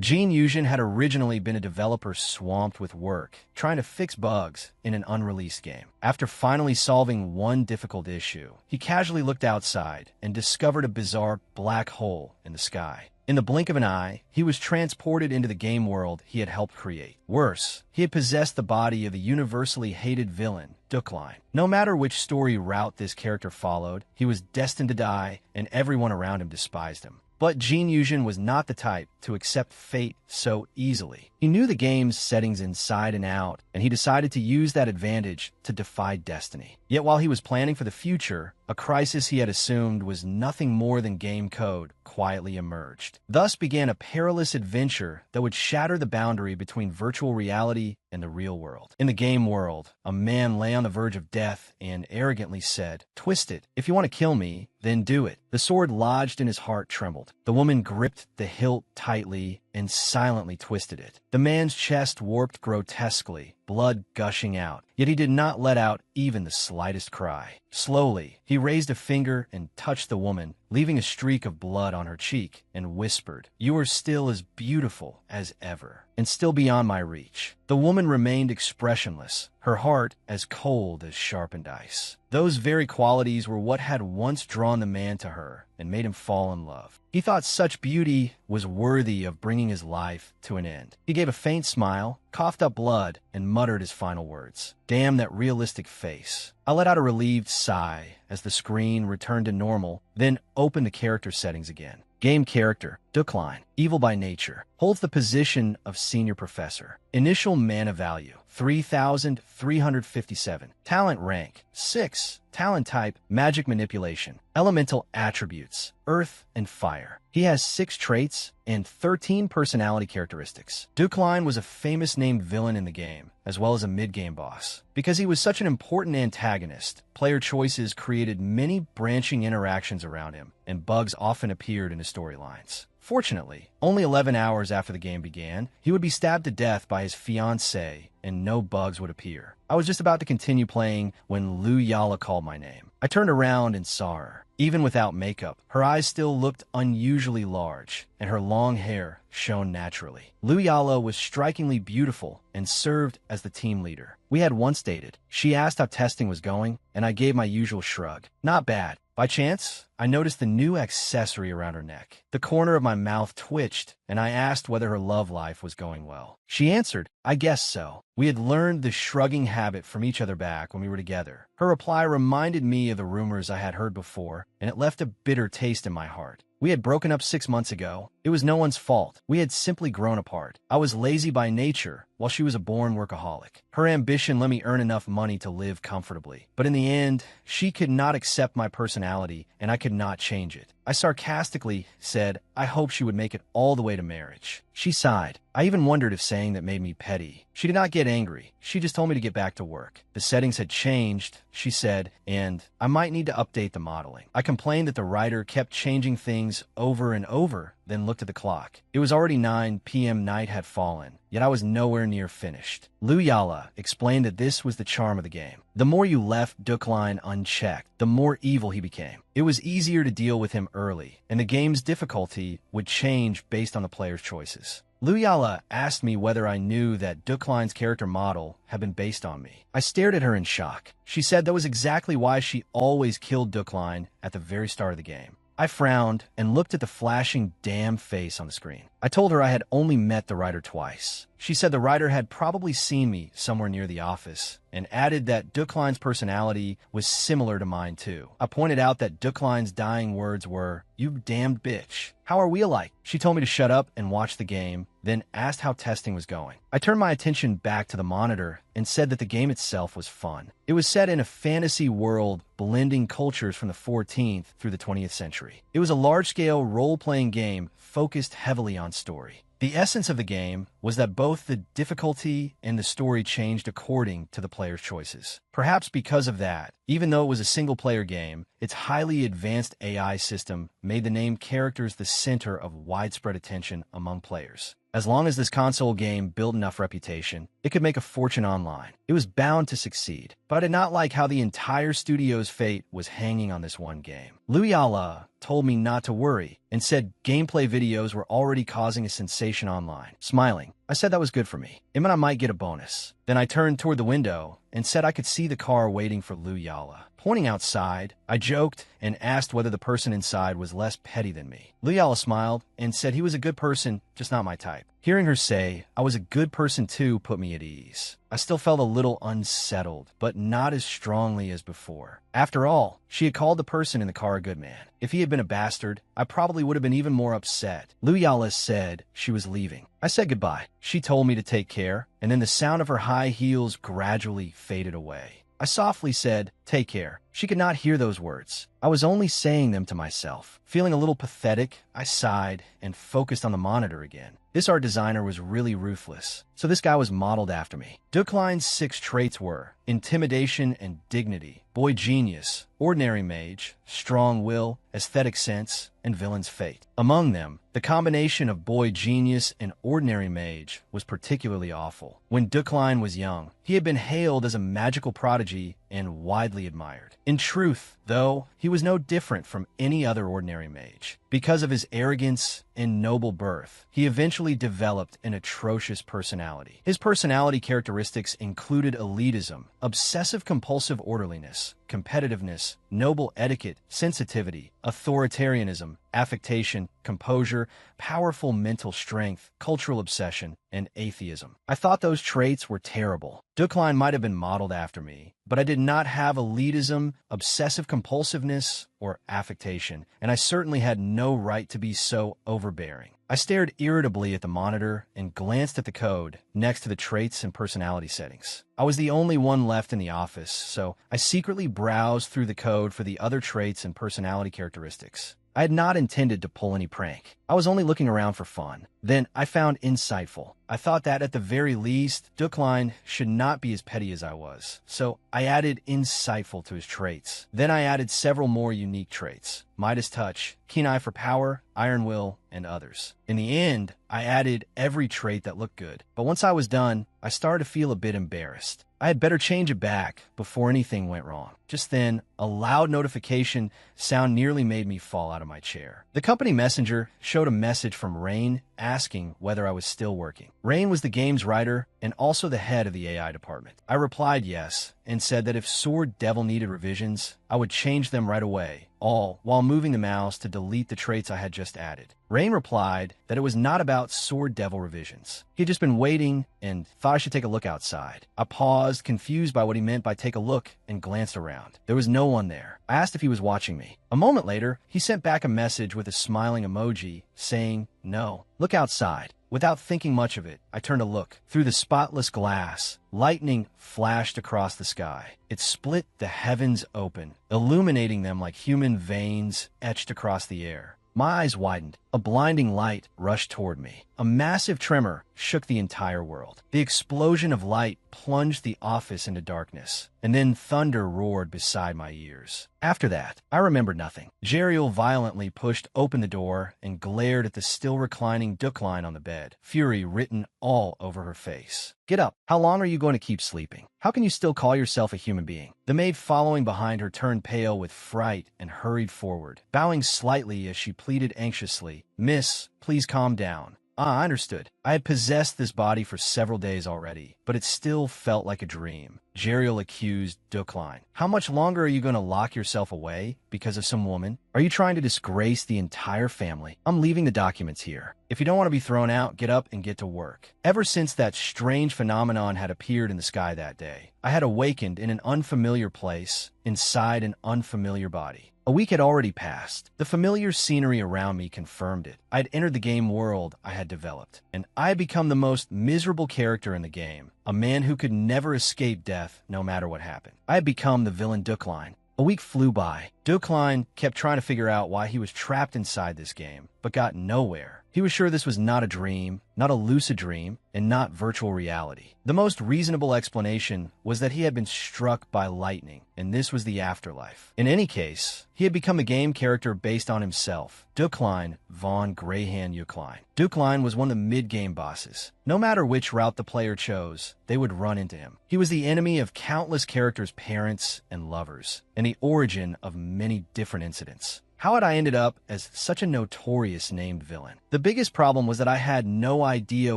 Gene Fusion had originally been a developer swamped with work, trying to fix bugs in an unreleased game. After finally solving one difficult issue, he casually looked outside and discovered a bizarre black hole in the sky. In the blink of an eye, he was transported into the game world he had helped create. Worse, he had possessed the body of the universally hated villain, Duckline. No matter which story route this character followed, he was destined to die, and everyone around him despised him. But Gene Fusion was not the type to accept fate so easily. He knew the game's settings inside and out, and he decided to use that advantage to defy destiny. Yet while he was planning for the future, a crisis he had assumed was nothing more than game code quietly emerged. Thus began a perilous adventure that would shatter the boundary between virtual reality and the real world. In the game world, a man lay on the verge of death and arrogantly said, "Twist it. If you want to kill me, then do it." The sword lodged in his heart trembled. The woman gripped the hilt tightly and silently twisted it. The man's chest warped grotesquely, blood gushing out, yet he did not let out even the slightest cry. Slowly, he raised a finger and touched the woman, leaving a streak of blood on her cheek, and whispered, "You are still as beautiful as ever, and still beyond my reach." The woman remained expressionless, her heart as cold as sharpened ice. Those very qualities were what had once drawn the man to her and made him fall in love. He thought such beauty was worthy of bringing his life to an end. He gave a faint smile, coughed up blood, and muttered his final words. "Damn that realistic face." I let out a relieved sigh as the screen returned to normal, then opened the character settings again. Game character, Duckline, evil by nature, holds the position of senior professor. Initial mana value, 3,357. Talent rank, 6. Talent type, magic manipulation. Elemental attributes, earth and fire. He has 6 traits and 13 personality characteristics. Duckline was a famous named villain in the game, as well as a mid-game boss. Because he was such an important antagonist, player choices created many branching interactions around him, and bugs often appeared in his storylines. Fortunately, only 11 hours after the game began, he would be stabbed to death by his fiancée, and no bugs would appear. I was just about to continue playing when Lu Yala called my name. I turned around and saw her. Even without makeup, her eyes still looked unusually large, and her long hair shone naturally. Lu Yala was strikingly beautiful and served as the team leader. We had once dated. She asked how testing was going, and I gave my usual shrug. Not bad. By chance, I noticed the new accessory around her neck. The corner of my mouth twitched, and I asked whether her love life was going well. She answered, "I guess so." We had learned the shrugging habit from each other back when we were together. Her reply reminded me of the rumors I had heard before, and it left a bitter taste in my heart. We had broken up 6 months ago. It was no one's fault. We had simply grown apart. I was lazy by nature, while she was a born workaholic. Her ambition let me earn enough money to live comfortably. But in the end, she could not accept my personality, and I could not change it. I sarcastically said I hoped she would make it all the way to marriage. She sighed. I even wondered if saying that made me petty. She did not get angry. She just told me to get back to work. The settings had changed, she said, and I might need to update the modeling. I complained that the writer kept changing things over and over, then looked at the clock. It was already 9 p.m. Night had fallen, yet I was nowhere near finished. Lu Yala explained that this was the charm of the game. The more you left Duckline unchecked, the more evil he became. It was easier to deal with him early, and the game's difficulty would change based on the player's choices. Lu Yala asked me whether I knew that Duckline's character model had been based on me. I stared at her in shock. She said that was exactly why she always killed Duckline at the very start of the game. I frowned and looked at the flashing damn face on the screen. I told her I had only met the writer twice. She said the writer had probably seen me somewhere near the office, and added that Duckline's personality was similar to mine too. I pointed out that Duckline's dying words were, "You damned bitch. How are we alike?" She told me to shut up and watch the game, then asked how testing was going. I turned my attention back to the monitor and said that the game itself was fun. It was set in a fantasy world blending cultures from the 14th through the 20th century. It was a large-scale role-playing game focused heavily on story. The essence of the game was that both the difficulty and the story changed according to the player's choices. Perhaps because of that, even though it was a single-player game, its highly advanced AI system made the named characters the center of widespread attention among players. As long as this console game built enough reputation, it could make a fortune online. It was bound to succeed. But I did not like how the entire studio's fate was hanging on this one game. Lu Yala told me not to worry and said gameplay videos were already causing a sensation online. Smiling, I said that was good for me. It meant I might get a bonus. Then I turned toward the window and said I could see the car waiting for Lu Yala. Pointing outside, I joked and asked whether the person inside was less petty than me. Lu Yala smiled and said he was a good person, just not my type. Hearing her say I was a good person too put me at ease. I still felt a little unsettled, but not as strongly as before. After all, she had called the person in the car a good man. If he had been a bastard, I probably would have been even more upset. Lu Yala said she was leaving. I said goodbye. She told me to take care, and then the sound of her high heels gradually faded away. I softly said, "Take care." She could not hear those words. I was only saying them to myself. Feeling a little pathetic, I sighed and focused on the monitor again. This art designer was really ruthless, so this guy was modeled after me. Duklein's 6 traits were intimidation and dignity, boy genius, ordinary mage, strong will, aesthetic sense, and villain's fate. Among them, the combination of boy genius and ordinary mage was particularly awful. When Duklein was young, he had been hailed as a magical prodigy and widely admired. In truth, though, he was no different from any other ordinary mage. Because of his arrogance and noble birth, he eventually developed an atrocious personality. His personality characteristics included elitism, obsessive-compulsive orderliness, competitiveness, noble etiquette, sensitivity, authoritarianism, affectation, composure, powerful mental strength, cultural obsession, and atheism. I thought those traits were terrible. Duklein might have been modeled after me, but I did not have elitism, obsessive-compulsiveness, or affectation, and I certainly had no right to be so overbearing. I stared irritably at the monitor and glanced at the code next to the traits and personality settings. I was the only one left in the office, so I secretly browsed through the code for the other traits and personality characteristics. I had not intended to pull any prank. I was only looking around for fun. Then I found insightful. I thought that at the very least, Duklein should not be as petty as I was. So I added insightful to his traits. Then I added several more unique traits: Midas touch, keen eye for power, iron will, and others. In the end, I added every trait that looked good. But once I was done, I started to feel a bit embarrassed. I had better change it back before anything went wrong. Just then, a loud notification sound nearly made me fall out of my chair. The company messenger showed a message from Rain asking whether I was still working. Rain was the game's writer and also the head of the AI department. I replied yes and said that if Sword Devil needed revisions, I would change them right away, all while moving the mouse to delete the traits I had just added. Rain replied that it was not about Sword Devil revisions. He had just been waiting and thought I should take a look outside. I paused, confused by what he meant by take a look, and glanced around. There was no one there. I asked if he was watching me. A moment later, he sent back a message with a smiling emoji saying, "No, look outside." Without thinking much of it, I turned to look. Through the spotless glass, lightning flashed across the sky. It split the heavens open, illuminating them like human veins etched across the air. My eyes widened. A blinding light rushed toward me. A massive tremor shook the entire world. The explosion of light plunged the office into darkness, and then thunder roared beside my ears. After that, I remembered nothing. Jeriel violently pushed open the door and glared at the still reclining Duklein on the bed, fury written all over her face. "Get up. How long are you going to keep sleeping? How can you still call yourself a human being?" The maid following behind her turned pale with fright and hurried forward, bowing slightly as she pleaded anxiously, "Miss, please calm down." I understood. I had possessed this body for several days already, but it still felt like a dream. Jeriel accused Duklein. "How much longer are you going to lock yourself away because of some woman? Are you trying to disgrace the entire family? I'm leaving the documents here. If you don't want to be thrown out, get up and get to work." Ever since that strange phenomenon had appeared in the sky that day, I had awakened in an unfamiliar place, inside an unfamiliar body. A week had already passed. The familiar scenery around me confirmed it. I had entered the game world I had developed, and I had become the most miserable character in the game, a man who could never escape death no matter what happened. I had become the villain Duklein. A week flew by. Duklein kept trying to figure out why he was trapped inside this game, but got nowhere. He was sure this was not a dream, not a lucid dream, and not virtual reality. The most reasonable explanation was that he had been struck by lightning, and this was the afterlife. In any case, he had become a game character based on himself, Duklein von Greyhand Uklein. Duklein was one of the mid-game bosses. No matter which route the player chose, they would run into him. He was the enemy of countless characters' parents and lovers, and the origin of many different incidents. How had I ended up as such a notorious named villain? The biggest problem was that I had no idea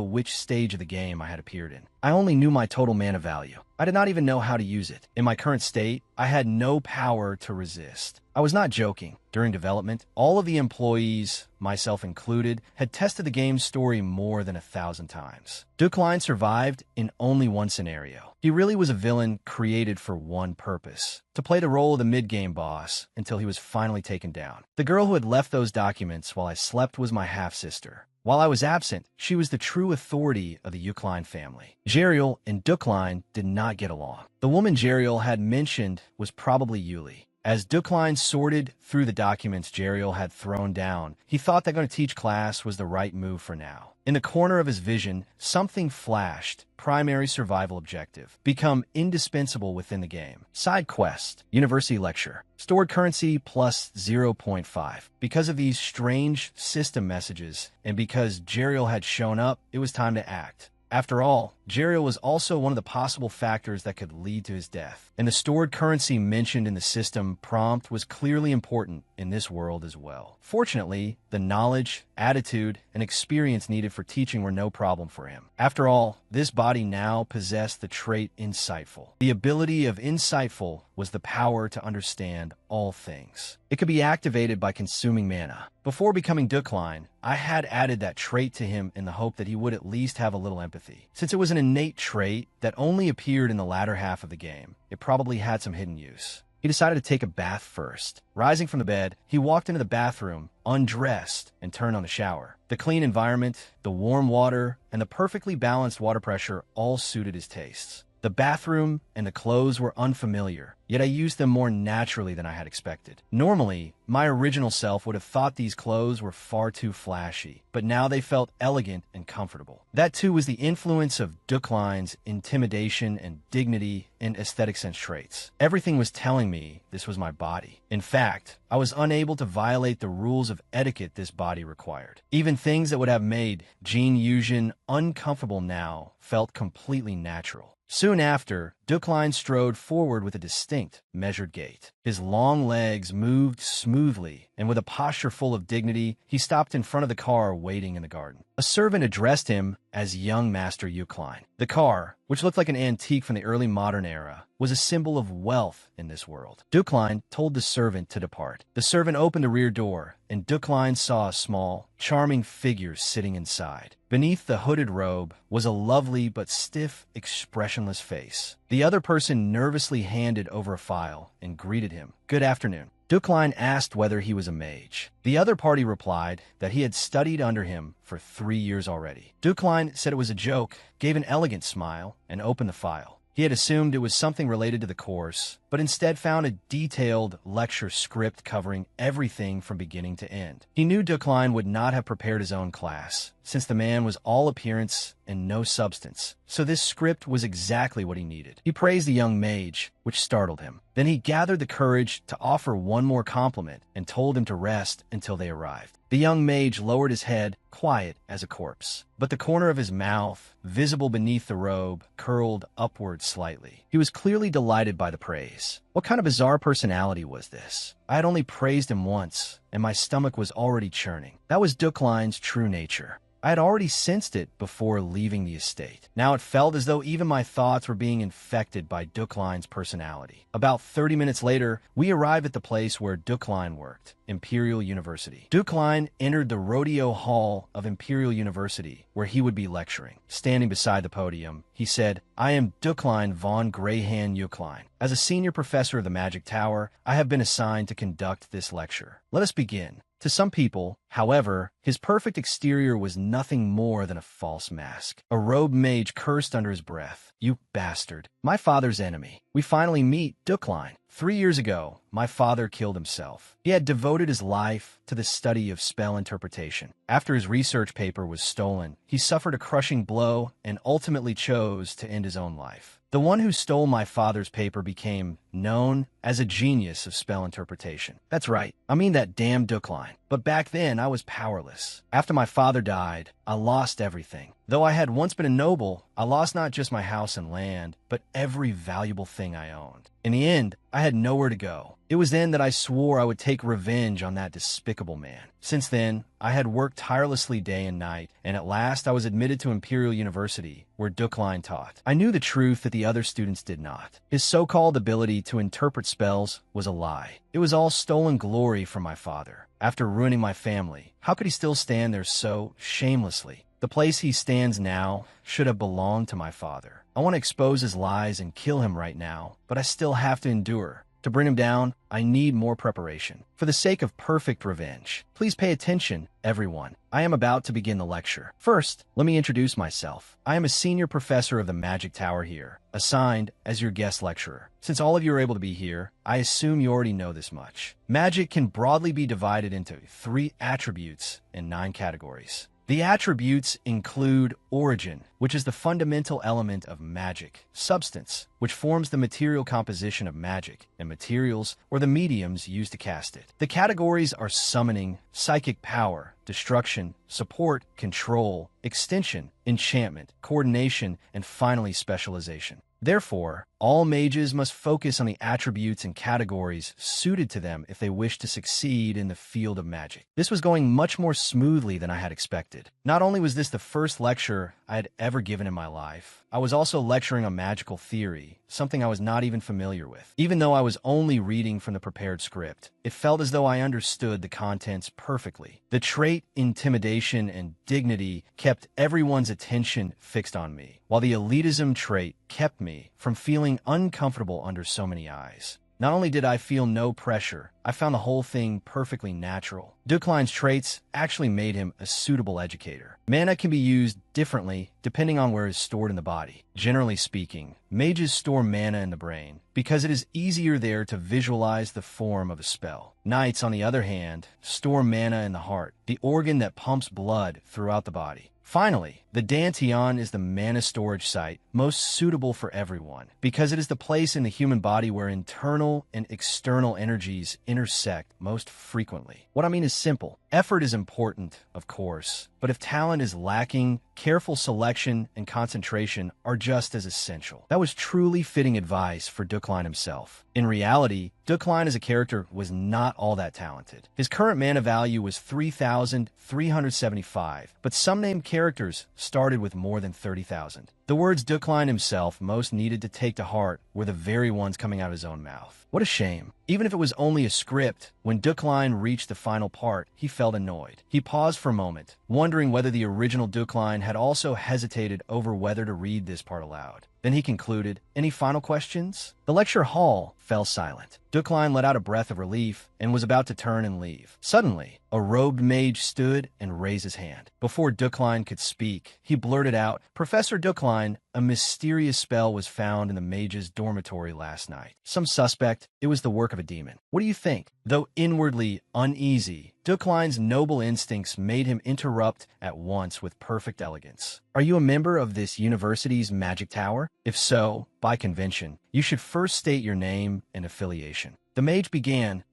which stage of the game I had appeared in. I only knew my total mana value. I did not even know how to use it. In my current state, I had no power to resist. I was not joking. During development, all of the employees, myself included, had tested the game's story more than 1,000 times. Dukeline survived in only one scenario. He really was a villain created for one purpose: to play the role of the mid-game boss until he was finally taken down. The girl who had left those documents while I slept was my half-sister. While I was absent, she was the true authority of the Dukeline family. Jeriel and Dukeline did not get along. The woman Jeriel had mentioned was probably Yuli. As Dukeline sorted through the documents Jeriel had thrown down, he thought that going to teach class was the right move for now. In the corner of his vision, something flashed: primary survival objective. Become indispensable within the game. Side quest. University lecture. Stored currency plus 0.5. Because of these strange system messages, and because Jeriel had shown up, it was time to act. After all, Jeriel was also one of the possible factors that could lead to his death, and the stored currency mentioned in the system prompt was clearly important in this world as well. Fortunately, the knowledge, attitude, and experience needed for teaching were no problem for him. After all, this body now possessed the trait Insightful. The ability of Insightful was the power to understand all things. It could be activated by consuming mana. Before becoming Dukeline, I had added that trait to him in the hope that he would at least have a little empathy. Since it was an innate trait that only appeared in the latter half of the game, it probably had some hidden use. He decided to take a bath first. Rising from the bed, he walked into the bathroom, undressed, and turned on the shower. The clean environment, the warm water, and the perfectly balanced water pressure all suited his tastes. The bathroom and the clothes were unfamiliar, yet I used them more naturally than I had expected. Normally, my original self would have thought these clothes were far too flashy, but now they felt elegant and comfortable. That too was the influence of Dukeline's intimidation and dignity and aesthetic sense traits. Everything was telling me this was my body. In fact, I was unable to violate the rules of etiquette this body required. Even things that would have made Jin Yuzhin uncomfortable now felt completely natural. Soon after, Dukeline strode forward with a distinct, measured gait. His long legs moved smoothly, and with a posture full of dignity, he stopped in front of the car waiting in the garden. A servant addressed him as young Master Dukeline. The car, which looked like an antique from the early modern era, was a symbol of wealth in this world. Dukeline told the servant to depart. The servant opened the rear door, and Dukeline saw a small, charming figure sitting inside. Beneath the hooded robe was a lovely but stiff, expressionless face. The other person nervously handed over a file and greeted him. "Good afternoon." Dukeline asked whether he was a mage. The other party replied that he had studied under him for 3 years already. Dukeline said it was a joke, gave an elegant smile, and opened the file. He had assumed it was something related to the course, but instead found a detailed lecture script covering everything from beginning to end. He knew Dukeline would not have prepared his own class, since the man was all appearance and no substance, so this script was exactly what he needed. He praised the young mage, which startled him. Then he gathered the courage to offer one more compliment and told him to rest until they arrived. The young mage lowered his head, quiet as a corpse, but the corner of his mouth, visible beneath the robe, curled upward slightly. He was clearly delighted by the praise. What kind of bizarre personality was this? I had only praised him once, and my stomach was already churning. That was Dukeline's true nature. I had already sensed it before leaving the estate. Now it felt as though even my thoughts were being infected by Dukeline's personality. About 30 minutes later, we arrived at the place where Dukeline worked, Imperial University. Dukeline entered the rodeo hall of Imperial University, where he would be lecturing. Standing beside the podium, he said, "I am Dukeline von Greyhand Dukeline. As a senior professor of the Magic Tower, I have been assigned to conduct this lecture. Let us begin." To some people, however, his perfect exterior was nothing more than a false mask. A robed mage cursed under his breath. "You bastard. My father's enemy. We finally meet, Dukeline. 3 years ago, my father killed himself. He had devoted his life to the study of spell interpretation. After his research paper was stolen, he suffered a crushing blow and ultimately chose to end his own life. The one who stole my father's paper became known as a genius of spell interpretation. That's right, I mean that damn Dukeline. But back then, I was powerless. After my father died, I lost everything. Though I had once been a noble, I lost not just my house and land, but every valuable thing I owned. In the end, I had nowhere to go. It It was then that I swore I would take revenge on that despicable man. Since then, I had worked tirelessly day and night, and at last I was admitted to Imperial University, where Dukline taught. I knew the truth that the other students did not. His so-called ability to interpret spells was a lie. It was all stolen glory from my father. After ruining my family, how could he still stand there so shamelessly? The place he stands now should have belonged to my father. I want to expose his lies and kill him right now, but I still have to endure. To bring him down, I need more preparation. For the sake of perfect revenge, please pay attention, everyone. I am about to begin the lecture. First, let me introduce myself. I am a senior professor of the Magic Tower here, assigned as your guest lecturer. Since all of you are able to be here, I assume you already know this much. Magic can broadly be divided into 3 attributes and 9 categories. The attributes include origin, which is the fundamental element of magic, substance, which forms the material composition of magic, and materials, or the mediums used to cast it. The categories are summoning, psychic power, destruction, support, control, extension, enchantment, coordination, and finally specialization. Therefore, all mages must focus on the attributes and categories suited to them if they wish to succeed in the field of magic. This was going much more smoothly than I had expected. Not only was this the first lecture I had ever given in my life, I was also lecturing on magical theory, something I was not even familiar with. Even though I was only reading from the prepared script, it felt as though I understood the contents perfectly. The trait intimidation and dignity kept everyone's attention fixed on me, while the elitism trait kept me from feeling uncomfortable under so many eyes. Not only did I feel no pressure, I found the whole thing perfectly natural. Dukline's traits actually made him a suitable educator. Mana can be used differently depending on where it is stored in the body. Generally speaking, mages store mana in the brain because it is easier there to visualize the form of a spell. Knights, on the other hand, store mana in the heart, the organ that pumps blood throughout the body. Finally, the Dantian is the mana storage site most suitable for everyone because it is the place in the human body where internal and external energies intersect most frequently. What I mean is simple. Effort is important, of course, but if talent is lacking, careful selection and concentration are just as essential. That was truly fitting advice for Dukline himself. In reality, Dukline as a character was not all that talented. His current mana value was 3,375, but some named characters started with more than 30,000. The words Dukline himself most needed to take to heart were the very ones coming out of his own mouth. What a shame. Even if it was only a script, when Dukline reached the final part, he felt annoyed. He paused for a moment, wondering whether the original Dukline had also hesitated over whether to read this part aloud. Then he concluded, "Any final questions?" The lecture hall fell silent. Dukline let out a breath of relief and was about to turn and leave. Suddenly, a robed mage stood and raised his hand. Before Dukline could speak, he blurted out, "Professor Dukline, a mysterious spell was found in the mage's dormitory last night. Some suspect it was the work of a demon. What do you think?" Though inwardly uneasy, Dukline's noble instincts made him interrupt at once with perfect elegance. "Are you a member of this university's magic tower? If so, by convention, you should first state your name and affiliation." The mage began,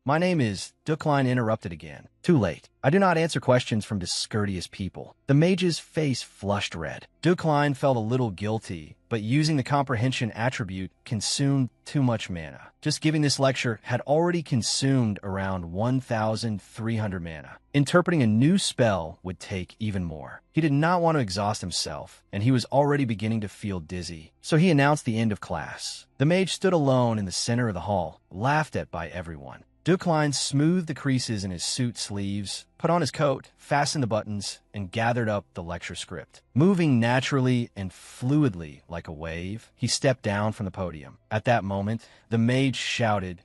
my name is..." Dukline interrupted again. "Too late. I do not answer questions from discourteous people." The mage's face flushed red. Dukline felt a little guilty, but using the comprehension attribute consumed too much mana. Just giving this lecture had already consumed around 1,300 mana. Interpreting a new spell would take even more. He did not want to exhaust himself, and he was already beginning to feel dizzy. So he announced the end of class. The mage stood alone in the center of the hall, laughed at by everyone. Dukline smoothed the creases in his suit sleeves, put on his coat, fastened the buttons, and gathered up the lecture script. Moving naturally and fluidly like a wave, he stepped down from the podium. At that moment, the mage shouted,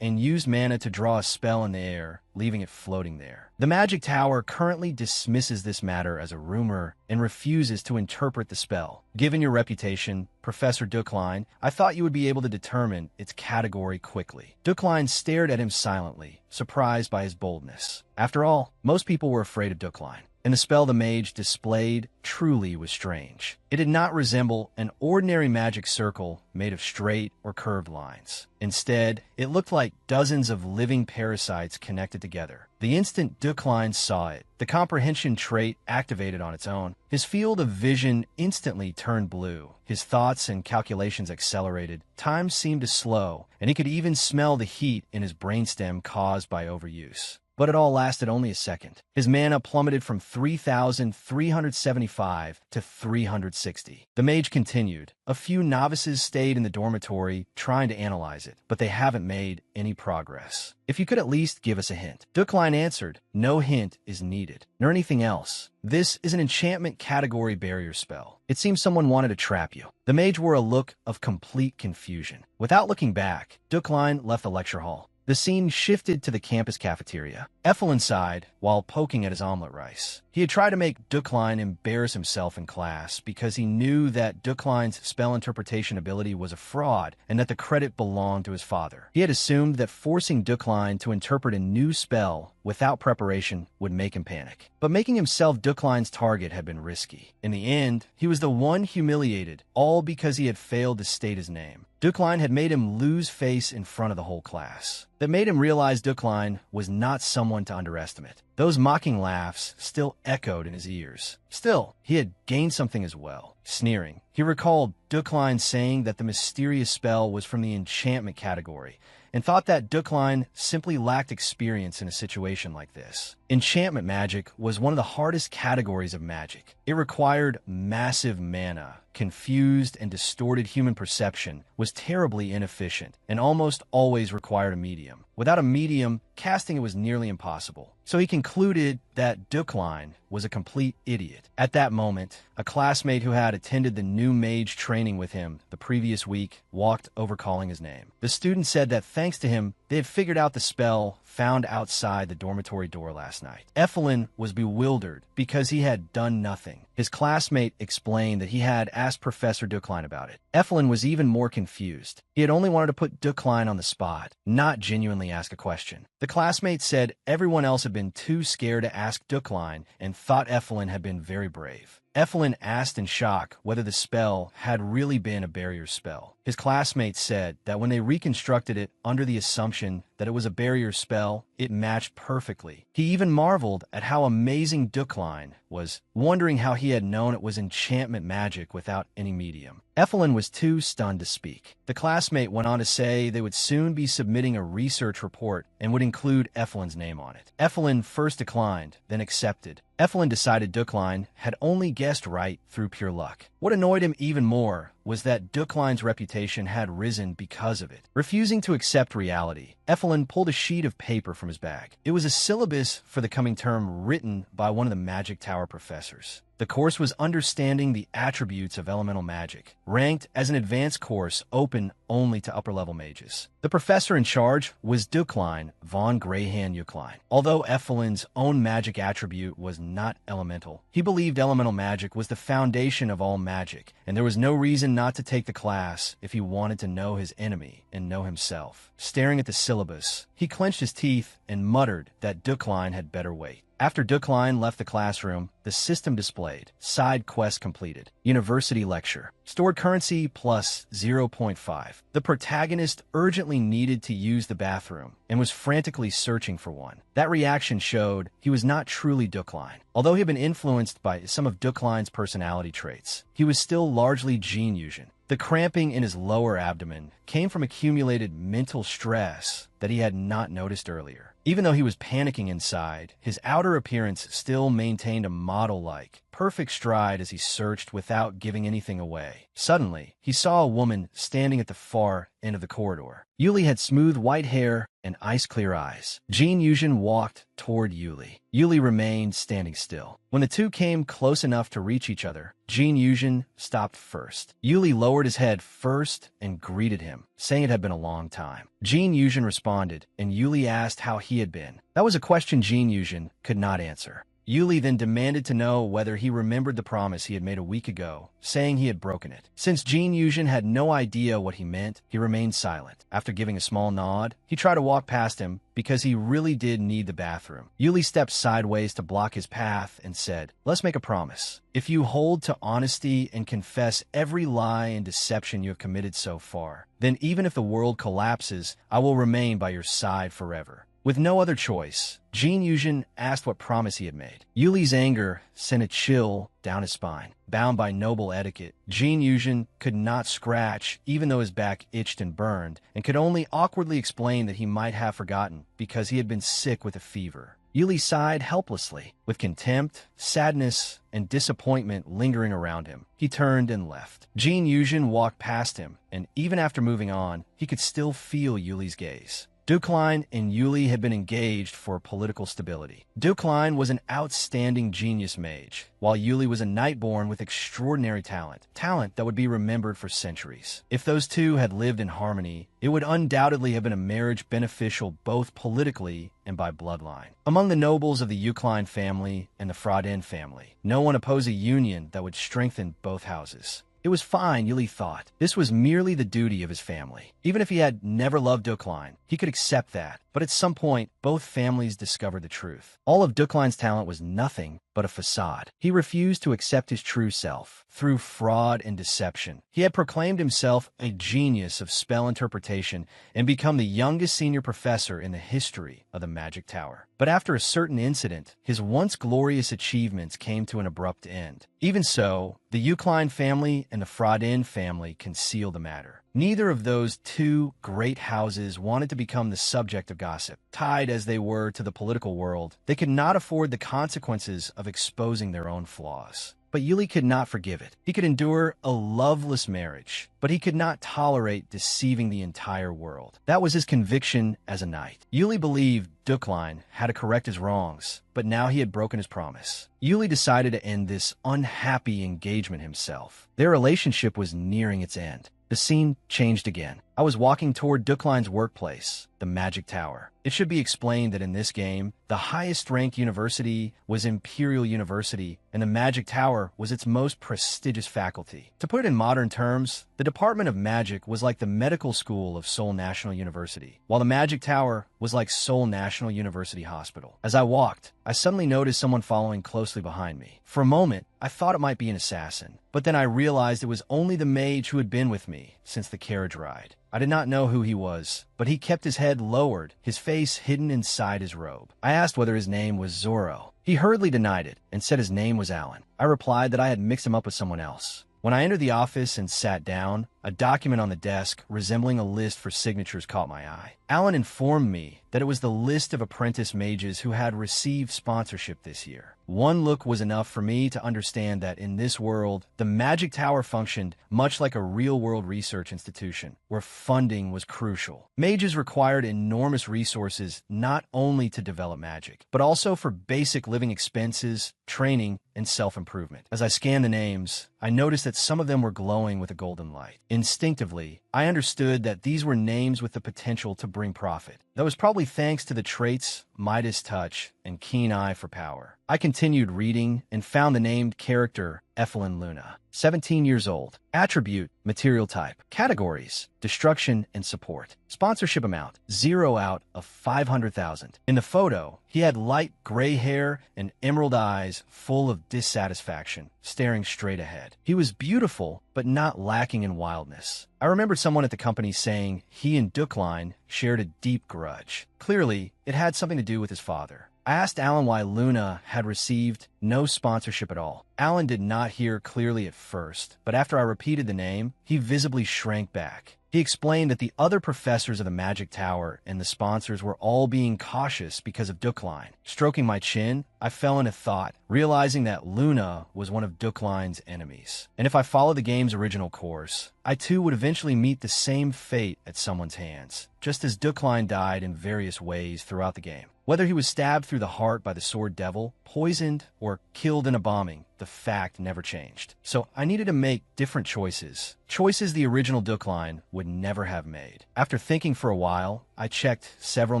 and used mana to draw a spell in the air, leaving it floating there. The Magic Tower currently dismisses this matter as a rumor and refuses to interpret the spell. Given your reputation, Professor Dukline, I thought you would be able to determine its category quickly. Dukline stared at him silently, surprised by his boldness. After all, most people were afraid of Dukline, and the spell the mage displayed truly was strange. It did not resemble an ordinary magic circle made of straight or curved lines. Instead, it looked like dozens of living parasites connected together. The instant Ducline saw it, the comprehension trait activated on its own. His field of vision instantly turned blue. His thoughts and calculations accelerated. Time seemed to slow, and he could even smell the heat in his brainstem caused by overuse. But it all lasted only a second. His mana plummeted from 3,375 to 360. The mage continued. A few novices stayed in the dormitory trying to analyze it, but they haven't made any progress. If you could at least give us a hint. Ducline answered, no hint is needed, nor anything else. This is an enchantment category barrier spell. It seems someone wanted to trap you. The mage wore a look of complete confusion. Without looking back, Ducline left the lecture hall. The scene shifted to the campus cafeteria. Effelin sighed while poking at his omelet rice. He had tried to make Ducline embarrass himself in class because he knew that Ducline's spell interpretation ability was a fraud and that the credit belonged to his father. He had assumed that forcing Ducline to interpret a new spell without preparation would make him panic. But making himself Ducline's target had been risky. In the end, he was the one humiliated, all because he had failed to state his name. Ducline had made him lose face in front of the whole class. That made him realize Ducline was not someone to underestimate. Those mocking laughs still echoed in his ears. Still, he had gained something as well. Sneering, he recalled Ducline saying that the mysterious spell was from the enchantment category, and thought that Ducline simply lacked experience in a situation like this. Enchantment magic was one of the hardest categories of magic. It required massive mana, confused and distorted human perception, was terribly inefficient, and almost always required a medium. Without a medium, casting it was nearly impossible. So he concluded that Ducline was a complete idiot. At that moment, a classmate who had attended the new mage training with him the previous week walked over calling his name. The student said that thanks to him, they had figured out the spell found outside the dormitory door last night. Effelin was bewildered because he had done nothing. His classmate explained that he had asked Professor Ducline about it. Effelin was even more confused. He had only wanted to put Ducline on the spot, not genuinely ask a question. The classmate said everyone else had been too scared to ask Ducline and thought Effelin had been very brave. Effelin asked in shock whether the spell had really been a barrier spell. His classmates said that when they reconstructed it under the assumption that it was a barrier spell, it matched perfectly. He even marveled at how amazing Ducline was, wondering how he had known it was enchantment magic without any medium. Effelin was too stunned to speak. The classmate went on to say they would soon be submitting a research report and would include Effelin's name on it. Effelin first declined, then accepted. Effelin decided Ducline had only guessed right through pure luck. What annoyed him even more was that Ducline's reputation had risen because of it. Refusing to accept reality, Effelin pulled a sheet of paper from his bag. It was a syllabus for the coming term written by one of the Magic Tower professors. The course was Understanding the Attributes of Elemental Magic, ranked as an advanced course open only to upper-level mages. The professor in charge was Ducline von Greyhand-Ucline. Although Effelin's own magic attribute was not elemental, he believed elemental magic was the foundation of all magic, and there was no reason not to take the class if he wanted to know his enemy and know himself. Staring at the syllabus, he clenched his teeth and muttered that Ducline had better wait. After Ducline left the classroom, the system displayed side quest completed, university lecture, stored currency plus 0.5. The protagonist urgently needed to use the bathroom and was frantically searching for one. That reaction showed he was not truly Ducline. Although he had been influenced by some of Ducline's personality traits, he was still largely gene fusion. The cramping in his lower abdomen came from accumulated mental stress that he had not noticed earlier. Even though he was panicking inside, his outer appearance still maintained a model-like, perfect stride as he searched without giving anything away. Suddenly, he saw a woman standing at the far end of the corridor. Yuli had smooth white hair and ice-clear eyes. Jean Yujin walked toward Yuli. Yuli remained standing still. When the two came close enough to reach each other, Jean Yujin stopped first. Yuli lowered his head first and greeted him, saying it had been a long time. Jean Yujin responded, and Yuli asked how he had been. That was a question Jean Yujin could not answer. Yuli then demanded to know whether he remembered the promise he had made a week ago, saying he had broken it. Since Jean Yujin had no idea what he meant, he remained silent. After giving a small nod, he tried to walk past him because he really did need the bathroom. Yuli stepped sideways to block his path and said, "Let's make a promise. If you hold to honesty and confess every lie and deception you have committed so far, then even if the world collapses, I will remain by your side forever." With no other choice, Jin Yuzhen asked what promise he had made. Yuli's anger sent a chill down his spine. Bound by noble etiquette, Jin Yuzhen could not scratch even though his back itched and burned, and could only awkwardly explain that he might have forgotten because he had been sick with a fever. Yuli sighed helplessly, with contempt, sadness, and disappointment lingering around him. He turned and left. Jin Yuzhen walked past him, and even after moving on, he could still feel Yuli's gaze. Ducline and Yuli had been engaged for political stability. Ducline was an outstanding genius mage, while Yuli was a knight-born with extraordinary talent that would be remembered for centuries. If those two had lived in harmony, it would undoubtedly have been a marriage beneficial both politically and by bloodline. Among the nobles of the Ducline family and the Fraudin family, no one opposed a union that would strengthen both houses. It was fine, Yuli thought. This was merely the duty of his family. Even if he had never loved Ducline, he could accept that. But at some point, both families discovered the truth. All of Ducline's talent was nothing but a facade. He refused to accept his true self through fraud and deception. He had proclaimed himself a genius of spell interpretation and become the youngest senior professor in the history of the Magic Tower. But after a certain incident, his once glorious achievements came to an abrupt end. Even so, the Ducline family and the Fraudin family concealed the matter. Neither of those two great houses wanted to become the subject of gossip. Tied as they were to the political world, they could not afford the consequences of exposing their own flaws. But Yuli could not forgive it. He could endure a loveless marriage, but he could not tolerate deceiving the entire world. That was his conviction as a knight. Yuli believed Ducline had to correct his wrongs, but now he had broken his promise. Yuli decided to end this unhappy engagement himself. Their relationship was nearing its end. The scene changed again. I was walking toward Ducline's workplace, the Magic Tower. It should be explained that in this game, the highest-ranked university was Imperial University, and the Magic Tower was its most prestigious faculty. To put it in modern terms, the Department of Magic was like the medical school of Seoul National University, while the Magic Tower was like Seoul National University Hospital. As I walked, I suddenly noticed someone following closely behind me. For a moment, I thought it might be an assassin, but then I realized it was only the mage who had been with me since the carriage ride. I did not know who he was, but he kept his head lowered, his face hidden inside his robe. I asked whether his name was Zoro. He hurriedly denied it and said his name was Alan. I replied that I had mixed him up with someone else. When I entered the office and sat down, a document on the desk resembling a list for signatures caught my eye. Alan informed me that it was the list of apprentice mages who had received sponsorship this year. One look was enough for me to understand that in this world, the Magic Tower functioned much like a real-world research institution, where funding was crucial. Mages required enormous resources not only to develop magic, but also for basic living expenses, training, and self-improvement. As I scanned the names, I noticed that some of them were glowing with a golden light. Instinctively, I understood that these were names with the potential to bring profit. That was probably thanks to the traits Midas touch and keen eye for power. I continued reading and found the named character Ethelyn Luna, 17 years old. Attribute, material type. Categories, destruction and support. Sponsorship amount, 0 out of 500,000. In the photo, he had light gray hair and emerald eyes full of dissatisfaction, staring straight ahead. He was beautiful, but not lacking in wildness. I remembered someone at the company saying he and Ducline shared a deep grudge. Clearly, it had something to do with his father. I asked Alan why Luna had received no sponsorship at all. Alan did not hear clearly at first, but after I repeated the name, he visibly shrank back. He explained that the other professors of the Magic Tower and the sponsors were all being cautious because of Ducline. Stroking my chin, I fell into thought, realizing that Luna was one of Ducline's enemies. And if I followed the game's original course, I too would eventually meet the same fate at someone's hands, just as Ducline died in various ways throughout the game. Whether he was stabbed through the heart by the Sword Devil, poisoned, or killed in a bombing, the fact never changed. So I needed to make different choices. Choices the original Ducline would never have made. After thinking for a while, I checked several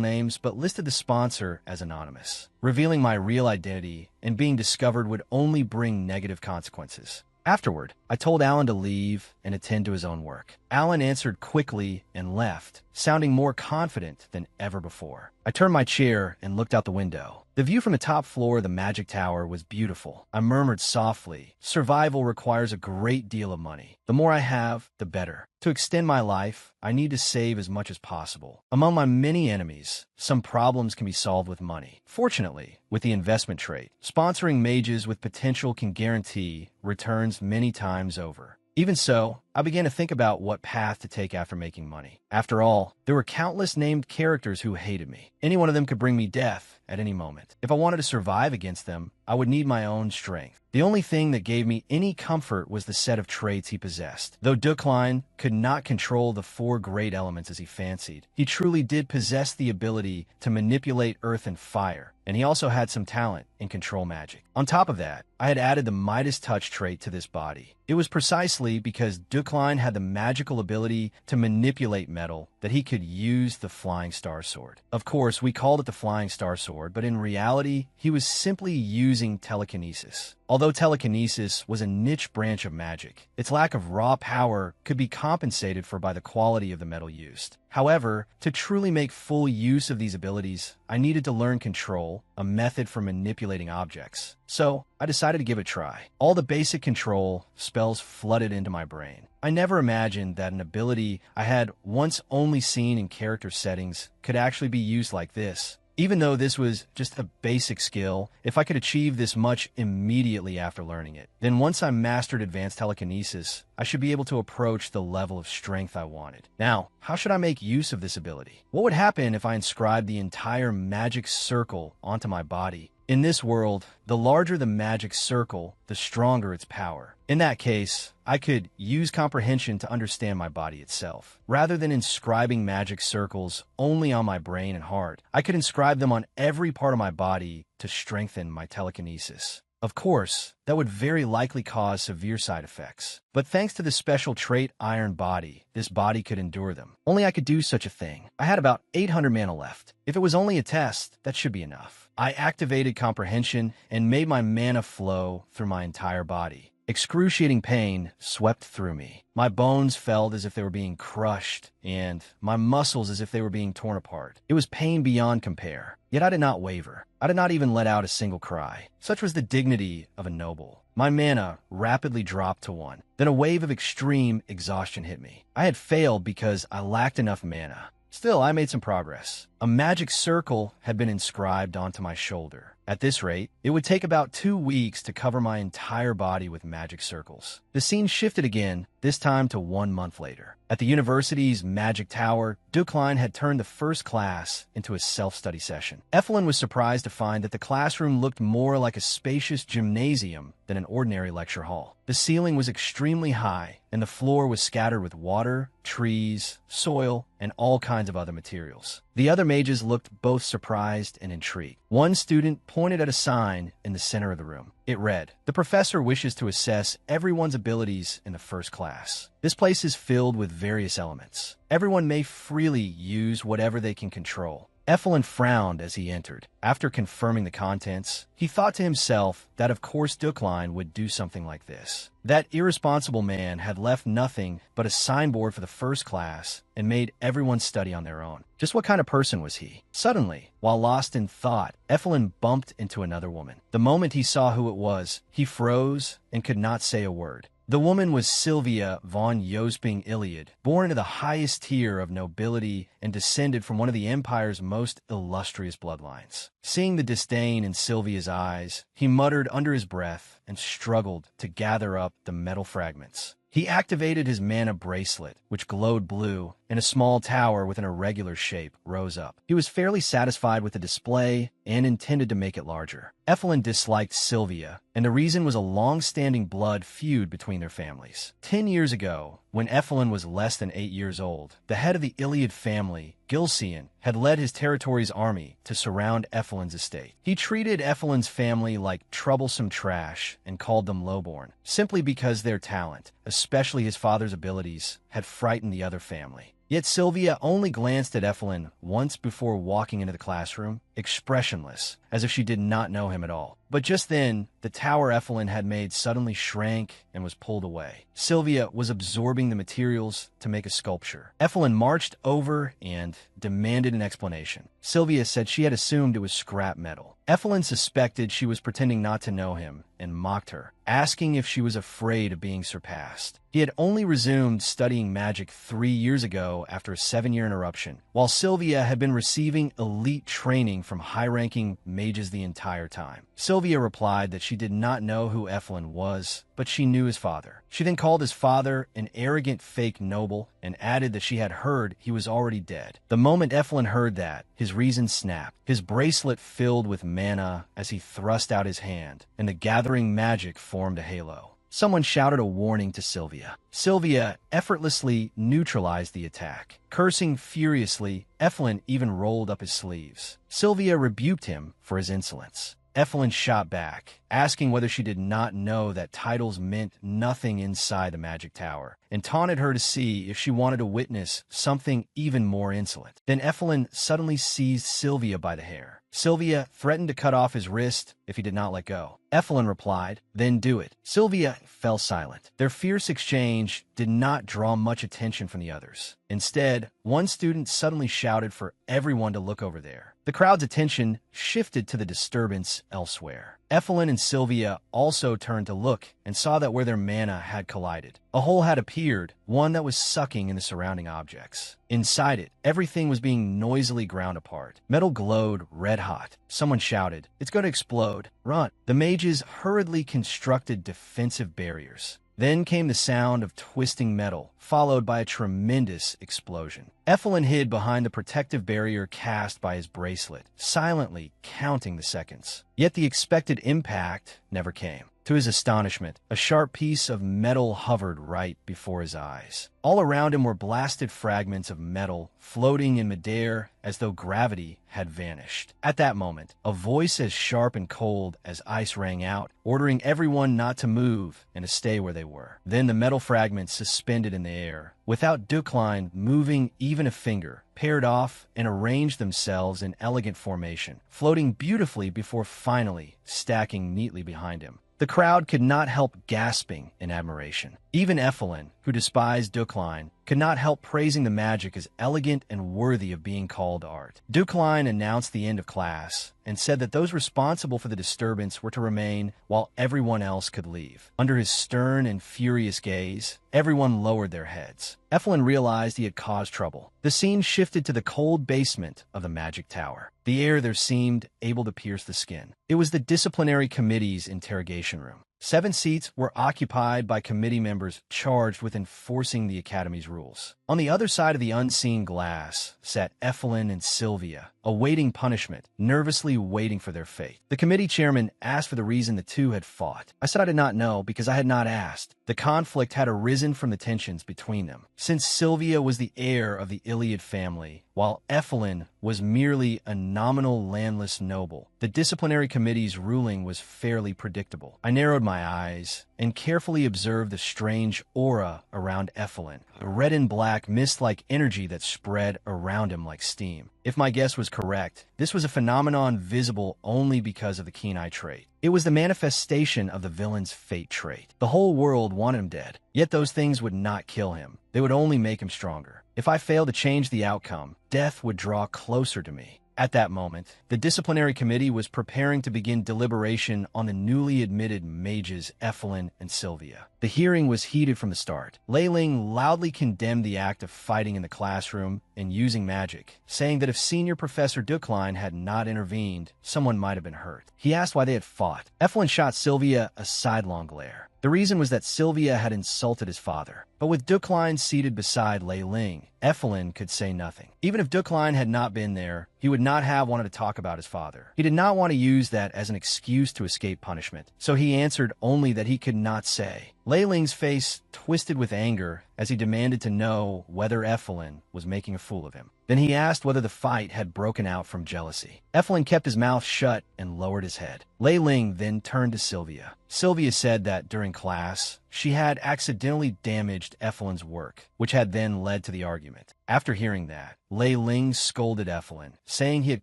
names but listed the sponsor as anonymous. Revealing my real identity and being discovered would only bring negative consequences. Afterward, I told Alan to leave and attend to his own work. Alan answered quickly and left, sounding more confident than ever before. I turned my chair and looked out the window. The view from the top floor of the magic tower was beautiful. I murmured softly, "Survival requires a great deal of money. The more I have, the better. To extend my life, I need to save as much as possible. Among my many enemies, some problems can be solved with money. Fortunately, with the investment trait, sponsoring mages with potential can guarantee returns many times over." Even so, I began to think about what path to take after making money. After all, there were countless named characters who hated me. Any one of them could bring me death at any moment. If I wanted to survive against them, I would need my own strength. The only thing that gave me any comfort was the set of traits he possessed. Though Duckline could not control the four great elements as he fancied, he truly did possess the ability to manipulate earth and fire, and he also had some talent in control magic. On top of that, I had added the Midas Touch trait to this body. It was precisely because Duckline had the magical ability to manipulate metal that he could use the Flying Star Sword. Of course, we called it the Flying Star Sword, but in reality, he was simply using telekinesis. Although telekinesis was a niche branch of magic, its lack of raw power could be compensated for by the quality of the metal used. However, to truly make full use of these abilities, I needed to learn control, a method for manipulating objects. So, I decided to give it a try. All the basic control spells flooded into my brain. I never imagined that an ability I had once only seen in character settings could actually be used like this. Even though this was just a basic skill, if I could achieve this much immediately after learning it, then once I mastered advanced telekinesis, I should be able to approach the level of strength I wanted. Now, how should I make use of this ability? What would happen if I inscribed the entire magic circle onto my body? In this world, the larger the magic circle, the stronger its power. In that case, I could use comprehension to understand my body itself. Rather than inscribing magic circles only on my brain and heart, I could inscribe them on every part of my body to strengthen my telekinesis. Of course, that would very likely cause severe side effects. But thanks to the special trait Iron Body, this body could endure them. Only I could do such a thing. I had about 800 mana left. If it was only a test, that should be enough. I activated comprehension and made my mana flow through my entire body. Excruciating pain swept through me. My bones felt as if they were being crushed, and my muscles as if they were being torn apart. It was pain beyond compare. Yet I did not waver. I did not even let out a single cry. Such was the dignity of a noble. My mana rapidly dropped to 1. Then a wave of extreme exhaustion hit me. I had failed because I lacked enough mana. Still, I made some progress. A magic circle had been inscribed onto my shoulder. At this rate, it would take about 2 weeks to cover my entire body with magic circles. The scene shifted again, this time to 1 month later. At the university's magic tower, Duckline had turned the first class into a self-study session. Effelyn was surprised to find that the classroom looked more like a spacious gymnasium than an ordinary lecture hall. The ceiling was extremely high, and the floor was scattered with water, trees, soil, and all kinds of other materials. The other mages looked both surprised and intrigued. One student pointed at a sign in the center of the room. It read, "The professor wishes to assess everyone's abilities in the first class. This place is filled with various elements. Everyone may freely use whatever they can control." Effelyn frowned as he entered. After confirming the contents, he thought to himself that of course Duckline would do something like this. That irresponsible man had left nothing but a signboard for the first class and made everyone study on their own. Just what kind of person was he? Suddenly, while lost in thought, Effelyn bumped into another woman. The moment he saw who it was, he froze and could not say a word. The woman was Sylvia von Josping Iliad, born into the highest tier of nobility and descended from one of the Empire's most illustrious bloodlines. Seeing the disdain in Sylvia's eyes, he muttered under his breath and struggled to gather up the metal fragments. He activated his mana bracelet, which glowed blue, and a small tower with an irregular shape rose up. He was fairly satisfied with the display and intended to make it larger. Effelyn disliked Sylvia, and the reason was a long-standing blood feud between their families. 10 years ago, when Effelyn was less than 8 years old, the head of the Iliad family, Gilcian, had led his territory's army to surround Effelyn's estate. He treated Effelyn's family like troublesome trash and called them lowborn, simply because their talent, especially his father's abilities, had frightened the other family. Yet Sylvia only glanced at Effelyn once before walking into the classroom, expressionless, as if she did not know him at all. But just then, the tower Evelyn had made suddenly shrank and was pulled away. Sylvia was absorbing the materials to make a sculpture. Evelyn marched over and demanded an explanation. Sylvia said she had assumed it was scrap metal. Evelyn suspected she was pretending not to know him and mocked her, asking if she was afraid of being surpassed. He had only resumed studying magic 3 years ago after a 7-year interruption, while Sylvia had been receiving elite training from high-ranking mages the entire time. Sylvia replied that she did not know who Evelyn was, but she knew his father. She then called his father an arrogant fake noble and added that she had heard he was already dead. The moment Evelyn heard that, his reason snapped. His bracelet filled with mana as he thrust out his hand, and the gathering magic formed a halo. Someone shouted a warning to Sylvia. Sylvia effortlessly neutralized the attack. Cursing furiously, Evelyn even rolled up his sleeves. Sylvia rebuked him for his insolence. Evelyn shot back, asking whether she did not know that titles meant nothing inside the magic tower, and taunted her to see if she wanted to witness something even more insolent. Then Evelyn suddenly seized Sylvia by the hair. Sylvia threatened to cut off his wrist if he did not let go. Evelyn replied, "Then do it." Sylvia fell silent. Their fierce exchange did not draw much attention from the others. Instead, one student suddenly shouted for everyone to look over there. The crowd's attention shifted to the disturbance elsewhere. Evelyn and Sylvia also turned to look and saw that where their mana had collided, a hole had appeared, one that was sucking in the surrounding objects. Inside it, everything was being noisily ground apart. Metal glowed red hot. Someone shouted, "It's going to explode. Run." The mages hurriedly constructed defensive barriers. Then came the sound of twisting metal, followed by a tremendous explosion. Evelyn hid behind the protective barrier cast by his bracelet, silently counting the seconds. Yet the expected impact never came. To his astonishment, a sharp piece of metal hovered right before his eyes. All around him were blasted fragments of metal floating in midair as though gravity had vanished. At that moment, a voice as sharp and cold as ice rang out, ordering everyone not to move and to stay where they were. Then the metal fragments suspended in the air, without Duckline moving even a finger, paired off and arranged themselves in elegant formation, floating beautifully before finally stacking neatly behind him. The crowd could not help gasping in admiration. Even Evelyn, who despised Duckline, could not help praising the magic as elegant and worthy of being called art. Duckline announced the end of class and said that those responsible for the disturbance were to remain while everyone else could leave. Under his stern and furious gaze, everyone lowered their heads. Evelyn realized he had caused trouble. The scene shifted to the cold basement of the magic tower. The air there seemed able to pierce the skin. It was the disciplinary committee's interrogation room. 7 seats were occupied by committee members charged with enforcing the Academy's rules. On the other side of the unseen glass sat Evelyn and Sylvia, awaiting punishment, nervously waiting for their fate. The committee chairman asked for the reason the two had fought. I said I did not know because I had not asked. The conflict had arisen from the tensions between them. Since Sylvia was the heir of the Iliad family, while Evelyn was merely a nominal landless noble, the disciplinary committee's ruling was fairly predictable. I narrowed my eyes and carefully observed the strange aura around Evelyn, a red and black mist-like energy that spread around him like steam. If my guess was correct, this was a phenomenon visible only because of the keen eye trait. It was the manifestation of the villain's fate trait. The whole world wanted him dead, yet those things would not kill him. They would only make him stronger. If I failed to change the outcome, death would draw closer to me. At that moment, the disciplinary committee was preparing to begin deliberation on the newly admitted mages Evelyn and Sylvia. The hearing was heated from the start. Lei Ling loudly condemned the act of fighting in the classroom and using magic, saying that if Senior Professor Duckline had not intervened, someone might have been hurt. He asked why they had fought. Evelyn shot Sylvia a sidelong glare. The reason was that Sylvia had insulted his father. But with Duckline seated beside Lei Ling, Evelyn could say nothing. Even if Duckline had not been there, he would not have wanted to talk about his father. He did not want to use that as an excuse to escape punishment, so he answered only that he could not say. Lei Ling's face twisted with anger as he demanded to know whether Evelyn was making a fool of him. Then he asked whether the fight had broken out from jealousy. Evelyn kept his mouth shut and lowered his head. Lei Ling then turned to Sylvia. Sylvia said that during class, she had accidentally damaged Evelyn's work, which had then led to the argument. After hearing that, Lei Ling scolded Evelyn, saying he had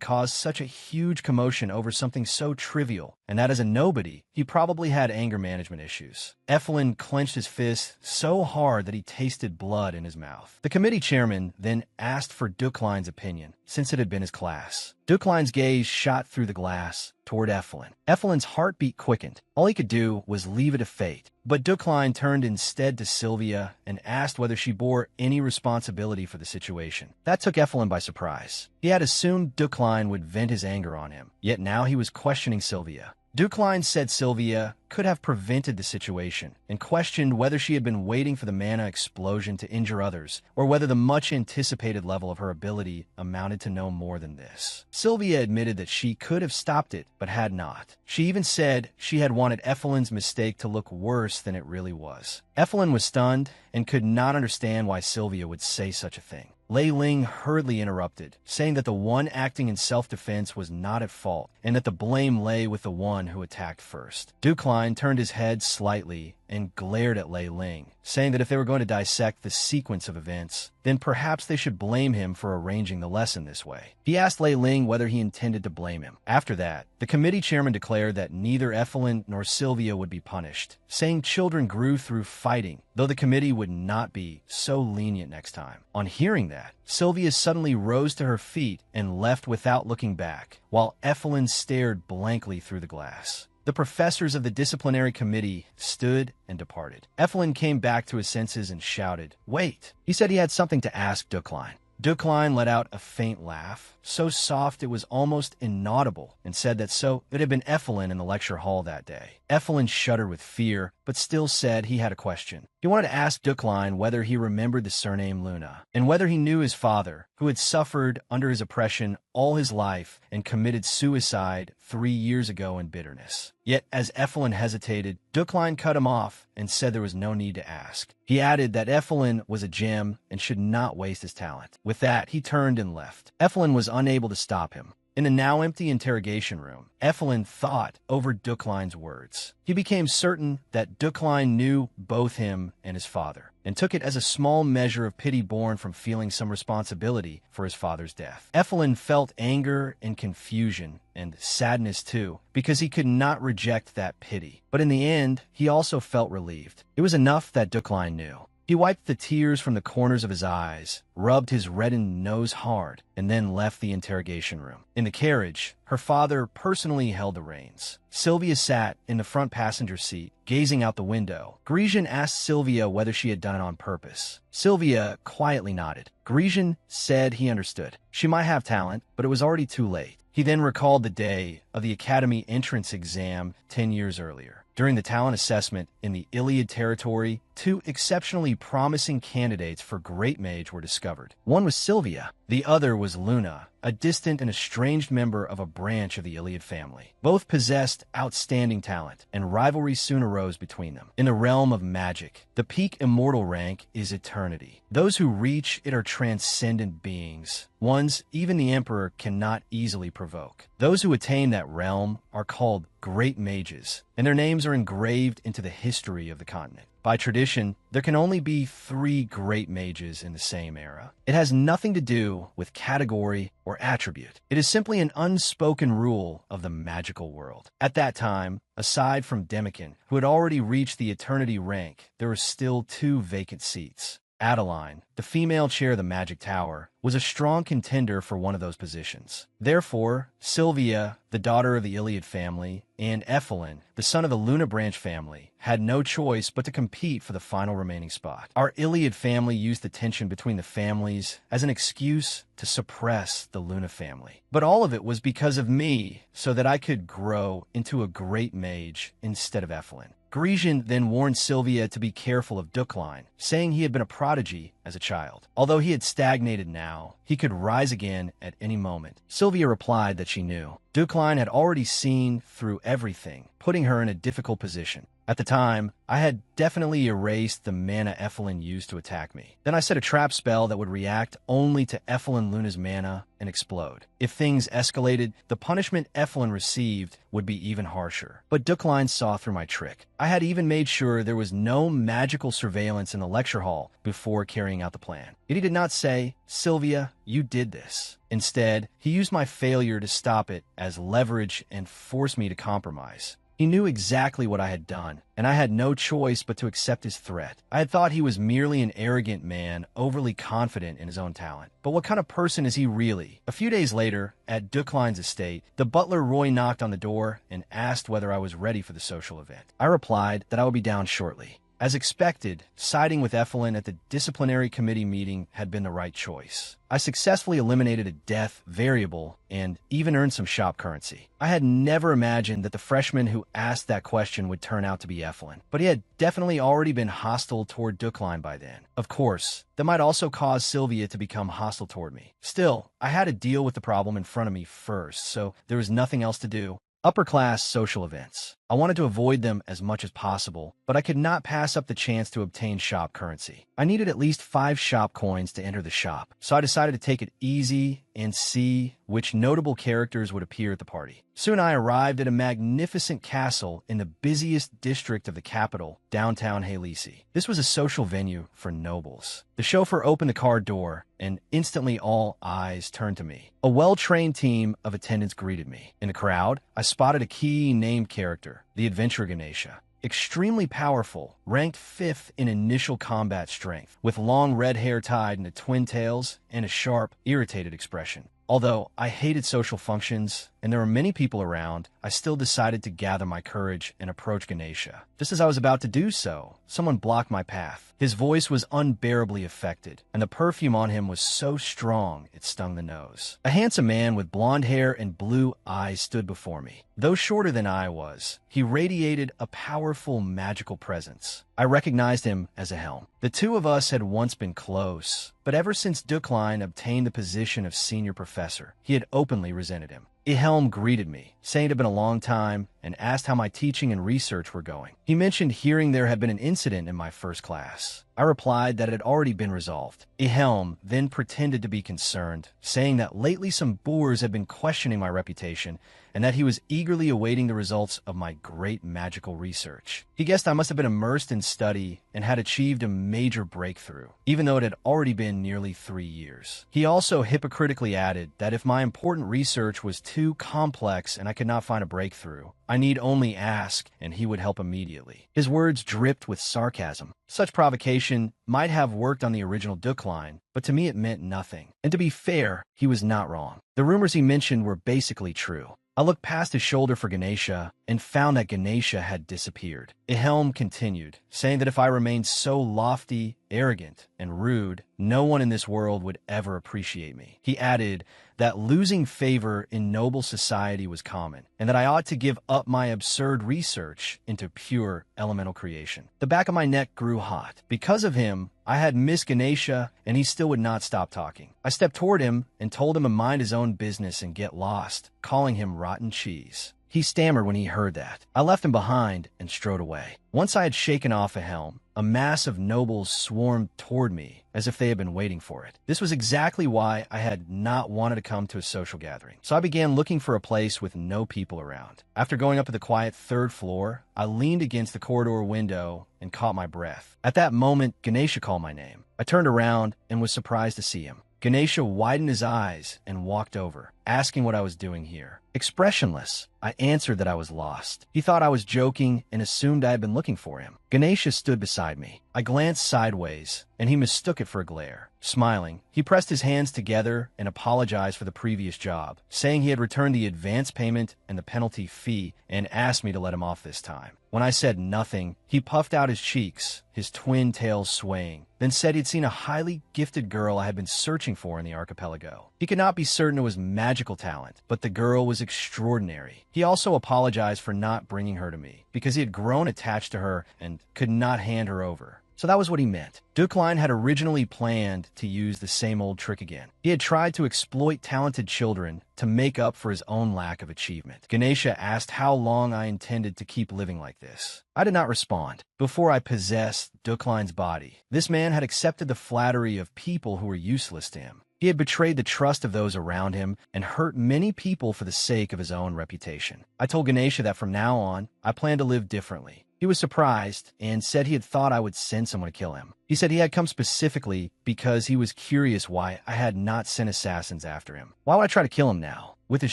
caused such a huge commotion over something so trivial, and that as a nobody, he probably had anger management issues. Evelyn clenched his fist so hard that he tasted blood in his mouth. The committee chairman then asked for Ducline's opinion, since it had been his class. Ducline's gaze shot through the glass toward Evelyn. Evelyn's heartbeat quickened. All he could do was leave it to fate. But Ducline turned instead to Sylvia and asked whether she bore any responsibility for the situation. That took Evelyn by surprise. He had assumed Ducline would vent his anger on him, yet now he was questioning Sylvia. Ducline said Sylvia could have prevented the situation and questioned whether she had been waiting for the mana explosion to injure others or whether the much-anticipated level of her ability amounted to no more than this. Sylvia admitted that she could have stopped it, but had not. She even said she had wanted Evelyn's mistake to look worse than it really was. Evelyn was stunned and could not understand why Sylvia would say such a thing. Lei Ling hurriedly interrupted, saying that the one acting in self-defense was not at fault, and that the blame lay with the one who attacked first. Ducline turned his head slightly and glared at Lei Ling, saying that if they were going to dissect the sequence of events, then perhaps they should blame him for arranging the lesson this way. He asked Lei Ling whether he intended to blame him. After that, the committee chairman declared that neither Evelyn nor Sylvia would be punished, saying children grew through fighting, though the committee would not be so lenient next time. On hearing that, Sylvia suddenly rose to her feet and left without looking back, while Evelyn stared blankly through the glass. The professors of the disciplinary committee stood and departed. Evelyn came back to his senses and shouted, "Wait!" He said he had something to ask Ducline. Ducline let out a faint laugh, so soft it was almost inaudible, and said that so it had been Evelyn in the lecture hall that day. Evelyn shuddered with fear, but still said he had a question. He wanted to ask Ducline whether he remembered the surname Luna, and whether he knew his father, who had suffered under his oppression all his life and committed suicide 3 years ago in bitterness. Yet, as Evelyn hesitated, Ducline cut him off and said there was no need to ask. He added that Evelyn was a gem and should not waste his talent. With that, he turned and left. Evelyn was unable to stop him. In the now empty interrogation room, Evelyn thought over Ducline's words. He became certain that Ducline knew both him and his father, and took it as a small measure of pity born from feeling some responsibility for his father's death. Evelyn felt anger and confusion, and sadness too, because he could not reject that pity. But in the end, he also felt relieved. It was enough that Ducline knew. He wiped the tears from the corners of his eyes, rubbed his reddened nose hard, and then left the interrogation room. In the carriage, her father personally held the reins. Sylvia sat in the front passenger seat, gazing out the window. Grecian asked Sylvia whether she had done it on purpose. Sylvia quietly nodded. Grecian said he understood. She might have talent, but it was already too late. He then recalled the day of the Academy entrance exam 10 years earlier. During the talent assessment in the Iliad territory, 2 exceptionally promising candidates for Great Mage were discovered. One was Sylvia. The other was Luna, a distant and estranged member of a branch of the Iliad family. Both possessed outstanding talent, and rivalry soon arose between them. In the realm of magic, the peak immortal rank is eternity. Those who reach it are transcendent beings, ones even the Emperor cannot easily provoke. Those who attain that realm are called Great Mages, and their names are engraved into the history of the continent. By tradition, there can only be 3 great mages in the same era. It has nothing to do with category or attribute. It is simply an unspoken rule of the magical world. At that time, aside from Demikin, who had already reached the eternity rank, there were still 2 vacant seats. Adeline, the female chair of the Magic Tower, was a strong contender for one of those positions. Therefore, Sylvia, the daughter of the Iliad family, and Evelyn, the son of the Luna branch family, had no choice but to compete for the final remaining spot. Our Iliad family used the tension between the families as an excuse to suppress the Luna family. But all of it was because of me, so that I could grow into a great mage instead of Evelyn. Grecian then warned Sylvia to be careful of Ducline, saying he had been a prodigy as a child. Although he had stagnated now, he could rise again at any moment. Sylvia replied that she knew. Ducline had already seen through everything, putting her in a difficult position. At the time, I had definitely erased the mana Effelin used to attack me. Then I set a trap spell that would react only to Effelin Luna's mana and explode. If things escalated, the punishment Effelin received would be even harsher. But Duckline saw through my trick. I had even made sure there was no magical surveillance in the lecture hall before carrying out the plan. Yet he did not say, "Sylvia, you did this." Instead, he used my failure to stop it as leverage and force me to compromise. He knew exactly what I had done, and I had no choice but to accept his threat. I had thought he was merely an arrogant man, overly confident in his own talent. But what kind of person is he really? A few days later, at Duckline's estate, the butler Roy knocked on the door and asked whether I was ready for the social event. I replied that I would be down shortly. As expected, siding with Effelin at the disciplinary committee meeting had been the right choice. I successfully eliminated a death variable and even earned some shop currency. I had never imagined that the freshman who asked that question would turn out to be Effelin, but he had definitely already been hostile toward Duckline by then. Of course, that might also cause Sylvia to become hostile toward me. Still, I had to deal with the problem in front of me first, so there was nothing else to do. Upper-class social events. I wanted to avoid them as much as possible, but I could not pass up the chance to obtain shop currency. I needed at least 5 shop coins to enter the shop, so I decided to take it easy and see which notable characters would appear at the party. Soon I arrived at a magnificent castle in the busiest district of the capital, downtown Halisi. This was a social venue for nobles. The chauffeur opened the car door, and instantly all eyes turned to me. A well-trained team of attendants greeted me. In the crowd, I spotted a key named character, the adventurer Ganesha. Extremely powerful, ranked 5th in initial combat strength, with long red hair tied into twin tails and a sharp, irritated expression. Although I hated social functions and there were many people around, I still decided to gather my courage and approach Ganesha. Just as I was about to do so, someone blocked my path. His voice was unbearably affected, and the perfume on him was so strong it stung the nose. A handsome man with blonde hair and blue eyes stood before me. Though shorter than I was, he radiated a powerful magical presence. I recognized him as a Helm. The two of us had once been close, but ever since Duckline obtained the position of senior professor, he had openly resented him. Helm greeted me, saying it had been a long time, and asked how my teaching and research were going. He mentioned hearing there had been an incident in my first class. I replied that it had already been resolved. Helm then pretended to be concerned, saying that lately some boors had been questioning my reputation, and that he was eagerly awaiting the results of my great magical research. He guessed I must have been immersed in study and had achieved a major breakthrough, even though it had already been nearly 3 years. He also hypocritically added that if my important research was too complex and I could not find a breakthrough, I need only ask, and he would help immediately. His words dripped with sarcasm. Such provocation might have worked on the original Duckline, but to me it meant nothing. And to be fair, he was not wrong. The rumors he mentioned were basically true. I looked past his shoulder for Ganesha and found that Ganesha had disappeared. Helm continued, saying that if I remained so lofty, arrogant, and rude, no one in this world would ever appreciate me. He added that losing favor in noble society was common, and that I ought to give up my absurd research into pure elemental creation. The back of my neck grew hot. Because of him, I had missed Ganesha, and he still would not stop talking. I stepped toward him and told him to mind his own business and get lost, calling him rotten cheese. He stammered when he heard that. I left him behind and strode away. Once I had shaken off Helm, a mass of nobles swarmed toward me as if they had been waiting for it. This was exactly why I had not wanted to come to a social gathering. So I began looking for a place with no people around. After going up to the quiet 3rd floor, I leaned against the corridor window and caught my breath. At that moment, Ganesha called my name. I turned around and was surprised to see him. Ganesha widened his eyes and walked over, asking what I was doing here. Expressionless, I answered that I was lost. He thought I was joking and assumed I had been looking for him. Ganesha stood beside me. I glanced sideways, and he mistook it for a glare. Smiling, he pressed his hands together and apologized for the previous job, saying he had returned the advance payment and the penalty fee and asked me to let him off this time. When I said nothing, he puffed out his cheeks, his twin tails swaying, then said he'd seen a highly gifted girl I had been searching for in the archipelago. He could not be certain it was magical talent, but the girl was extraordinary. He also apologized for not bringing her to me, because he had grown attached to her and could not hand her over. So that was what he meant. Dukline had originally planned to use the same old trick again. He had tried to exploit talented children to make up for his own lack of achievement. Ganesha asked how long I intended to keep living like this. I did not respond. Before I possessed Dukline's body, this man had accepted the flattery of people who were useless to him. He had betrayed the trust of those around him and hurt many people for the sake of his own reputation. I told Ganesha that from now on, I planned to live differently. He was surprised and said he had thought I would send someone to kill him. He said he had come specifically because he was curious why I had not sent assassins after him. Why would I try to kill him now? With his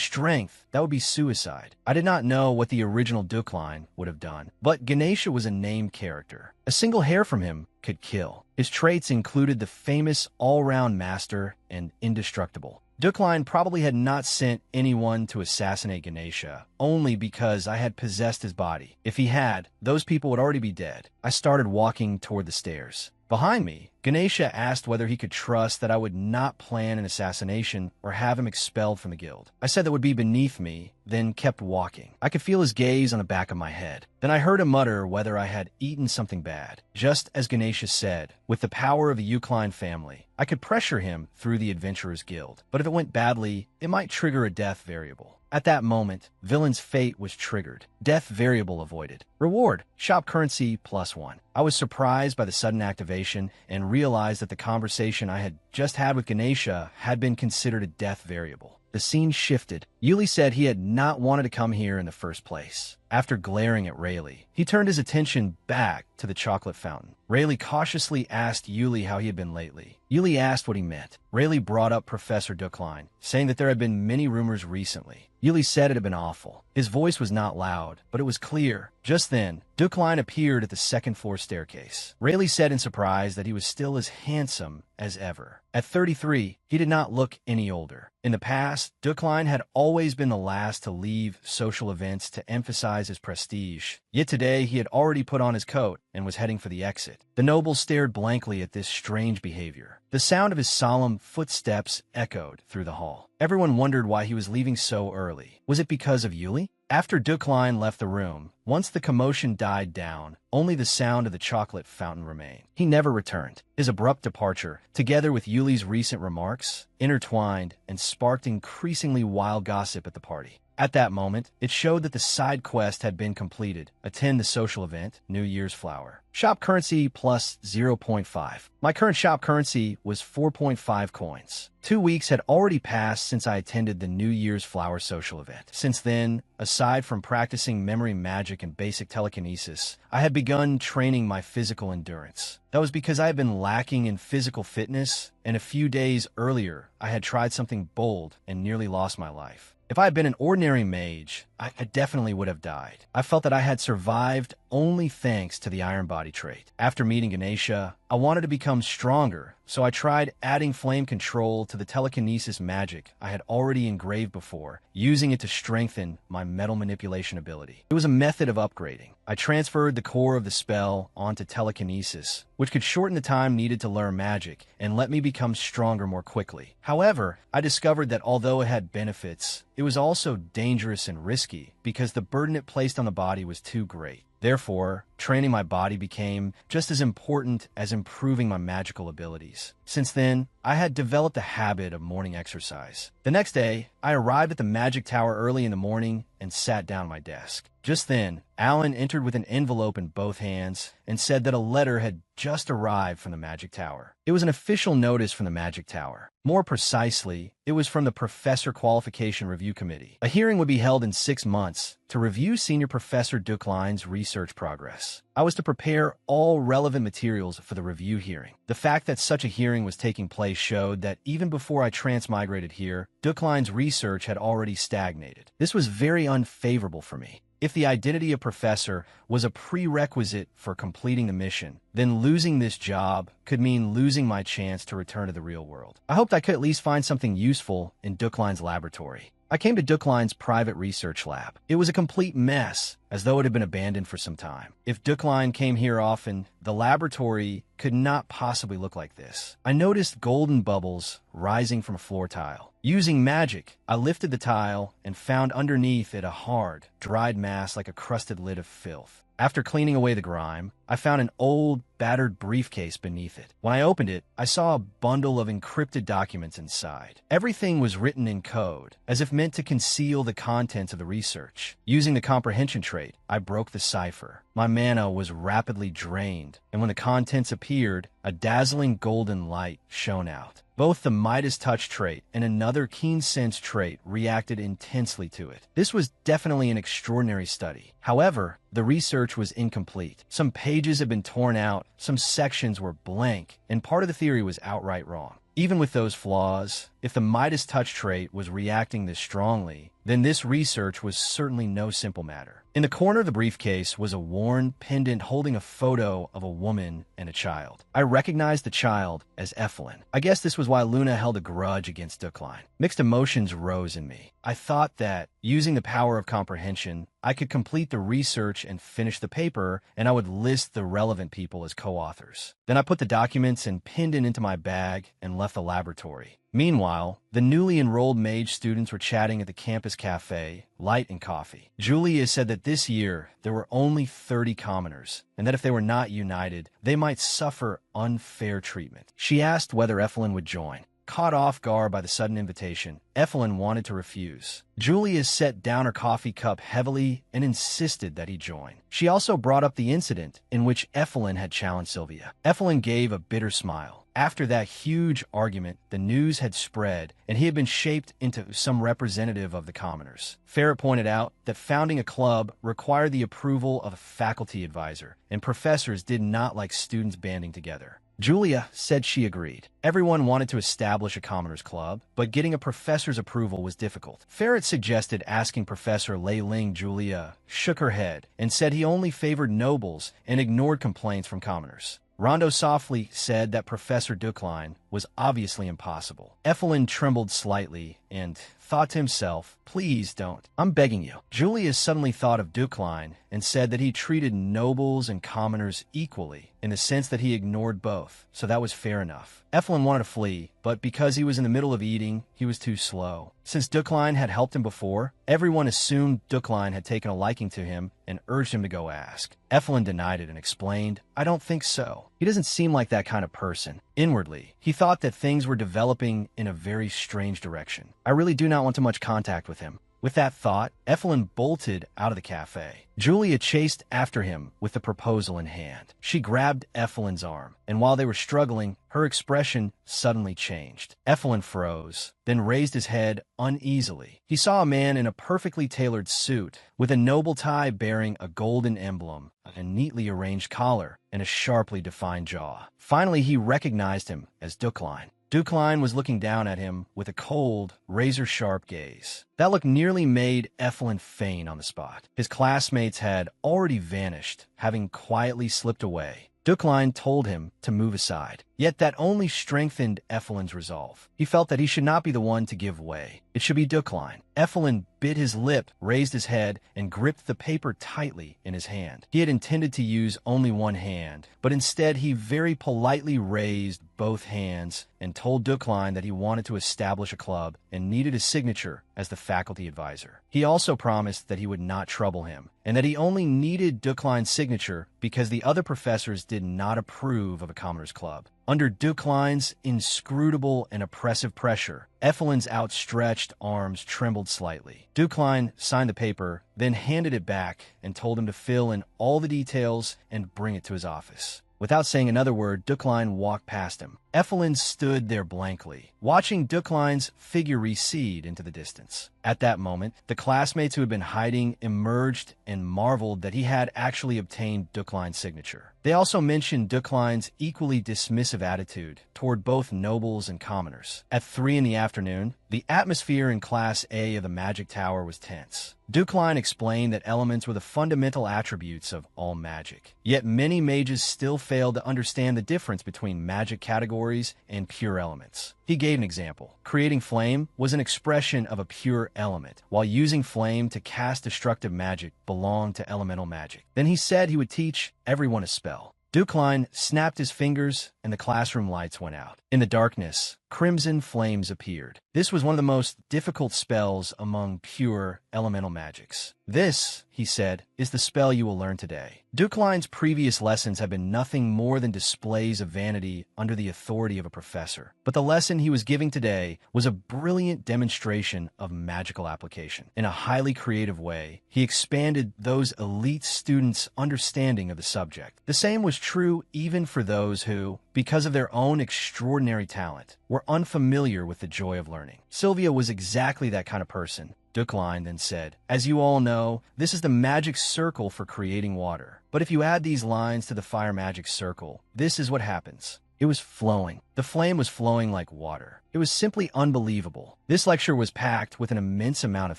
strength, that would be suicide. I did not know what the original Dukline would have done, but Ganesha was a named character. A single hair from him could kill. His traits included the famous all-round master and indestructible. Dukline probably had not sent anyone to assassinate Ganesha, only because I had possessed his body. If he had, those people would already be dead. I started walking toward the stairs. Behind me, Ganesha asked whether he could trust that I would not plan an assassination or have him expelled from the guild. I said that would be beneath me, then kept walking. I could feel his gaze on the back of my head. Then I heard him mutter whether I had eaten something bad. Just as Ganesha said, with the power of the Ucline family, I could pressure him through the Adventurers Guild. But if it went badly, it might trigger a death variable. At that moment, Villain's fate was triggered. Death variable avoided. Reward, shop currency +1. I was surprised by the sudden activation and realized that the conversation I had just had with Ganesha had been considered a death variable. The scene shifted. Yuli said he had not wanted to come here in the first place. After glaring at Rayleigh, he turned his attention back to the chocolate fountain. Rayleigh cautiously asked Yuli how he had been lately. Yuli asked what he meant. Rayleigh brought up Professor Dukline, saying that there had been many rumors recently. Yuli said it had been awful. His voice was not loud, but it was clear. Just then, Dukline appeared at the second-floor staircase. Rayleigh said in surprise that he was still as handsome as ever. At 33, he did not look any older. In the past, Dukline had always been the last to leave social events to emphasize his prestige. Yet today, he had already put on his coat and was heading for the exit. The noble stared blankly at this strange behavior. The sound of his solemn footsteps echoed through the hall. Everyone wondered why he was leaving so early. Was it because of Yuli? After Dukline left the room, once the commotion died down, only the sound of the chocolate fountain remained. He never returned. His abrupt departure, together with Yuli's recent remarks, intertwined and sparked increasingly wild gossip at the party. At that moment, it showed that the side quest had been completed. Attend the social event, New Year's Flower. Shop currency +0.5. My current shop currency was 4.5 coins. 2 weeks had already passed since I attended the New Year's Flower social event. Since then, aside from practicing memory magic and basic telekinesis, I had begun training my physical endurance. That was because I had been lacking in physical fitness, and a few days earlier, I had tried something bold and nearly lost my life. If I had been an ordinary mage, I definitely would have died. I felt that I had survived only thanks to the Iron Body trait. After meeting Ganesha, I wanted to become stronger, so I tried adding flame control to the telekinesis magic I had already engraved before, using it to strengthen my metal manipulation ability. It was a method of upgrading. I transferred the core of the spell onto telekinesis, which could shorten the time needed to learn magic and let me become stronger more quickly. However, I discovered that although it had benefits, it was also dangerous and risky because the burden it placed on the body was too great. Therefore, training my body became just as important as improving my magical abilities. Since then, I had developed a habit of morning exercise. The next day, I arrived at the magic tower early in the morning and sat down at my desk. Just then, Alan entered with an envelope in both hands and said that a letter had just arrived from the magic tower. It was an official notice from the magic tower. More precisely, it was from the Professor Qualification Review Committee. A hearing would be held in 6 months to review Senior Professor Dukline's research progress. I was to prepare all relevant materials for the review hearing. The fact that such a hearing was taking place showed that even before I transmigrated here, Dukline's research had already stagnated. This was very unfavorable for me. If the identity of professor was a prerequisite for completing the mission, then losing this job could mean losing my chance to return to the real world. I hoped I could at least find something useful in Dukline's laboratory. I came to Dukline's private research lab. It was a complete mess, as though it had been abandoned for some time. If Dukline came here often, the laboratory could not possibly look like this. I noticed golden bubbles rising from a floor tile. Using magic, I lifted the tile and found underneath it a hard, dried mass like a crusted lid of filth. After cleaning away the grime, I found an old, battered briefcase beneath it. When I opened it, I saw a bundle of encrypted documents inside. Everything was written in code, as if meant to conceal the contents of the research. Using the comprehension trait, I broke the cipher. My mana was rapidly drained, and when the contents appeared, a dazzling golden light shone out. Both the Midas Touch trait and another Keen Sense trait reacted intensely to it. This was definitely an extraordinary study. However, the research was incomplete. Some pages had been torn out, some sections were blank, and part of the theory was outright wrong. Even with those flaws, if the Midas Touch trait was reacting this strongly, then this research was certainly no simple matter. In the corner of the briefcase was a worn pendant holding a photo of a woman and a child. I recognized the child as Evelyn. I guess this was why Luna held a grudge against Duckline. Mixed emotions rose in me. I thought that, using the power of comprehension, I could complete the research and finish the paper, and I would list the relevant people as co-authors. Then I put the documents and pendant into my bag and left the laboratory. Meanwhile, the newly enrolled mage students were chatting at the campus cafe, light and coffee. Julia said that this year there were only 30 commoners, and that if they were not united, they might suffer unfair treatment. She asked whether Evelyn would join. Caught off guard by the sudden invitation, Evelyn wanted to refuse. Julia set down her coffee cup heavily and insisted that he join. She also brought up the incident in which Evelyn had challenged Sylvia. Evelyn gave a bitter smile. After that huge argument, the news had spread, and he had been shaped into some representative of the commoners. Farrett pointed out that founding a club required the approval of a faculty advisor, and professors did not like students banding together. Julia said she agreed. Everyone wanted to establish a commoners club, but getting a professor's approval was difficult. Farrett suggested asking Professor Lei Ling. Julia shook her head and said he only favored nobles and ignored complaints from commoners. Rondo softly said that Professor Duckline was obviously impossible. Evelyn trembled slightly and thought to himself, "Please don't. I'm begging you." Julia suddenly thought of Duckline and said that he treated nobles and commoners equally, in the sense that he ignored both, so that was fair enough. Evelyn wanted to flee, but because he was in the middle of eating, he was too slow. Since Duckline had helped him before, everyone assumed Duckline had taken a liking to him and urged him to go ask. Evelyn denied it and explained, "I don't think so. He doesn't seem like that kind of person." Inwardly, he thought that things were developing in a very strange direction. I really do not want too much contact with him. With that thought, Evelyn bolted out of the cafe. Julia chased after him with the proposal in hand. She grabbed Evelyn's arm, and while they were struggling, her expression suddenly changed. Evelyn froze, then raised his head uneasily. He saw a man in a perfectly tailored suit, with a noble tie bearing a golden emblem, a neatly arranged collar, and a sharply defined jaw. Finally, he recognized him as Duckline. Duckline was looking down at him with a cold, razor-sharp gaze. That look nearly made Evelyn faint on the spot. His classmates had already vanished, having quietly slipped away. Duckline told him to move aside. Yet that only strengthened Evelyn's resolve. He felt that he should not be the one to give way. It should be Duckline. Evelyn bit his lip, raised his head, and gripped the paper tightly in his hand. He had intended to use only one hand, but instead he very politely raised both hands and told Duckline that he wanted to establish a club and needed his signature as the faculty advisor. He also promised that he would not trouble him, and that he only needed Duckline's signature because the other professors did not approve of a commoners club. Under Duckline's inscrutable and oppressive pressure, Evelyn's outstretched arms trembled slightly. Duckline signed the paper, then handed it back and told him to fill in all the details and bring it to his office. Without saying another word, Duckline walked past him. Evelyn stood there blankly, watching Duckline's figure recede into the distance. At that moment, the classmates who had been hiding emerged and marveled that he had actually obtained Duckline's signature. They also mentioned Duckline's equally dismissive attitude toward both nobles and commoners. At 3 in the afternoon, the atmosphere in Class A of the Magic Tower was tense. Duckline explained that elements were the fundamental attributes of all magic. Yet many mages still failed to understand the difference between magic categories and pure elements. He gave an example. Creating flame was an expression of a pure element, while using flame to cast destructive magic belonged to elemental magic. Then he said he would teach everyone a spell. Duckline snapped his fingers, and the classroom lights went out. In the darkness, crimson flames appeared. This was one of the most difficult spells among pure elemental magics. This, he said, is the spell you will learn today. Ducline's previous lessons had been nothing more than displays of vanity under the authority of a professor. But the lesson he was giving today was a brilliant demonstration of magical application. In a highly creative way, he expanded those elite students' understanding of the subject. The same was true even for those who, because of their own extraordinary talent, were unfamiliar with the joy of learning. Sylvia was exactly that kind of person. Ducline then said, "As you all know, this is the magic circle for creating water. But if you add these lines to the fire magic circle, this is what happens." It was flowing. The flame was flowing like water. It was simply unbelievable. This lecture was packed with an immense amount of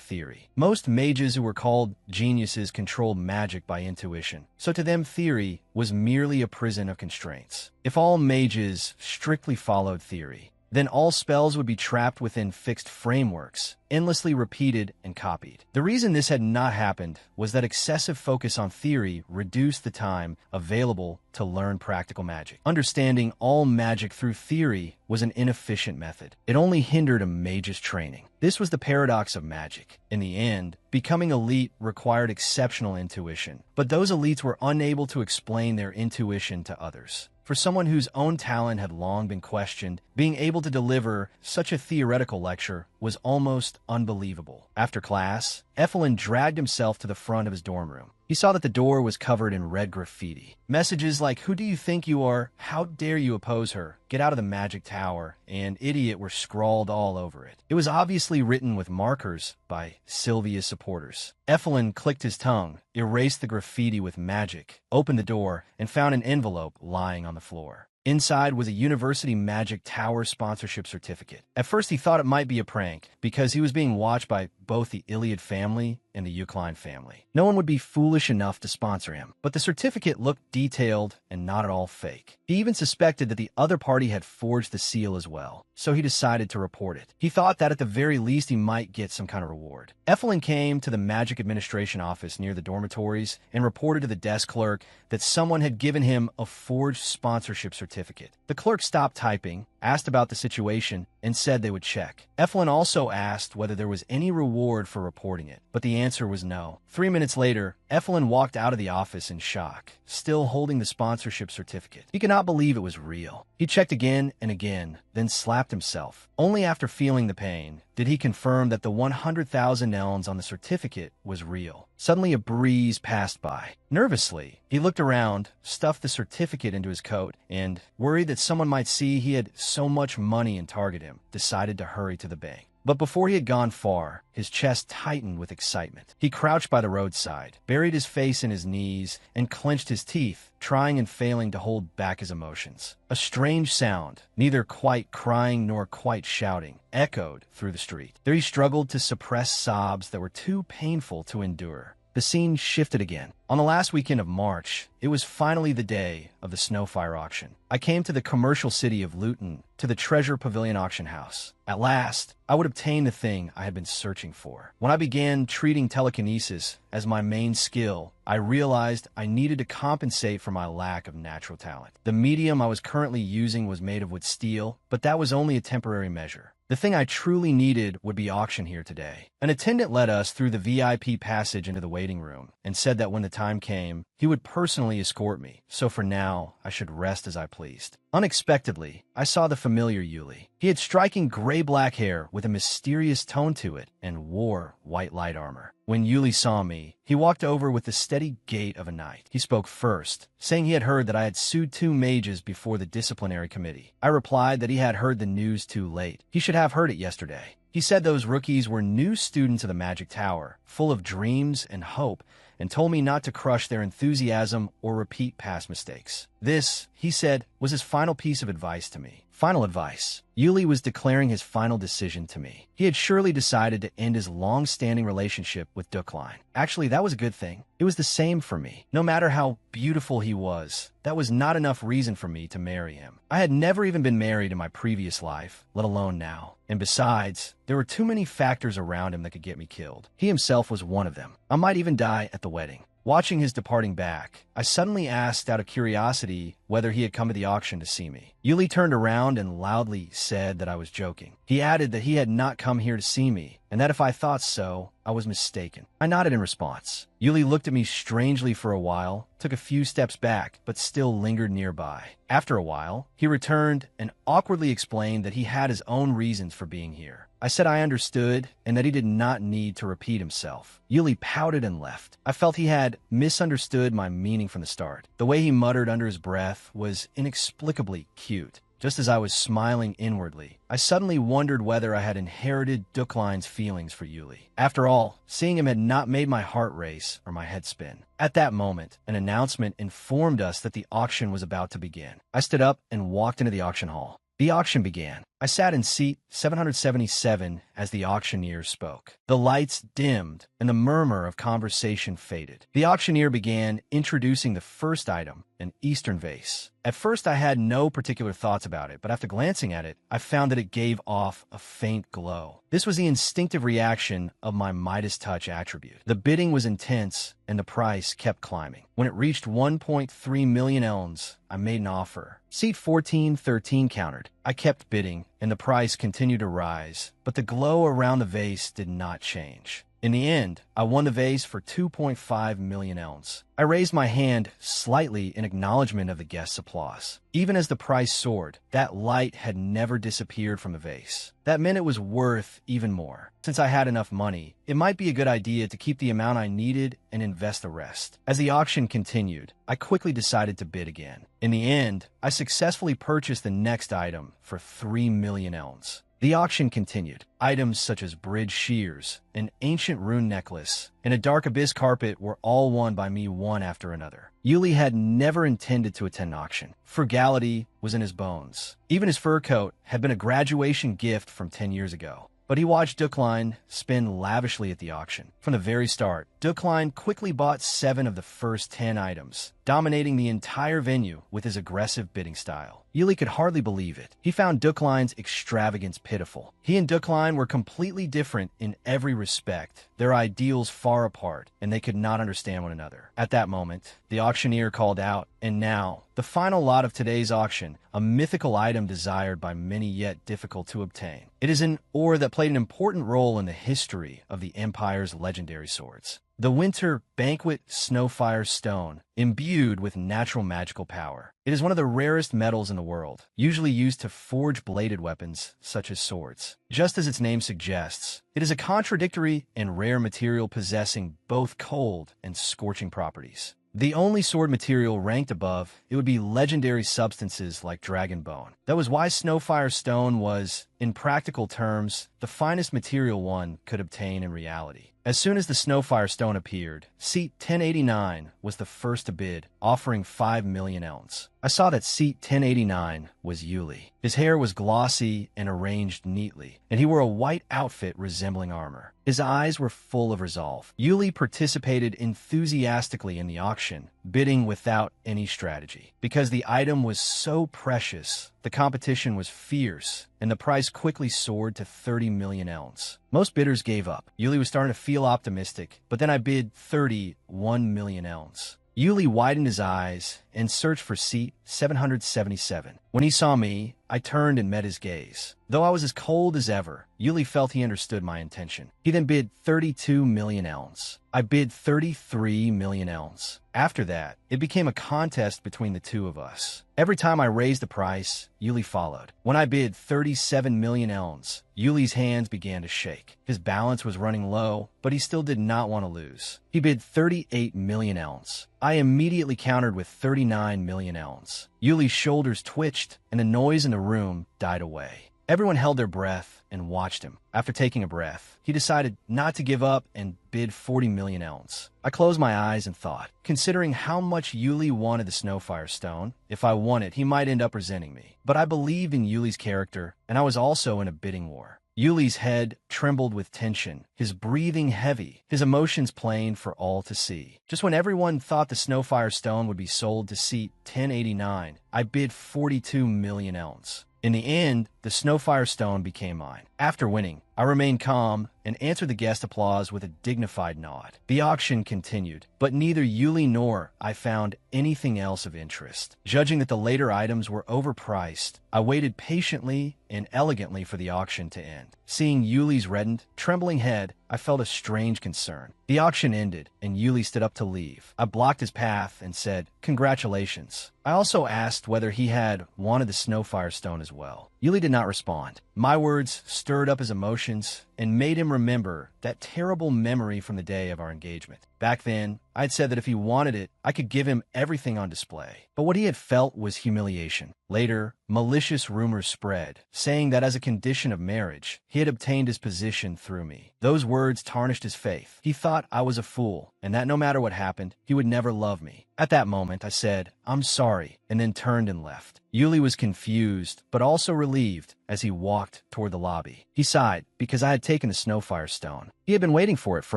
theory. Most mages who were called geniuses controlled magic by intuition, so to them theory was merely a prison of constraints. If all mages strictly followed theory, then all spells would be trapped within fixed frameworks, endlessly repeated and copied. The reason this had not happened was that excessive focus on theory reduced the time available to learn practical magic. Understanding all magic through theory was an inefficient method. It only hindered a mage's training. This was the paradox of magic. In the end, becoming elite required exceptional intuition, but those elites were unable to explain their intuition to others. For someone whose own talent had long been questioned, being able to deliver such a theoretical lecture was almost unbelievable. After class, Effelin dragged himself to the front of his dorm room. He saw that the door was covered in red graffiti. Messages like, "Who do you think you are? How dare you oppose her? Get out of the magic tower," and "Idiot" were scrawled all over it. It was obviously written with markers by Sylvia's supporters. Effelin clicked his tongue, erased the graffiti with magic, opened the door, and found an envelope lying on the floor. Inside was a University Magic Tower sponsorship certificate. At first he thought it might be a prank, because he was being watched by both the Iliad family and the Eucline family. No one would be foolish enough to sponsor him, but the certificate looked detailed and not at all fake. He even suspected that the other party had forged the seal as well, so he decided to report it. He thought that at the very least he might get some kind of reward. Effelin came to the Magic Administration office near the dormitories and reported to the desk clerk that someone had given him a forged sponsorship certificate. The clerk stopped typing, asked about the situation, and said they would check. Effelin also asked whether there was any reward for reporting it, but the answer was no. 3 minutes later, Effelin walked out of the office in shock, still holding the sponsorship certificate. He could not believe it was real. He checked again and again, then slapped himself. Only after feeling the pain did he confirm that the 100,000 elns on the certificate was real. Suddenly a breeze passed by. Nervously, he looked around, stuffed the certificate into his coat, and, worried that someone might see he had so much money and target him, decided to hurry to the bank. But before he had gone far, his chest tightened with excitement. He crouched by the roadside, buried his face in his knees, and clenched his teeth, trying and failing to hold back his emotions. A strange sound, neither quite crying nor quite shouting, echoed through the street. There he struggled to suppress sobs that were too painful to endure. The scene shifted again. On the last weekend of March, it was finally the day of the Snowfire auction. I came to the commercial city of Luton, to the Treasure Pavilion auction house. At last, I would obtain the thing I had been searching for. When I began treating telekinesis as my main skill, I realized I needed to compensate for my lack of natural talent. The medium I was currently using was made of wood steel, but that was only a temporary measure. The thing I truly needed would be auctioned here today. An attendant led us through the VIP passage into the waiting room and said that when the time came, he would personally escort me, so for now, I should rest as I pleased. Unexpectedly, I saw the familiar Yuli. He had striking gray-black hair with a mysterious tone to it and wore white light armor. When Yuli saw me, he walked over with the steady gait of a knight. He spoke first, saying he had heard that I had sued 2 mages before the disciplinary committee. I replied that he had heard the news too late. He should have heard it yesterday. He said those rookies were new students of the Magic Tower, full of dreams and hope, and told me not to crush their enthusiasm or repeat past mistakes. This, he said, was his final piece of advice to me. Final advice. Yuli was declaring his final decision to me. He had surely decided to end his long-standing relationship with Ducline. Actually, that was a good thing. It was the same for me. No matter how beautiful he was, that was not enough reason for me to marry him. I had never even been married in my previous life, let alone now. And besides, there were too many factors around him that could get me killed. He himself was one of them. I might even die at the wedding. Watching his departing back, I suddenly asked out of curiosity whether he had come to the auction to see me. Yuli turned around and loudly said that I was joking. He added that he had not come here to see me, and that if I thought so, I was mistaken. I nodded in response. Yuli looked at me strangely for a while, took a few steps back, but still lingered nearby. After a while, he returned and awkwardly explained that he had his own reasons for being here. I said I understood and that he did not need to repeat himself. Yuli pouted and left. I felt he had misunderstood my meaning from the start. The way he muttered under his breath was inexplicably cute. Just as I was smiling inwardly, I suddenly wondered whether I had inherited Dukline's feelings for Yuli. After all, seeing him had not made my heart race or my head spin. At that moment, an announcement informed us that the auction was about to begin. I stood up and walked into the auction hall. The auction began. I sat in seat 777 as the auctioneer spoke. The lights dimmed and the murmur of conversation faded. The auctioneer began introducing the first item, an Eastern vase. At first I had no particular thoughts about it, but after glancing at it, I found that it gave off a faint glow. This was the instinctive reaction of my Midas touch attribute. The bidding was intense and the price kept climbing. When it reached 1.3 million elns, I made an offer. Seat 1413 countered. I kept bidding, and the price continued to rise, but the glow around the vase did not change. In the end, I won the vase for 2.5 million elns. I raised my hand slightly in acknowledgement of the guests' applause. Even as the price soared, that light had never disappeared from the vase. That meant it was worth even more. Since I had enough money, it might be a good idea to keep the amount I needed and invest the rest. As the auction continued, I quickly decided to bid again. In the end, I successfully purchased the next item for 3 million elns. The auction continued. Items such as bridge shears, an ancient rune necklace, and a dark abyss carpet were all won by me one after another. Yuli had never intended to attend an auction. Frugality was in his bones. Even his fur coat had been a graduation gift from 10 years ago. But he watched Dukline spend lavishly at the auction. From the very start, Dukline quickly bought 7 of the first 10 items, dominating the entire venue with his aggressive bidding style. Yuli could hardly believe it. He found Dukline's extravagance pitiful. He and Dukline were completely different in every respect, their ideals far apart, and they could not understand one another. At that moment, the auctioneer called out, and now, the final lot of today's auction, a mythical item desired by many yet difficult to obtain. It is an ore that played an important role in the history of the Empire's legendary swords. The Winter Banquet Snowfire Stone, imbued with natural magical power. It is one of the rarest metals in the world, usually used to forge bladed weapons, such as swords. Just as its name suggests, it is a contradictory and rare material possessing both cold and scorching properties. The only sword material ranked above it would be legendary substances like dragon bone. That was why Snowfire Stone was, in practical terms, the finest material one could obtain in reality. As soon as the Snowfire Stone appeared, seat 1089 was the first to bid, offering 5 million elns. I saw that seat 1089 was Yuli. His hair was glossy and arranged neatly, and he wore a white outfit resembling armor. His eyes were full of resolve. Yuli participated enthusiastically in the auction, bidding without any strategy. Because the item was so precious, the competition was fierce, and the price quickly soared to 30 million elns. Most bidders gave up. Yuli was starting to feel optimistic, but then I bid 31 million elns. Yuli widened his eyes and searched for seat 777. When he saw me, I turned and met his gaze. Though I was as cold as ever, Yuli felt he understood my intention. He then bid 32 million elns. I bid 33 million elns. After that, it became a contest between the two of us. Every time I raised the price, Yuli followed. When I bid 37 million elns, Yuli's hands began to shake. His balance was running low, but he still did not want to lose. He bid 38 million elns. I immediately countered with 39 million elns. Yuli's shoulders twitched, and the noise in the room died away. Everyone held their breath and watched him. After taking a breath, he decided not to give up and bid 40 million elns. I closed my eyes and thought, considering how much Yuli wanted the Snowfire Stone, if I won it, he might end up resenting me. But I believed in Yuli's character, and I was also in a bidding war. Yuli's head trembled with tension, his breathing heavy, his emotions plain for all to see. Just when everyone thought the Snowfire Stone would be sold to seat 1089, I bid 42 million elns. In the end, the Snowfire Stone became mine. After winning, I remained calm and answered the guest applause with a dignified nod. The auction continued, but neither Yuli nor I found anything else of interest. Judging that the later items were overpriced, I waited patiently and elegantly for the auction to end. Seeing Yuli's reddened, trembling head, I felt a strange concern. The auction ended, and Yuli stood up to leave. I blocked his path and said, "Congratulations." I also asked whether he had wanted the Snowfire Stone as well. Yuli did not respond. My words stirred up his emotions and made him remember that terrible memory from the day of our engagement. Back then, I had said that if he wanted it, I could give him everything on display. But what he had felt was humiliation. Later, malicious rumors spread, saying that as a condition of marriage, he had obtained his position through me. Those words tarnished his faith. He thought I was a fool, and that no matter what happened, he would never love me. At that moment, I said, "I'm sorry," and then turned and left. Yuli was confused, but also relieved as he walked toward the lobby. He sighed because I had taken the Snowfire Stone. He had been waiting for it for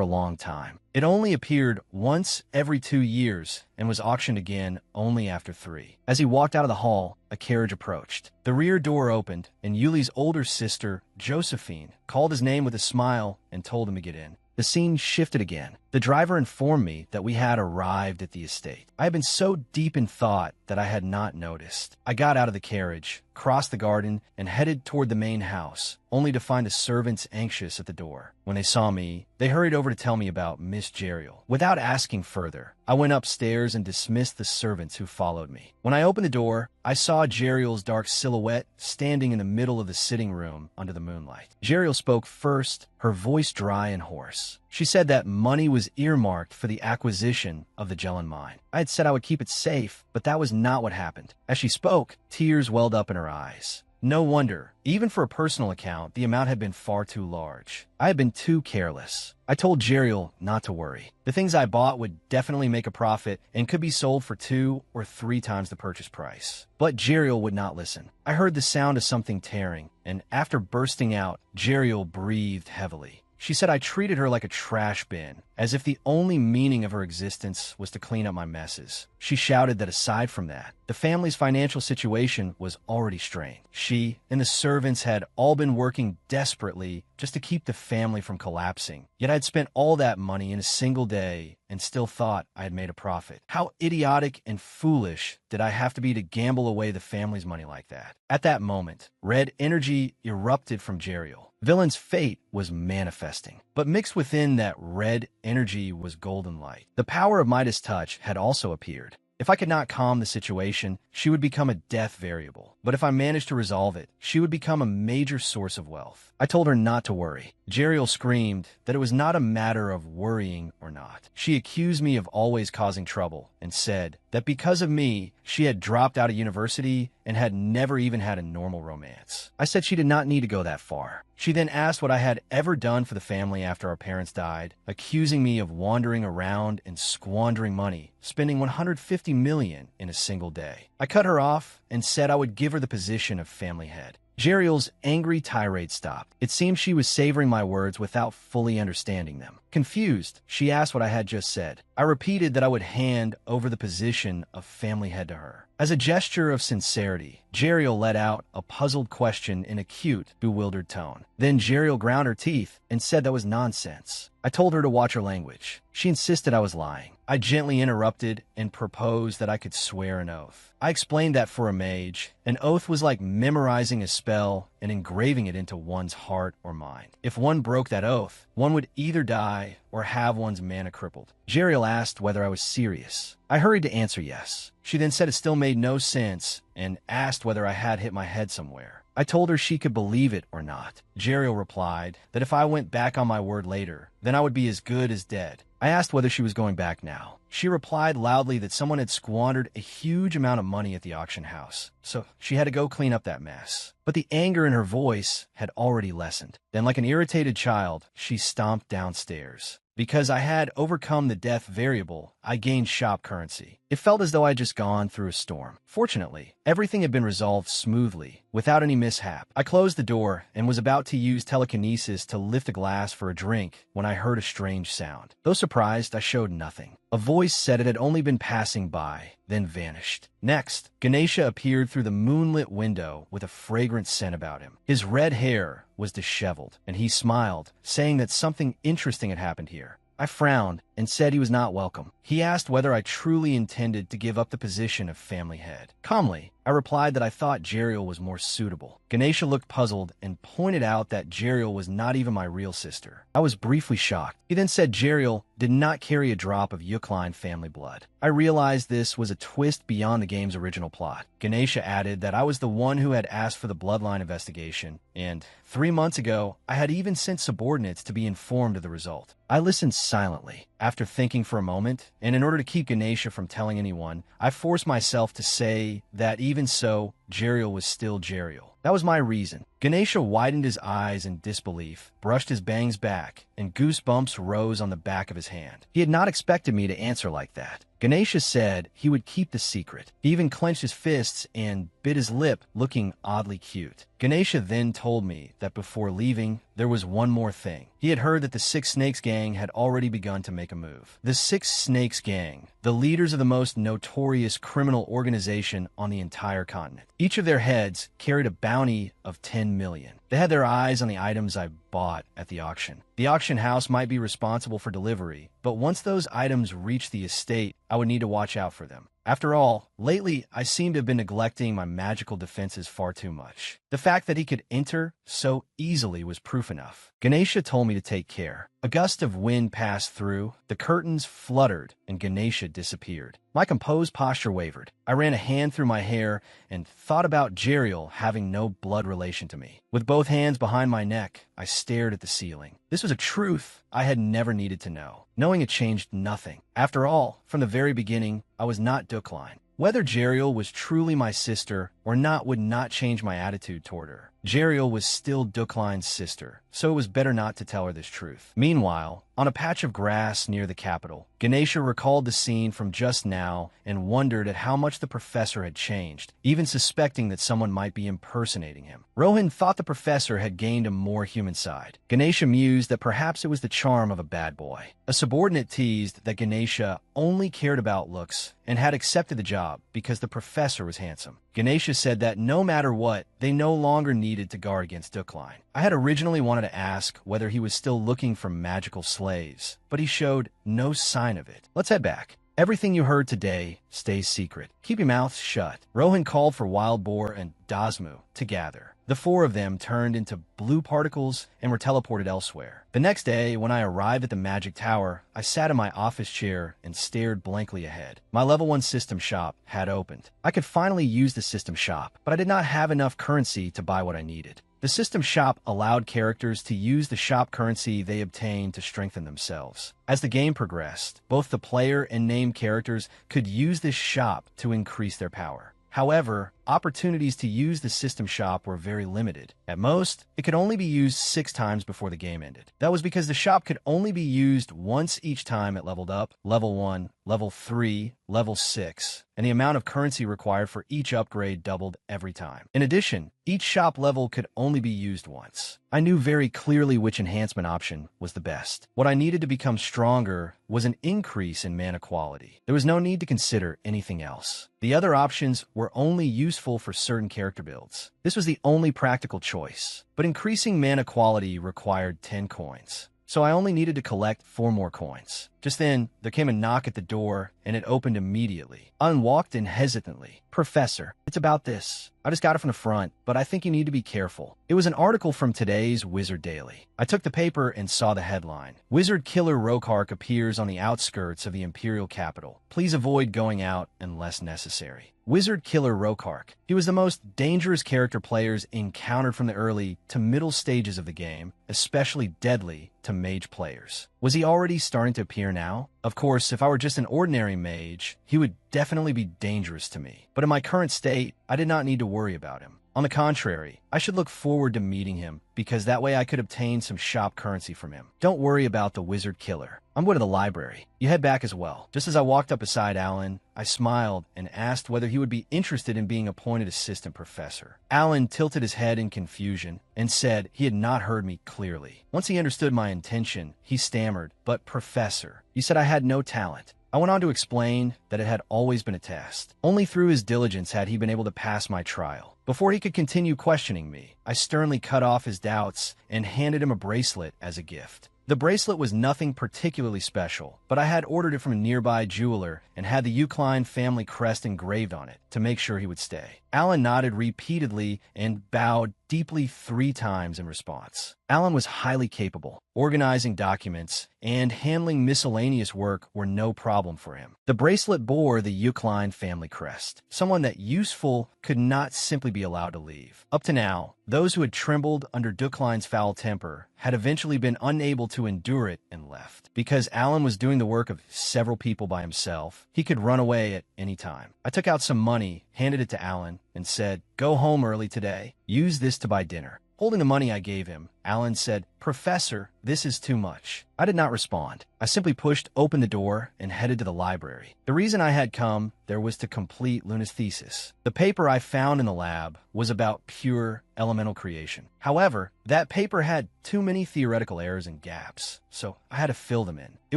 a long time. It only appeared once every 2 years and was auctioned again only after 3. As he walked out of the hall, a carriage approached. The rear door opened, and Yuli's older sister, Josephine, called his name with a smile and told him to get in. The scene shifted again. The driver informed me that we had arrived at the estate. I had been so deep in thought that I had not noticed. I got out of the carriage, crossed the garden, and headed toward the main house, only to find the servants anxious at the door. When they saw me, they hurried over to tell me about Miss Jeriel. Without asking further, I went upstairs and dismissed the servants who followed me. When I opened the door, I saw Jeriel's dark silhouette standing in the middle of the sitting room under the moonlight. Jeriel spoke first, her voice dry and hoarse. She said that money was earmarked for the acquisition of the Jelen mine. I had said I would keep it safe, but that was not what happened. As she spoke, tears welled up in her eyes. No wonder. Even for a personal account, the amount had been far too large. I had been too careless. I told Jeriel not to worry. The things I bought would definitely make a profit and could be sold for 2 or 3 times the purchase price. But Jeriel would not listen. I heard the sound of something tearing, and after bursting out, Jeriel breathed heavily. She said I treated her like a trash bin, as if the only meaning of her existence was to clean up my messes. She shouted that aside from that, the family's financial situation was already strained. She and the servants had all been working desperately just to keep the family from collapsing. Yet I'd spent all that money in a single day and still thought I had made a profit. How idiotic and foolish did I have to be to gamble away the family's money like that? At that moment, red energy erupted from Jeriel. Villain's fate was manifesting, but mixed within that red energy was golden light. The power of Midas' touch had also appeared. If I could not calm the situation, she would become a death variable. But if I managed to resolve it, she would become a major source of wealth. I told her not to worry. Jeriel screamed that it was not a matter of worrying or not. She accused me of always causing trouble and said that because of me, she had dropped out of university and had never even had a normal romance. I said she did not need to go that far. She then asked what I had ever done for the family after our parents died, accusing me of wandering around and squandering money, spending $150 million in a single day. I cut her off and said I would give her the position of family head. Jeriel's angry tirade stopped. It seemed she was savoring my words without fully understanding them. Confused, she asked what I had just said. I repeated that I would hand over the position of family head to her. As a gesture of sincerity, Jeriel let out a puzzled question in a cute, bewildered tone. Then Jeriel ground her teeth and said that was nonsense. I told her to watch her language. She insisted I was lying. I gently interrupted and proposed that I could swear an oath. I explained that for a mage, an oath was like memorizing a spell and engraving it into one's heart or mind. If one broke that oath, one would either die or have one's mana crippled. Jeriel asked whether I was serious. I hurried to answer yes. She then said it still made no sense and asked whether I had hit my head somewhere. I told her she could believe it or not. Jeriel replied that if I went back on my word later, then I would be as good as dead. I asked whether she was going back now. She replied loudly that someone had squandered a huge amount of money at the auction house, so she had to go clean up that mess. But the anger in her voice had already lessened. Then, like an irritated child, she stomped downstairs. Because I had overcome the death variable, I gained shop currency. It felt as though I had just gone through a storm. Fortunately, everything had been resolved smoothly, without any mishap. I closed the door and was about to use telekinesis to lift a glass for a drink when I heard a strange sound. Though surprised, I showed nothing. A voice said it had only been passing by, then vanished. Next, Ganesha appeared through the moonlit window with a fragrant scent about him. His red hair was disheveled, and he smiled, saying that something interesting had happened here. I frowned and said he was not welcome. He asked whether I truly intended to give up the position of family head. Calmly, I replied that I thought Jeriel was more suitable. Ganesha looked puzzled and pointed out that Jeriel was not even my real sister. I was briefly shocked. He then said Jeriel did not carry a drop of Yukline family blood. I realized this was a twist beyond the game's original plot. Ganesha added that I was the one who had asked for the bloodline investigation, and 3 months ago, I had even sent subordinates to be informed of the result. I listened silently. After thinking for a moment, and in order to keep Ganesha from telling anyone, I forced myself to say that even so, Jeriel was still Jeriel. That was my reason. Ganesha widened his eyes in disbelief, brushed his bangs back, and goosebumps rose on the back of his hand. He had not expected me to answer like that. Ganesha said he would keep the secret. He even clenched his fists and bit his lip, looking oddly cute. Ganesha then told me that before leaving, there was one more thing. He had heard that the Six Snakes gang had already begun to make a move. The Six Snakes gang, the leaders of the most notorious criminal organization on the entire continent. Each of their heads carried a bounty of 10 million. They had their eyes on the items I bought at the auction. The auction house might be responsible for delivery, but once those items reached the estate, I would need to watch out for them. After all, lately I seem to have been neglecting my magical defenses far too much. The fact that he could enter so easily was proof enough. Ganesha told me to take care. A gust of wind passed through, the curtains fluttered, and Ganesha disappeared. My composed posture wavered. I ran a hand through my hair and thought about Jeriel having no blood relation to me. With both hands behind my neck, I stared at the ceiling. This was a truth I had never needed to know. Knowing it changed nothing. After all, from the very beginning, I was not Dukline. Whether Jeriel was truly my sister or not would not change my attitude toward her. Jeriel was still Dukline's sister, so it was better not to tell her this truth. Meanwhile, on a patch of grass near the capital, Ganesha recalled the scene from just now and wondered at how much the professor had changed, even suspecting that someone might be impersonating him. Rohan thought the professor had gained a more human side. Ganesha mused that perhaps it was the charm of a bad boy. A subordinate teased that Ganesha only cared about looks and had accepted the job because the professor was handsome. Ganesha said that no matter what, they no longer needed to guard against Dukline. I had originally wanted to ask whether he was still looking for magical slaves, but he showed no sign of it. Let's head back. Everything you heard today stays secret. Keep your mouths shut. Rohan called for Wild Boar and Dasmu to gather. The four of them turned into blue particles and were teleported elsewhere. The next day, when I arrived at the Magic Tower, I sat in my office chair and stared blankly ahead. My level 1 system shop had opened. I could finally use the system shop, but I did not have enough currency to buy what I needed. The system shop allowed characters to use the shop currency they obtained to strengthen themselves. As the game progressed, both the player and named characters could use this shop to increase their power. However, opportunities to use the system shop were very limited. At most, it could only be used 6 times before the game ended. That was because the shop could only be used once each time it leveled up, level 1, level 3, level 6, and the amount of currency required for each upgrade doubled every time. In addition, each shop level could only be used once. I knew very clearly which enhancement option was the best. What I needed to become stronger was an increase in mana quality. There was no need to consider anything else. The other options were only useful for certain character builds. This was the only practical choice, but increasing mana quality required 10 coins. So I only needed to collect 4 more coins. Just then, there came a knock at the door, and it opened immediately. I unwalked in hesitantly. "Professor, it's about this. I just got it from the front, but I think you need to be careful." It was an article from today's Wizard Daily. I took the paper and saw the headline. "Wizard Killer Rokark appears on the outskirts of the Imperial capital. Please avoid going out unless necessary." Wizard Killer Rokark. He was the most dangerous character players encountered from the early to middle stages of the game, especially deadly to mage players. Was he already starting to appear now? Of course, if I were just an ordinary mage, he would definitely be dangerous to me. But in my current state, I did not need to worry about him. On the contrary, I should look forward to meeting him, because that way I could obtain some shop currency from him. Don't worry about the wizard killer. I'm going to the library. You head back as well. Just as I walked up beside Alan, I smiled and asked whether he would be interested in being appointed assistant professor. Alan tilted his head in confusion and said he had not heard me clearly. Once he understood my intention, he stammered, "But professor, you said I had no talent." I went on to explain that it had always been a test. Only through his diligence had he been able to pass my trial. Before he could continue questioning me, I sternly cut off his doubts and handed him a bracelet as a gift. The bracelet was nothing particularly special, but I had ordered it from a nearby jeweler and had the Eucline family crest engraved on it to make sure he would stay. Alan nodded repeatedly and bowed deeply 3 times in response. Alan was highly capable. Organizing documents and handling miscellaneous work were no problem for him. The bracelet bore the Eucline family crest. Someone that useful could not simply be allowed to leave. Up to now, those who had trembled under Ducline's foul temper had eventually been unable to endure it and left. Because Alan was doing the work of several people by himself, he could run away at any time. I took out some money, handed it to Alan, and said, "Go home early today. Use this to buy dinner." Holding the money I gave him, Alan said, "Professor, this is too much." I did not respond. I simply pushed open the door and headed to the library. The reason I had come there was to complete Luna's thesis. The paper I found in the lab was about pure elemental creation. However, that paper had too many theoretical errors and gaps, so I had to fill them in. It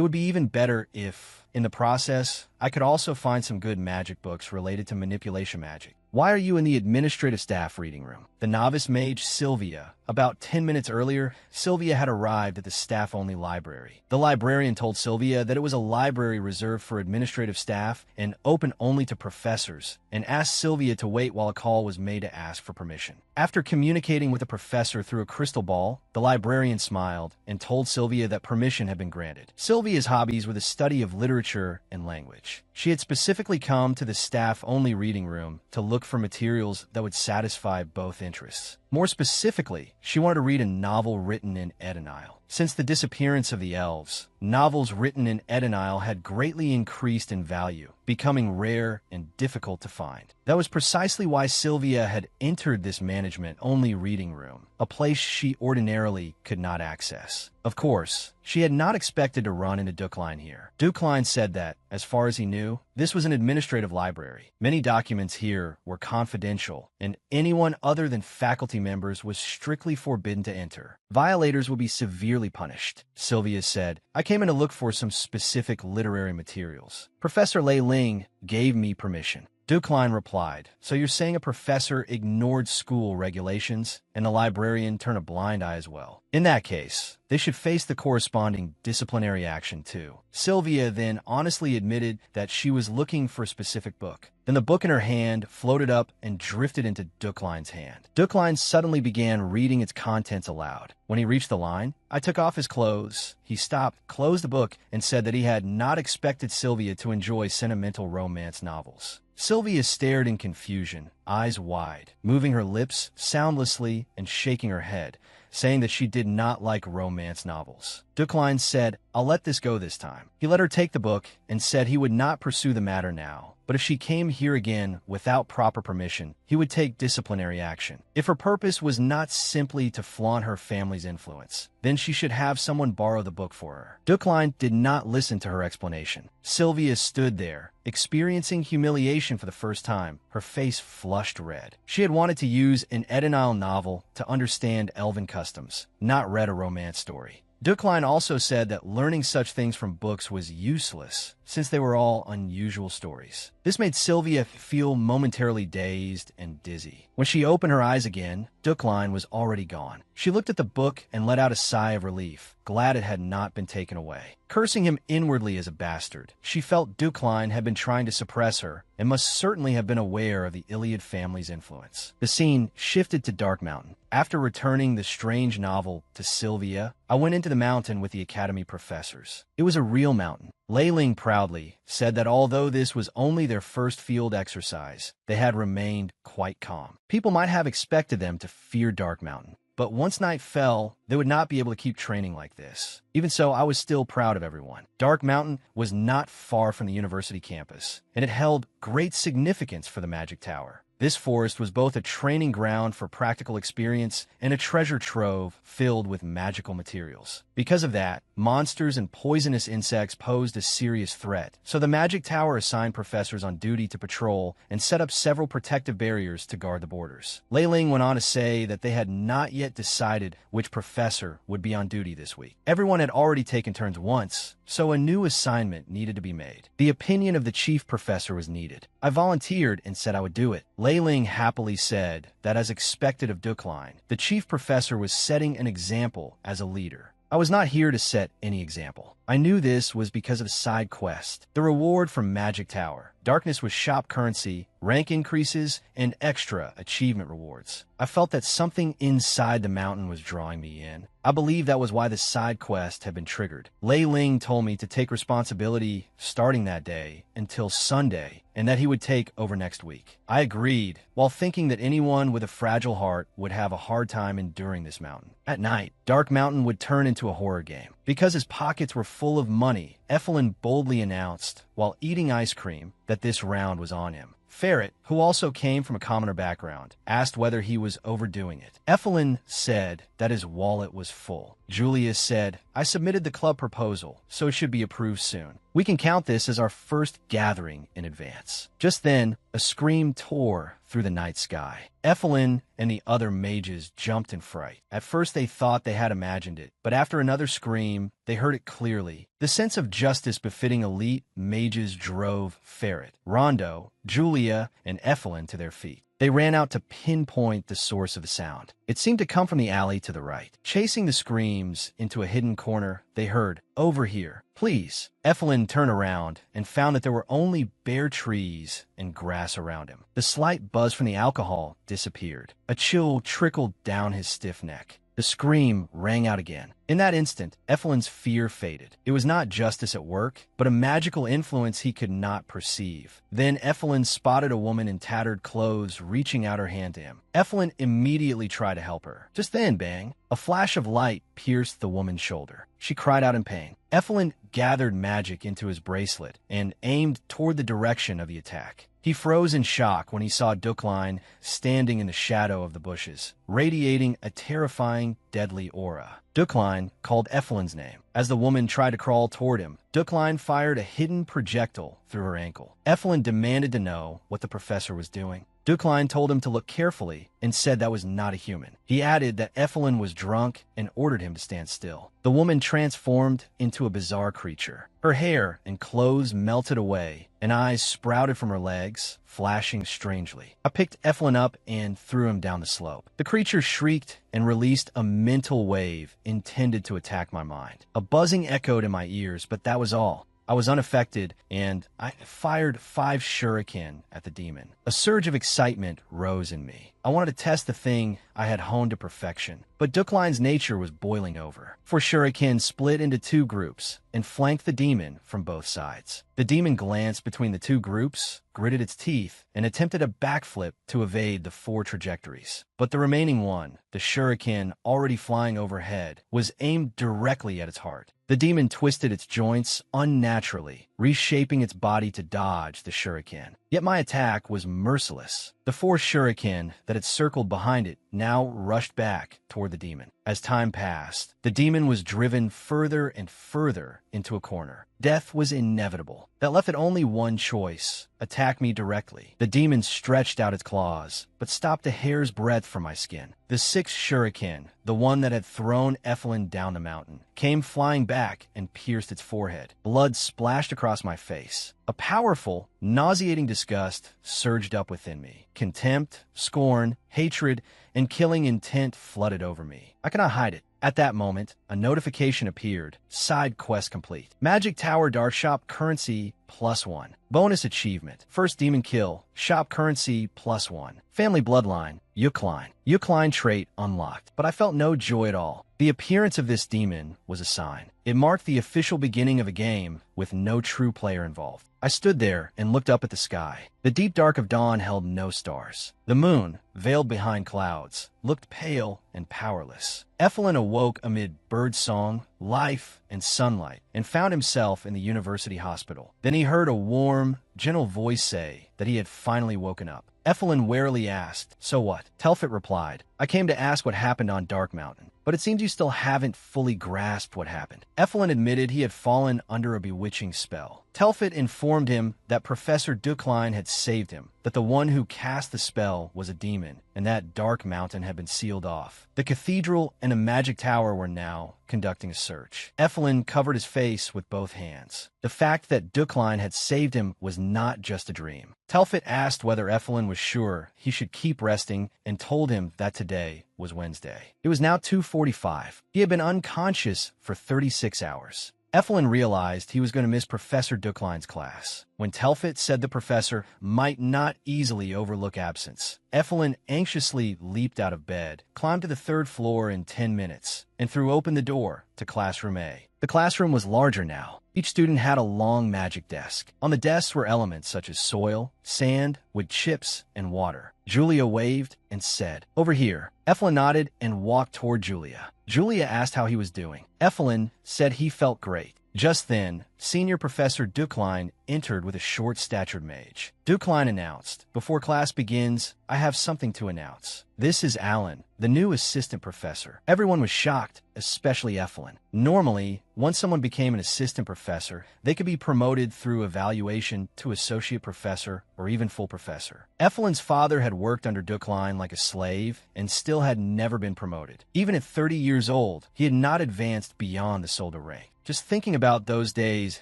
would be even better if, in the process, I could also find some good magic books related to manipulation magic. "Why are you in the administrative staff reading room?" The novice mage Sylvia. About 10 minutes earlier, Sylvia had arrived at the staff-only library. The librarian told Sylvia that it was a library reserved for administrative staff and open only to professors, and asked Sylvia to wait while a call was made to ask for permission. After communicating with the professor through a crystal ball, the librarian smiled and told Sylvia that permission had been granted. Sylvia's hobbies were the study of literature and language. She had specifically come to the staff-only reading room to look for materials that would satisfy both interests. More specifically, she wanted to read a novel written in Edenile. Since the disappearance of the elves, novels written in Edenile had greatly increased in value, becoming rare and difficult to find. That was precisely why Sylvia had entered this management-only reading room, a place she ordinarily could not access. Of course, she had not expected to run into Ducline here. Ducline said that, as far as he knew, this was an administrative library. Many documents here were confidential, and anyone other than faculty members was strictly forbidden to enter. Violators would be severely punished. Sylvia said, "I came in to look for some specific literary materials. Professor Lei Ling gave me permission." Ducline replied, "So you're saying a professor ignored school regulations, and the librarian turned a blind eye as well? In that case, they should face the corresponding disciplinary action too." Sylvia then honestly admitted that she was looking for a specific book. Then the book in her hand floated up and drifted into Ducline's hand. Ducline suddenly began reading its contents aloud. When he reached the line, I took off his clothes. He stopped, closed the book, and said that he had not expected Sylvia to enjoy sentimental romance novels. Sylvia stared in confusion, eyes wide, moving her lips soundlessly and shaking her head, saying that she did not like romance novels. Ducline said, "I'll let this go this time." He let her take the book and said he would not pursue the matter now, but if she came here again without proper permission, he would take disciplinary action. If her purpose was not simply to flaunt her family's influence, then she should have someone borrow the book for her. Ducline did not listen to her explanation. Sylvia stood there, experiencing humiliation for the first time, her face flushed red. She had wanted to use an Edenile novel to understand elven customs, not read a romance story. Ducline also said that learning such things from books was useless, since they were all unusual stories. This made Sylvia feel momentarily dazed and dizzy. When she opened her eyes again, Ducline was already gone. She looked at the book and let out a sigh of relief, glad it had not been taken away. Cursing him inwardly as a bastard, she felt Ducline had been trying to suppress her and must certainly have been aware of the Iliad family's influence. The scene shifted to Dark Mountain. After returning the strange novel to Sylvia, I went into the mountain with the academy professors. It was a real mountain. Lei Ling proudly said that although this was only their first field exercise, they had remained quite calm. People might have expected them to fear Dark Mountain, but once night fell, they would not be able to keep training like this. Even so, I was still proud of everyone. Dark Mountain was not far from the university campus, and it held great significance for the Magic Tower. This forest was both a training ground for practical experience and a treasure trove filled with magical materials. Because of that, monsters and poisonous insects posed a serious threat, so the Magic Tower assigned professors on duty to patrol and set up several protective barriers to guard the borders. Lei Ling went on to say that they had not yet decided which professor would be on duty this week. Everyone had already taken turns once, so a new assignment needed to be made. The opinion of the chief professor was needed. I volunteered and said I would do it. Lei Ling happily said that, as expected of Duckline, the chief professor was setting an example as a leader. I was not here to set any example. I knew this was because of a side quest, the reward from Magic Tower. Darkness was shop currency, rank increases, and extra achievement rewards. I felt that something inside the mountain was drawing me in. I believe that was why the side quest had been triggered. Lei Ling told me to take responsibility starting that day until Sunday, and that he would take over next week. I agreed, while thinking that anyone with a fragile heart would have a hard time enduring this mountain. At night, Dark Mountain would turn into a horror game. Because his pockets were full of money, Effelin boldly announced, while eating ice cream, that this round was on him. Ferret, who also came from a commoner background, asked whether he was overdoing it. Effelin said that his wallet was full. Julius said, I submitted the club proposal, so it should be approved soon. We can count this as our first gathering in advance. Just then, a scream tore through the night sky. Effelin and the other mages jumped in fright. At first they thought they had imagined it, but after another scream, they heard it clearly. The sense of justice befitting elite mages drove Ferret, Rondo, Julia, and Effelin to their feet. They ran out to pinpoint the source of the sound. It seemed to come from the alley to the right. Chasing the screams into a hidden corner, they heard, "Over here, please." Effelin turned around and found that there were only bare trees and grass around him. The slight buzz from the alcohol disappeared. A chill trickled down his stiff neck. The scream rang out again. In that instant, Effelin's fear faded. It was not justice at work, but a magical influence he could not perceive. Then Effelin spotted a woman in tattered clothes reaching out her hand to him. Effelin immediately tried to help her. Just then, bang, a flash of light pierced the woman's shoulder. She cried out in pain. Effelin gathered magic into his bracelet and aimed toward the direction of the attack. He froze in shock when he saw Duckline standing in the shadow of the bushes, radiating a terrifying, deadly aura. Duckline called Effelin's name. As the woman tried to crawl toward him, Duckline fired a hidden projectile through her ankle. Effelin demanded to know what the professor was doing. Duckline told him to look carefully and said that was not a human. He added that Effelin was drunk and ordered him to stand still. The woman transformed into a bizarre creature. Her hair and clothes melted away, and eyes sprouted from her legs, flashing strangely. I picked Effelin up and threw him down the slope. The creature shrieked and released a mental wave intended to attack my mind. A buzzing echoed in my ears, but that was all. I was unaffected, and I fired 5 shuriken at the demon. A surge of excitement rose in me. I wanted to test the thing I had honed to perfection, but Duckline's nature was boiling over. 4 shuriken split into 2 groups and flanked the demon from both sides. The demon glanced between the 2 groups, gritted its teeth, and attempted a backflip to evade the 4 trajectories. But the remaining one, the shuriken already flying overhead, was aimed directly at its heart. The demon twisted its joints unnaturally, reshaping its body to dodge the shuriken. Yet my attack was merciless. The 4 shuriken that had circled behind it now rushed back toward the demon. As time passed, the demon was driven further and further into a corner. Death was inevitable. That left it only one choice: attack me directly. The demon stretched out its claws, but stopped a hair's breadth from my skin. The 6th shuriken, the one that had thrown Effelin down the mountain, came flying back and pierced its forehead. Blood splashed across my face. A powerful, nauseating disgust surged up within me. Contempt, scorn, hatred, and killing intent flooded over me. I cannot hide it. At that moment, a notification appeared. Side quest complete. Magic Tower Dark Shop currency +1. Bonus achievement. First demon kill. Shop currency +1. Family bloodline. Yuckline. Yuckline trait unlocked. But I felt no joy at all. The appearance of this demon was a sign. It marked the official beginning of a game with no true player involved. I stood there and looked up at the sky. The deep dark of dawn held no stars. The moon, veiled behind clouds, looked pale and powerless. Effelin awoke amid birdsong, life, and sunlight, and found himself in the university hospital. Then he heard a warm, gentle voice say, that he had finally woken up. Evelyn warily asked, "So what?" Telfit replied, "I came to ask what happened on Dark Mountain, but it seems you still haven't fully grasped what happened." Evelyn admitted he had fallen under a bewitching spell. Telfit informed him that Professor Ducklein had saved him, that the one who cast the spell was a demon, and that Dark Mountain had been sealed off. The cathedral and a magic tower were now conducting a search. Evelyn covered his face with both hands. The fact that Ducklein had saved him was not just a dream. Telfit asked whether Evelyn was sure he should keep resting and told him that today was Wednesday. It was now 2:45. He had been unconscious for 36 hours. Evelyn realized he was going to miss Professor Ducklein's class. When Telfit said the professor might not easily overlook absence, Evelyn anxiously leaped out of bed, climbed to the 3rd floor in 10 minutes, and threw open the door to classroom A. The classroom was larger now. Each student had a long magic desk. On the desks were elements such as soil, sand, wood chips, and water. Julia waved and said, "Over here." Evelyn nodded and walked toward Julia. Julia asked how he was doing. Evelyn said he felt great. Just then, Senior Professor Ducklein entered with a short-statured mage. Ducklein announced, "Before class begins, I have something to announce. This is Alan, the new assistant professor." Everyone was shocked, especially Evelyn. Normally, once someone became an assistant professor, they could be promoted through evaluation to associate professor or even full professor. Evelyn's father had worked under Ducklein like a slave and still had never been promoted. Even at 30 years old, he had not advanced beyond the soldier rank. Just thinking about those days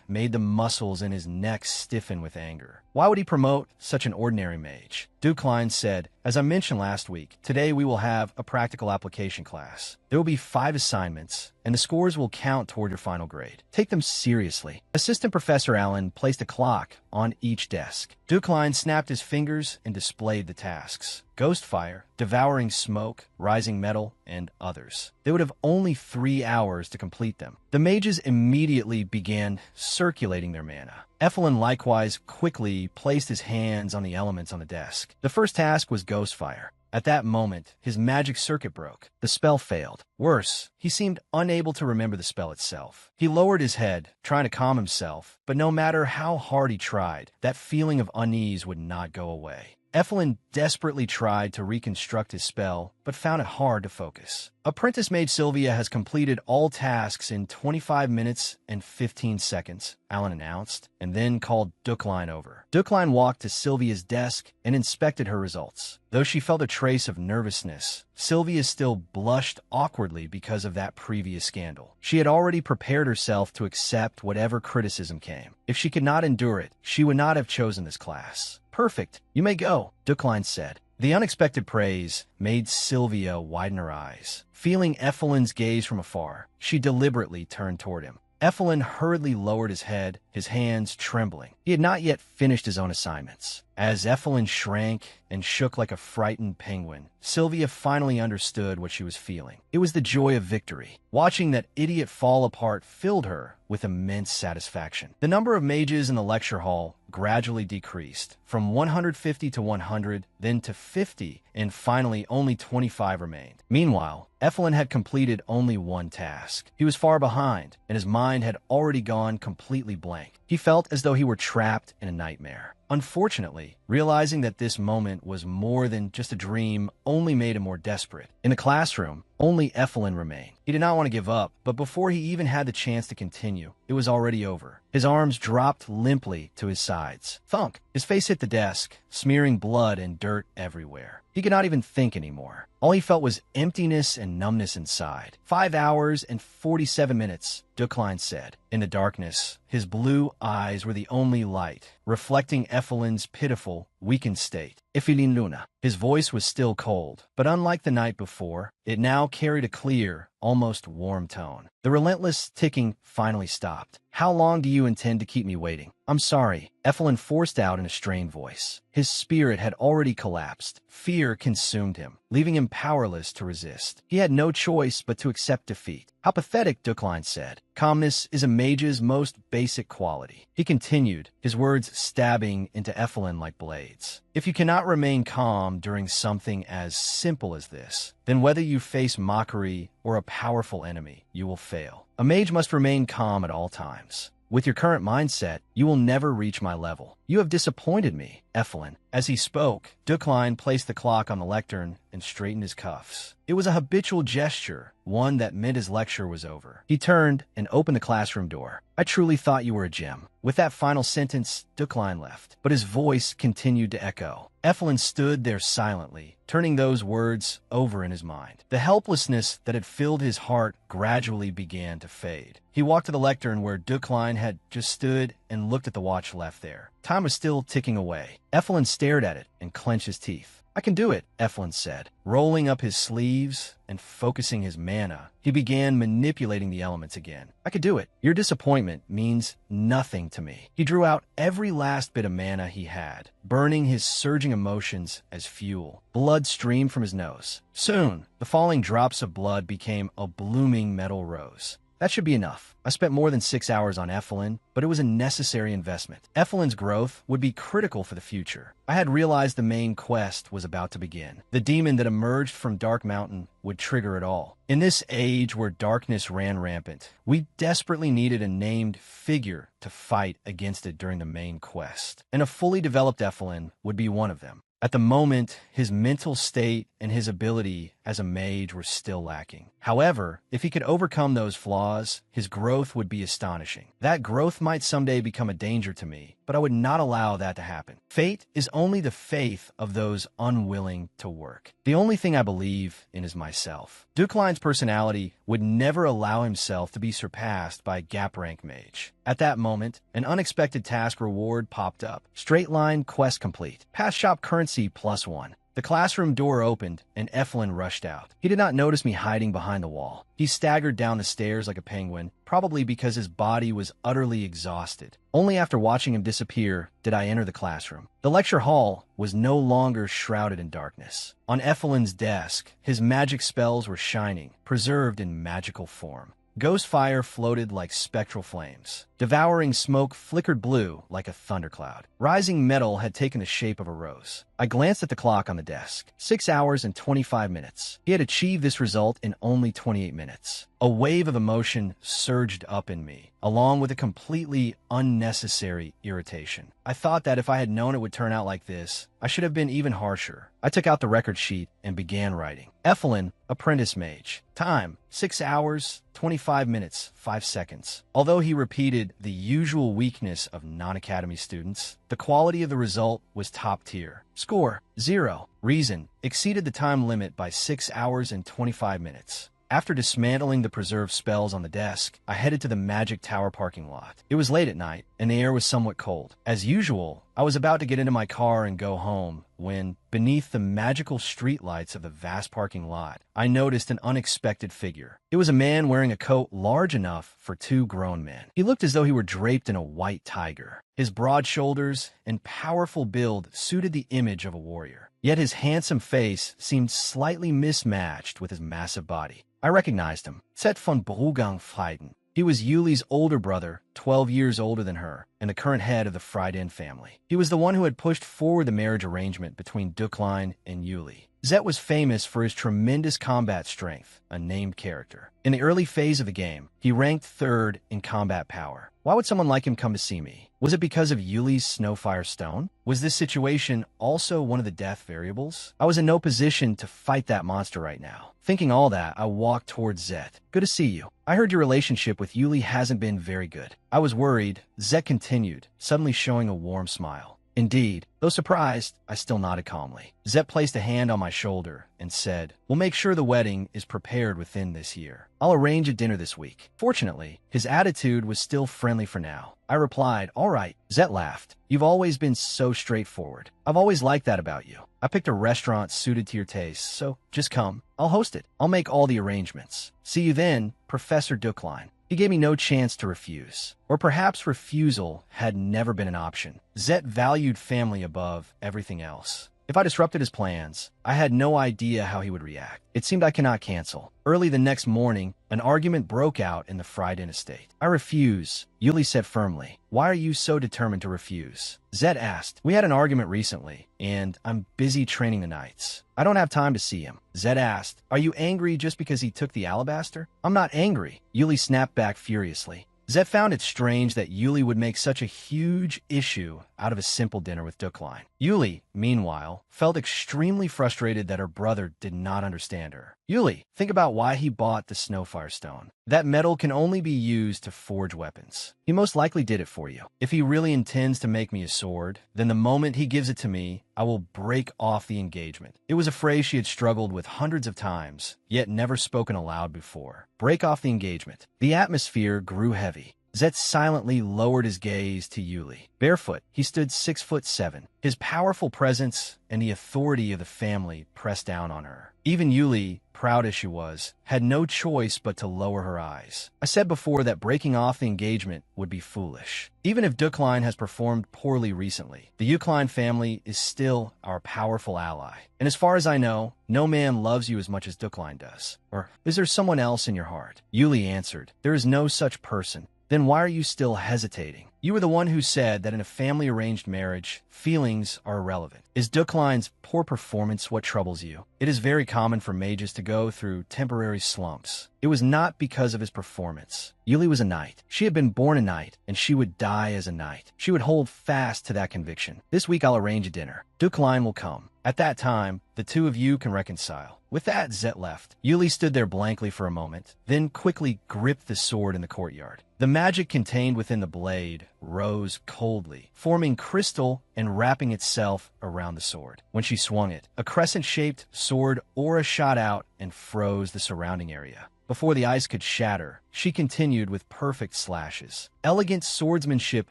made the muscles in his neck stiffen with anger. Why would he promote such an ordinary mage? Ducklein said, "As I mentioned last week, today we will have a practical application class. There will be 5 assignments, and the scores will count toward your final grade. Take them seriously." Assistant Professor Allen placed a clock on each desk. Ducklein snapped his fingers and displayed the tasks: ghost fire, devouring smoke, rising metal, and others. They would have only 3 hours to complete them. The mages immediately began circulating their mana. Evelyn likewise quickly placed his hands on the elements on the desk. The first task was ghost fire. At that moment, his magic circuit broke. The spell failed. Worse, he seemed unable to remember the spell itself. He lowered his head, trying to calm himself, but no matter how hard he tried, that feeling of unease would not go away. Evelyn desperately tried to reconstruct his spell, but found it hard to focus. Apprentice Mage Sylvia has completed all tasks in 25 minutes and 15 seconds, Alan announced, and then called Ducklein over. Ducklein walked to Sylvia's desk and inspected her results. Though she felt a trace of nervousness, Sylvia still blushed awkwardly because of that previous scandal. She had already prepared herself to accept whatever criticism came. If she could not endure it, she would not have chosen this class. "Perfect. You may go," Ducklein said. The unexpected praise made Sylvia widen her eyes. Feeling Evelyn's gaze from afar, she deliberately turned toward him. Evelyn hurriedly lowered his head, his hands trembling. He had not yet finished his own assignments. As Evelyn shrank and shook like a frightened penguin, Sylvia finally understood what she was feeling. It was the joy of victory. Watching that idiot fall apart filled her with immense satisfaction. The number of mages in the lecture hall gradually decreased, from 150 to 100, then to 50, and finally only 25 remained. Meanwhile, Evelyn had completed only one task. He was far behind, and his mind had already gone completely blank. He felt as though he were trapped in a nightmare. Unfortunately, realizing that this moment was more than just a dream only made him more desperate. In the classroom, only Evelyn remained. He did not want to give up, but before he even had the chance to continue, it was already over. His arms dropped limply to his sides. Thunk! His face hit the desk, smearing blood and dirt everywhere. He could not even think anymore. All he felt was emptiness and numbness inside. 5 hours and 47 minutes, Ducklein said. In the darkness, his blue eyes were the only light, reflecting Evelyn's pitiful, weakened state. Ifilin Luna. His voice was still cold, but unlike the night before, it now carried a clear, almost warm tone. The relentless ticking finally stopped. "How long do you intend to keep me waiting?" "I'm sorry," Evelyn forced out in a strained voice. His spirit had already collapsed. Fear consumed him, leaving him powerless to resist. He had no choice but to accept defeat. "How pathetic," Ducklein said. "Calmness is a mage's most basic quality." He continued, his words stabbing into Evelyn like blades. "If you cannot remain calm during something as simple as this, then whether you face mockery or a powerful enemy, you will fail. A mage must remain calm at all times. With your current mindset, you will never reach my level." You have disappointed me, Effelin. As he spoke, Duckline placed the clock on the lectern and straightened his cuffs. It was a habitual gesture, one that meant his lecture was over. He turned and opened the classroom door. I truly thought you were a gem. With that final sentence, Duckline left, but his voice continued to echo. Effelin stood there silently, turning those words over in his mind. The helplessness that had filled his heart gradually began to fade. He walked to the lectern where Duckline had just stood and looked at the watch left there. Time was still ticking away. Effelin stared at it and clenched his teeth. I can do it, Effelin said. Rolling up his sleeves and focusing his mana, he began manipulating the elements again. I could do it. Your disappointment means nothing to me. He drew out every last bit of mana he had, burning his surging emotions as fuel. Blood streamed from his nose. Soon, the falling drops of blood became a blooming metal rose. That should be enough. I spent more than 6 hours on Effelin, but it was a necessary investment. Effelin's growth would be critical for the future. I had realized the main quest was about to begin. The demon that emerged from Dark Mountain would trigger it all. In this age where darkness ran rampant, we desperately needed a named figure to fight against it during the main quest, and a fully developed Effelin would be one of them. At the moment, his mental state and his ability as a mage were still lacking. However, if he could overcome those flaws, his growth would be astonishing. That growth might someday become a danger to me, but I would not allow that to happen. Fate is only the faith of those unwilling to work. The only thing I believe in is myself. Duckline's personality would never allow himself to be surpassed by a gap-rank mage. At that moment, an unexpected task reward popped up. Straight line quest complete. Pass shop currency +1. The classroom door opened, and Effelin rushed out. He did not notice me hiding behind the wall. He staggered down the stairs like a penguin, probably because his body was utterly exhausted. Only after watching him disappear did I enter the classroom. The lecture hall was no longer shrouded in darkness. On Effelin's desk, his magic spells were shining, preserved in magical form. Ghost fire floated like spectral flames. Devouring smoke flickered blue like a thundercloud. Rising metal had taken the shape of a rose. I glanced at the clock on the desk. 6 hours and 25 minutes. He had achieved this result in only 28 minutes. A wave of emotion surged up in me, along with a completely unnecessary irritation. I thought that if I had known it would turn out like this, I should have been even harsher. I took out the record sheet and began writing. Effelin, apprentice mage. Time, 6 hours, 25 minutes, 5 seconds. Although he repeated the usual weakness of non-academy students, the quality of the result was top tier. Score, 0. Reason, exceeded the time limit by 6 hours and 25 minutes. After dismantling the preserved spells on the desk, I headed to the Magic Tower parking lot. It was late at night, and the air was somewhat cold. As usual, I was about to get into my car and go home when, beneath the magical streetlights of the vast parking lot, I noticed an unexpected figure. It was a man wearing a coat large enough for 2 grown men. He looked as though he were draped in a white tiger. His broad shoulders and powerful build suited the image of a warrior. Yet his handsome face seemed slightly mismatched with his massive body. I recognized him. Zet von Brugangfheiden. He was Yuli's older brother, 12 years older than her, and the current head of the Frieden family. He was the one who had pushed forward the marriage arrangement between Duckline and Yuli. Zet was famous for his tremendous combat strength, a named character. In the early phase of the game, he ranked 3rd in combat power. Why would someone like him come to see me? Was it because of Yuli's Snowfire Stone? Was this situation also one of the death variables? I was in no position to fight that monster right now. Thinking all that, I walked towards Zet. Good to see you. I heard your relationship with Yuli hasn't been very good. I was worried. Zet continued, suddenly showing a warm smile. Indeed, though surprised, I still nodded calmly. Zet placed a hand on my shoulder and said, "We'll make sure the wedding is prepared within this year. I'll arrange a dinner this week." Fortunately, his attitude was still friendly for now. I replied, "All right." Zet laughed. "You've always been so straightforward. I've always liked that about you. I picked a restaurant suited to your tastes, so just come. I'll host it. I'll make all the arrangements. See you then, Professor Duckline." He gave me no chance to refuse. Or perhaps refusal had never been an option. Zet valued family above everything else. If I disrupted his plans, I had no idea how he would react. It seemed I cannot cancel. Early the next morning, an argument broke out in the Frieden estate. "I refuse," Yuli said firmly. "Why are you so determined to refuse?" Zed asked. "We had an argument recently, and I'm busy training the knights. I don't have time to see him." Zed asked, "Are you angry just because he took the alabaster?" "I'm not angry," Yuli snapped back furiously. Zet found it strange that Yuli would make such a huge issue out of a simple dinner with Dukline. Yuli, meanwhile, felt extremely frustrated that her brother did not understand her. Yuli, think about why he bought the Snowfire Stone. That metal can only be used to forge weapons. He most likely did it for you. If he really intends to make me a sword, then the moment he gives it to me, I will break off the engagement. It was a phrase she had struggled with hundreds of times, yet never spoken aloud before. Break off the engagement. The atmosphere grew heavy. Zet silently lowered his gaze to Yuli. Barefoot, he stood 6'7". His powerful presence and the authority of the family pressed down on her. Even Yuli, proud as she was, had no choice but to lower her eyes. I said before that breaking off the engagement would be foolish. Even if Dukline has performed poorly recently, the Ukline family is still our powerful ally. And as far as I know, no man loves you as much as Dukline does. Or is there someone else in your heart? Yuli answered, there is no such person. Then why are you still hesitating? You were the one who said that in a family-arranged marriage, feelings are irrelevant. Is Dukline's poor performance what troubles you? It is very common for mages to go through temporary slumps. It was not because of his performance. Yuli was a knight. She had been born a knight, and she would die as a knight. She would hold fast to that conviction. This week I'll arrange a dinner. Dukline will come. At that time, the two of you can reconcile. With that, Zet left. Yuli stood there blankly for a moment, then quickly gripped the sword in the courtyard. The magic contained within the blade rose coldly, forming crystal and wrapping itself around the sword. When she swung it, a crescent-shaped sword aura shot out and froze the surrounding area. Before the ice could shatter, she continued with perfect slashes. Elegant swordsmanship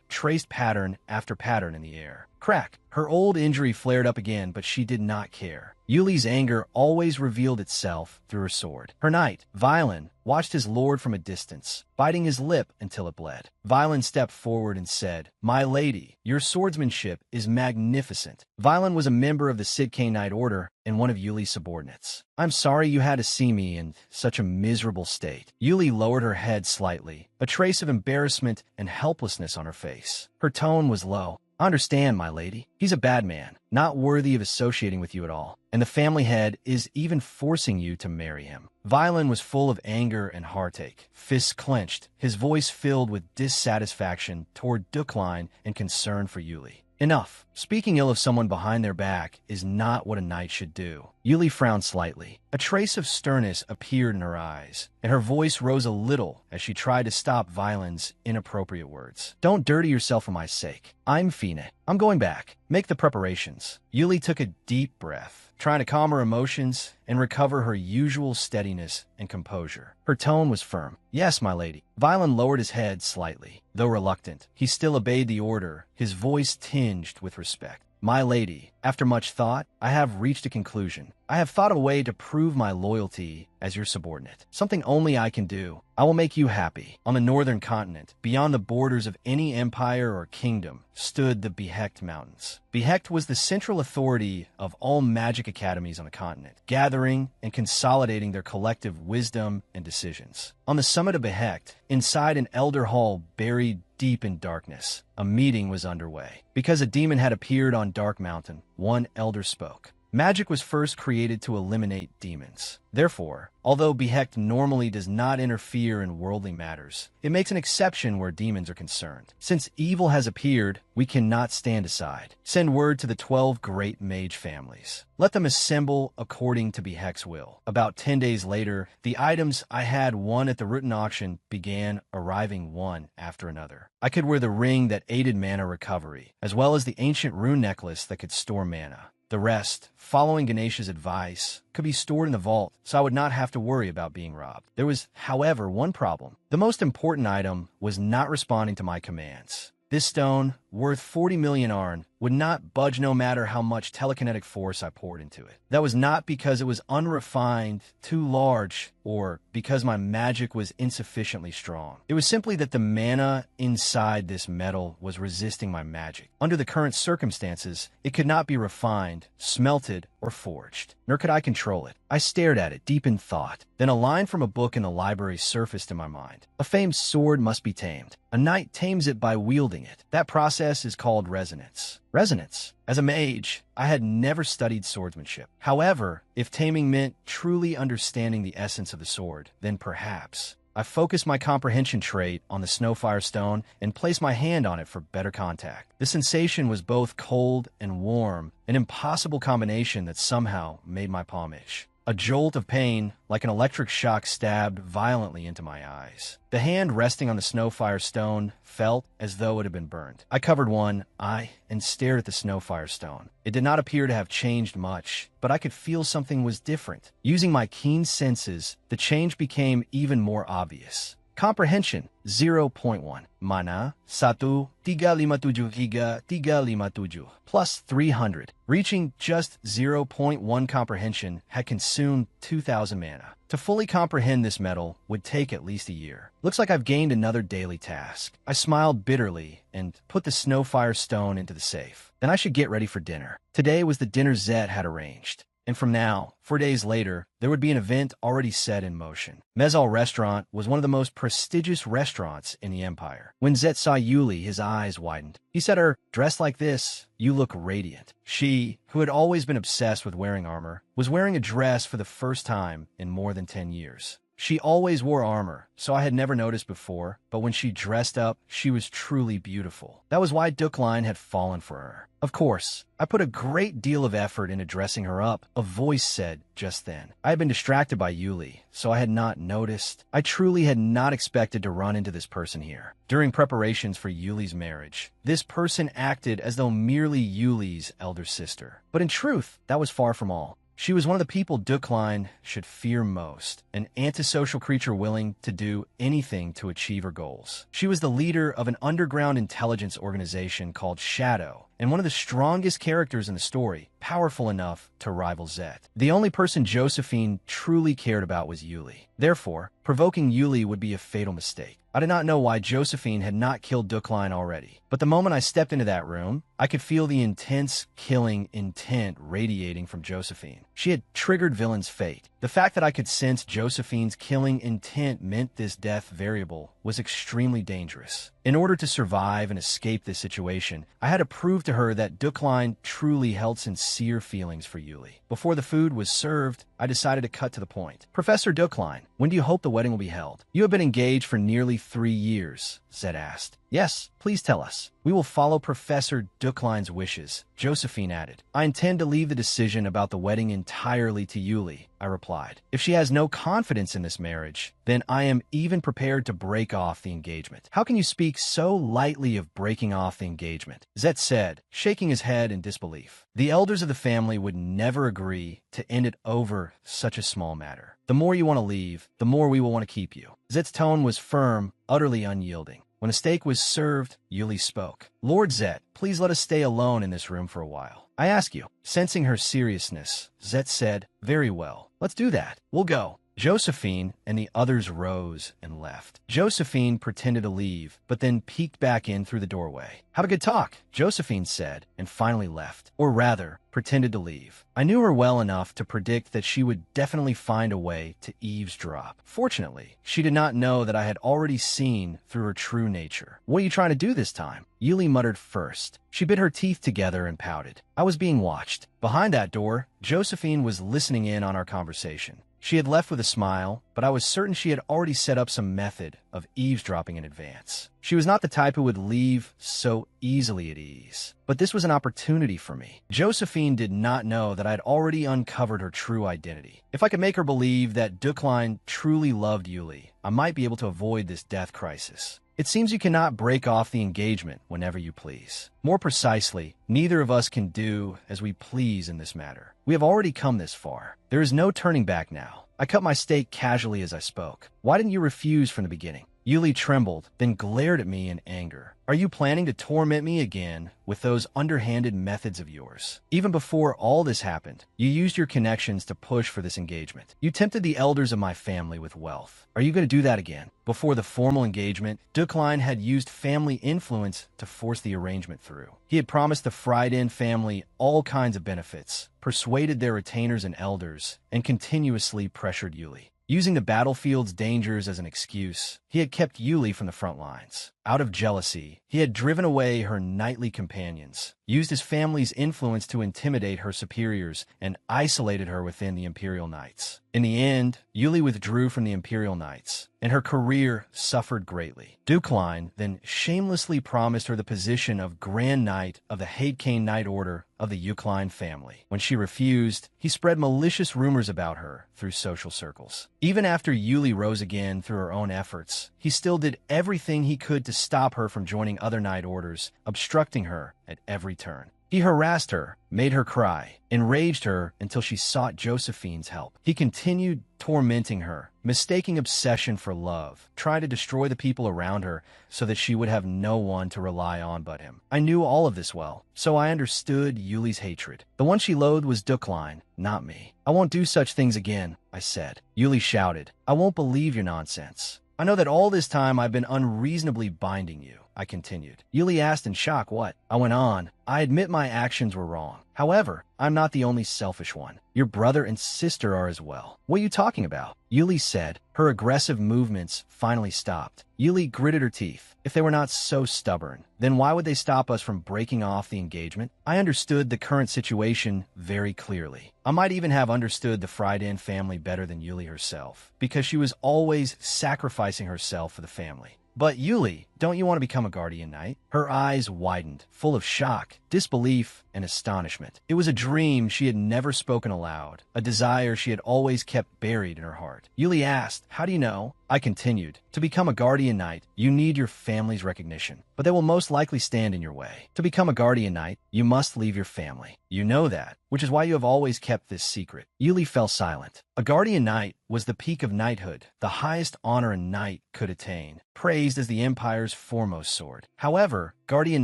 traced pattern after pattern in the air. Crack! Her old injury flared up again, but she did not care. Yuli's anger always revealed itself through her sword. Her knight, Violin, watched his lord from a distance, biting his lip until it bled. Violin stepped forward and said, "My lady, your swordsmanship is magnificent." Violin was a member of the Sidkane Knight Order and one of Yuli's subordinates. "I'm sorry you had to see me in such a miserable state." Yuli lowered her head slightly, a trace of embarrassment and helplessness on her face. Her tone was low. "I understand, my lady. He's a bad man, not worthy of associating with you at all, and the family head is even forcing you to marry him." Violin was full of anger and heartache, fists clenched, his voice filled with dissatisfaction toward Dukline and concern for Yuli. "Enough. Speaking ill of someone behind their back is not what a knight should do." Yuli frowned slightly. A trace of sternness appeared in her eyes, and her voice rose a little as she tried to stop Violin's inappropriate words. "Don't dirty yourself for my sake. I'm Fine. I'm going back. Make the preparations." Yuli took a deep breath, trying to calm her emotions and recover her usual steadiness and composure. Her tone was firm. "Yes, my lady." Violin lowered his head slightly. Though reluctant, he still obeyed the order, his voice tinged with respect. "My lady, after much thought, I have reached a conclusion. I have thought of a way to prove my loyalty as your subordinate. Something only I can do. I will make you happy." On the northern continent, beyond the borders of any empire or kingdom, stood the Behecht Mountains. Behecht was the central authority of all magic academies on the continent, gathering and consolidating their collective wisdom and decisions. On the summit of Behecht, inside an elder hall buried deep in darkness, a meeting was underway. Because a demon had appeared on Dark Mountain, one elder spoke. Magic was first created to eliminate demons. Therefore, although Behecht normally does not interfere in worldly matters, it makes an exception where demons are concerned. Since evil has appeared, we cannot stand aside. Send word to the 12 great mage families. Let them assemble according to Behecht's will. About 10 days later, the items I had won at the Rutan auction began arriving one after another. I could wear the ring that aided mana recovery, as well as the ancient rune necklace that could store mana. The rest, following Ganesha's advice, could be stored in the vault, so I would not have to worry about being robbed. There was, however, one problem. The most important item was not responding to my commands. This stone, worth 40 million Arn, would not budge no matter how much telekinetic force I poured into it. That was not because it was unrefined, too large, or because my magic was insufficiently strong. It was simply that the mana inside this metal was resisting my magic. Under the current circumstances, it could not be refined, smelted, or forged, nor could I control it. I stared at it, deep in thought. Then a line from a book in the library surfaced in my mind. A famed sword must be tamed. A knight tames it by wielding it. That process is called resonance. Resonance. As a mage, I had never studied swordsmanship. However, if taming meant truly understanding the essence of the sword, then perhaps I focused my comprehension trait on the Snowfire Stone and placed my hand on it for better contact. The sensation was both cold and warm, an impossible combination that somehow made my palm itch. A jolt of pain, like an electric shock, stabbed violently into my eyes. The hand resting on the Snowfire Stone felt as though it had been burned. I covered one eye and stared at the Snowfire Stone. It did not appear to have changed much, but I could feel something was different. Using my keen senses, the change became even more obvious. Comprehension, 0.1. Mana, 1,357 plus 300. Reaching just 0.1 comprehension had consumed 2,000 mana. To fully comprehend this metal would take at least a year. Looks like I've gained another daily task. I smiled bitterly and put the Snowfire Stone into the safe. Then I should get ready for dinner. Today was the dinner Zet had arranged. And from now, 4 days later, there would be an event already set in motion. Mezal Restaurant was one of the most prestigious restaurants in the Empire. When Zet saw Yuli, his eyes widened. He said to her, "Dressed like this, you look radiant." She, who had always been obsessed with wearing armor, was wearing a dress for the first time in more than 10 years. She always wore armor, so I had never noticed before, but when she dressed up, she was truly beautiful. That was why Dukline had fallen for her. Of course, I put a great deal of effort into dressing her up, a voice said just then. I had been distracted by Yuli, so I had not noticed. I truly had not expected to run into this person here. During preparations for Yuli's marriage, this person acted as though merely Yuli's elder sister. But in truth, that was far from all. She was one of the people Dukline should fear most, an antisocial creature willing to do anything to achieve her goals. She was the leader of an underground intelligence organization called Shadow, and one of the strongest characters in the story, powerful enough to rival Zet. The only person Josephine truly cared about was Yuli. Therefore, provoking Yuli would be a fatal mistake. I did not know why Josephine had not killed Dukline already, but the moment I stepped into that room, I could feel the intense killing intent radiating from Josephine. She had triggered Villain's fate. The fact that I could sense Josephine's killing intent meant this death variable was extremely dangerous. In order to survive and escape this situation, I had to prove to her that Dukline truly held sincere feelings for Yuli. Before the food was served, I decided to cut to the point. "Professor Dukline, when do you hope the wedding will be held?" "You have been engaged for nearly 3 years, Zed asked. "Yes, please tell us." "We will follow Professor Dukline's wishes," Josephine added. "I intend to leave the decision about the wedding entirely to Yuli," I replied. "If she has no confidence in this marriage, then I am even prepared to break off the engagement." "How can you speak so lightly of breaking off the engagement?" Zet said, shaking his head in disbelief. "The elders of the family would never agree to end it over such a small matter. The more you want to leave, the more we will want to keep you." Zet's tone was firm, utterly unyielding. When a steak was served, Yuli spoke. "Lord Zet, please let us stay alone in this room for a while. I ask you." Sensing her seriousness, Zet said, "Very well. Let's do that. We'll go." Josephine and the others rose and left. Josephine pretended to leave, but then peeked back in through the doorway. "Have a good talk," Josephine said, and finally left. Or rather, pretended to leave. I knew her well enough to predict that she would definitely find a way to eavesdrop. Fortunately, she did not know that I had already seen through her true nature. "What are you trying to do this time?" Yuli muttered first. She bit her teeth together and pouted. I was being watched. Behind that door, Josephine was listening in on our conversation. She had left with a smile, but I was certain she had already set up some method of eavesdropping in advance. She was not the type who would leave so easily at ease. But this was an opportunity for me. Josephine did not know that I had already uncovered her true identity. If I could make her believe that Dukline truly loved Yuli, I might be able to avoid this death crisis. It seems you cannot break off the engagement whenever you please. More precisely, neither of us can do as we please in this matter. We have already come this far. There is no turning back now. I cut my steak casually as I spoke. "Why didn't you refuse from the beginning?" Yuli trembled, then glared at me in anger. "Are you planning to torment me again with those underhanded methods of yours? Even before all this happened, you used your connections to push for this engagement. You tempted the elders of my family with wealth. Are you going to do that again?" Before the formal engagement, Dukline had used family influence to force the arrangement through. He had promised the Frieden family all kinds of benefits, persuaded their retainers and elders, and continuously pressured Yuli. Using the battlefield's dangers as an excuse, he had kept Yuli from the front lines. Out of jealousy, he had driven away her knightly companions, used his family's influence to intimidate her superiors, and isolated her within the Imperial Knights. In the end, Yuli withdrew from the Imperial Knights, and her career suffered greatly. Dukline then shamelessly promised her the position of Grand Knight of the Haidkane Knight Order of the Yukline family. When she refused, he spread malicious rumors about her through social circles. Even after Yuli rose again through her own efforts, he still did everything he could to stop her from joining other knight orders, obstructing her at every turn. He harassed her, made her cry, enraged her until she sought Josephine's help. He continued tormenting her, mistaking obsession for love, trying to destroy the people around her so that she would have no one to rely on but him. I knew all of this well, so I understood Yuli's hatred. The one she loathed was Dukline, not me. I won't do such things again, I said. Yuli shouted, I won't believe your nonsense. I know that all this time I've been unreasonably binding you, I continued. Yuli asked in shock what. I went on, I admit my actions were wrong. However, I'm not the only selfish one. Your brother and sister are as well. What are you talking about? Yuli said. Her aggressive movements finally stopped. Yuli gritted her teeth. If they were not so stubborn, then why would they stop us from breaking off the engagement? I understood the current situation very clearly. I might even have understood the Frydan family better than Yuli herself, because she was always sacrificing herself for the family. But Yuli, don't you want to become a guardian knight? Her eyes widened, full of shock, disbelief, and astonishment. It was a dream she had never spoken aloud, a desire she had always kept buried in her heart. Yuli asked, how do you know? I continued, to become a guardian knight, you need your family's recognition, but they will most likely stand in your way. To become a guardian knight, you must leave your family. You know that, which is why you have always kept this secret. Yuli fell silent. A guardian knight was the peak of knighthood, the highest honor a knight could attain, praised as the Empire's foremost sword. However, guardian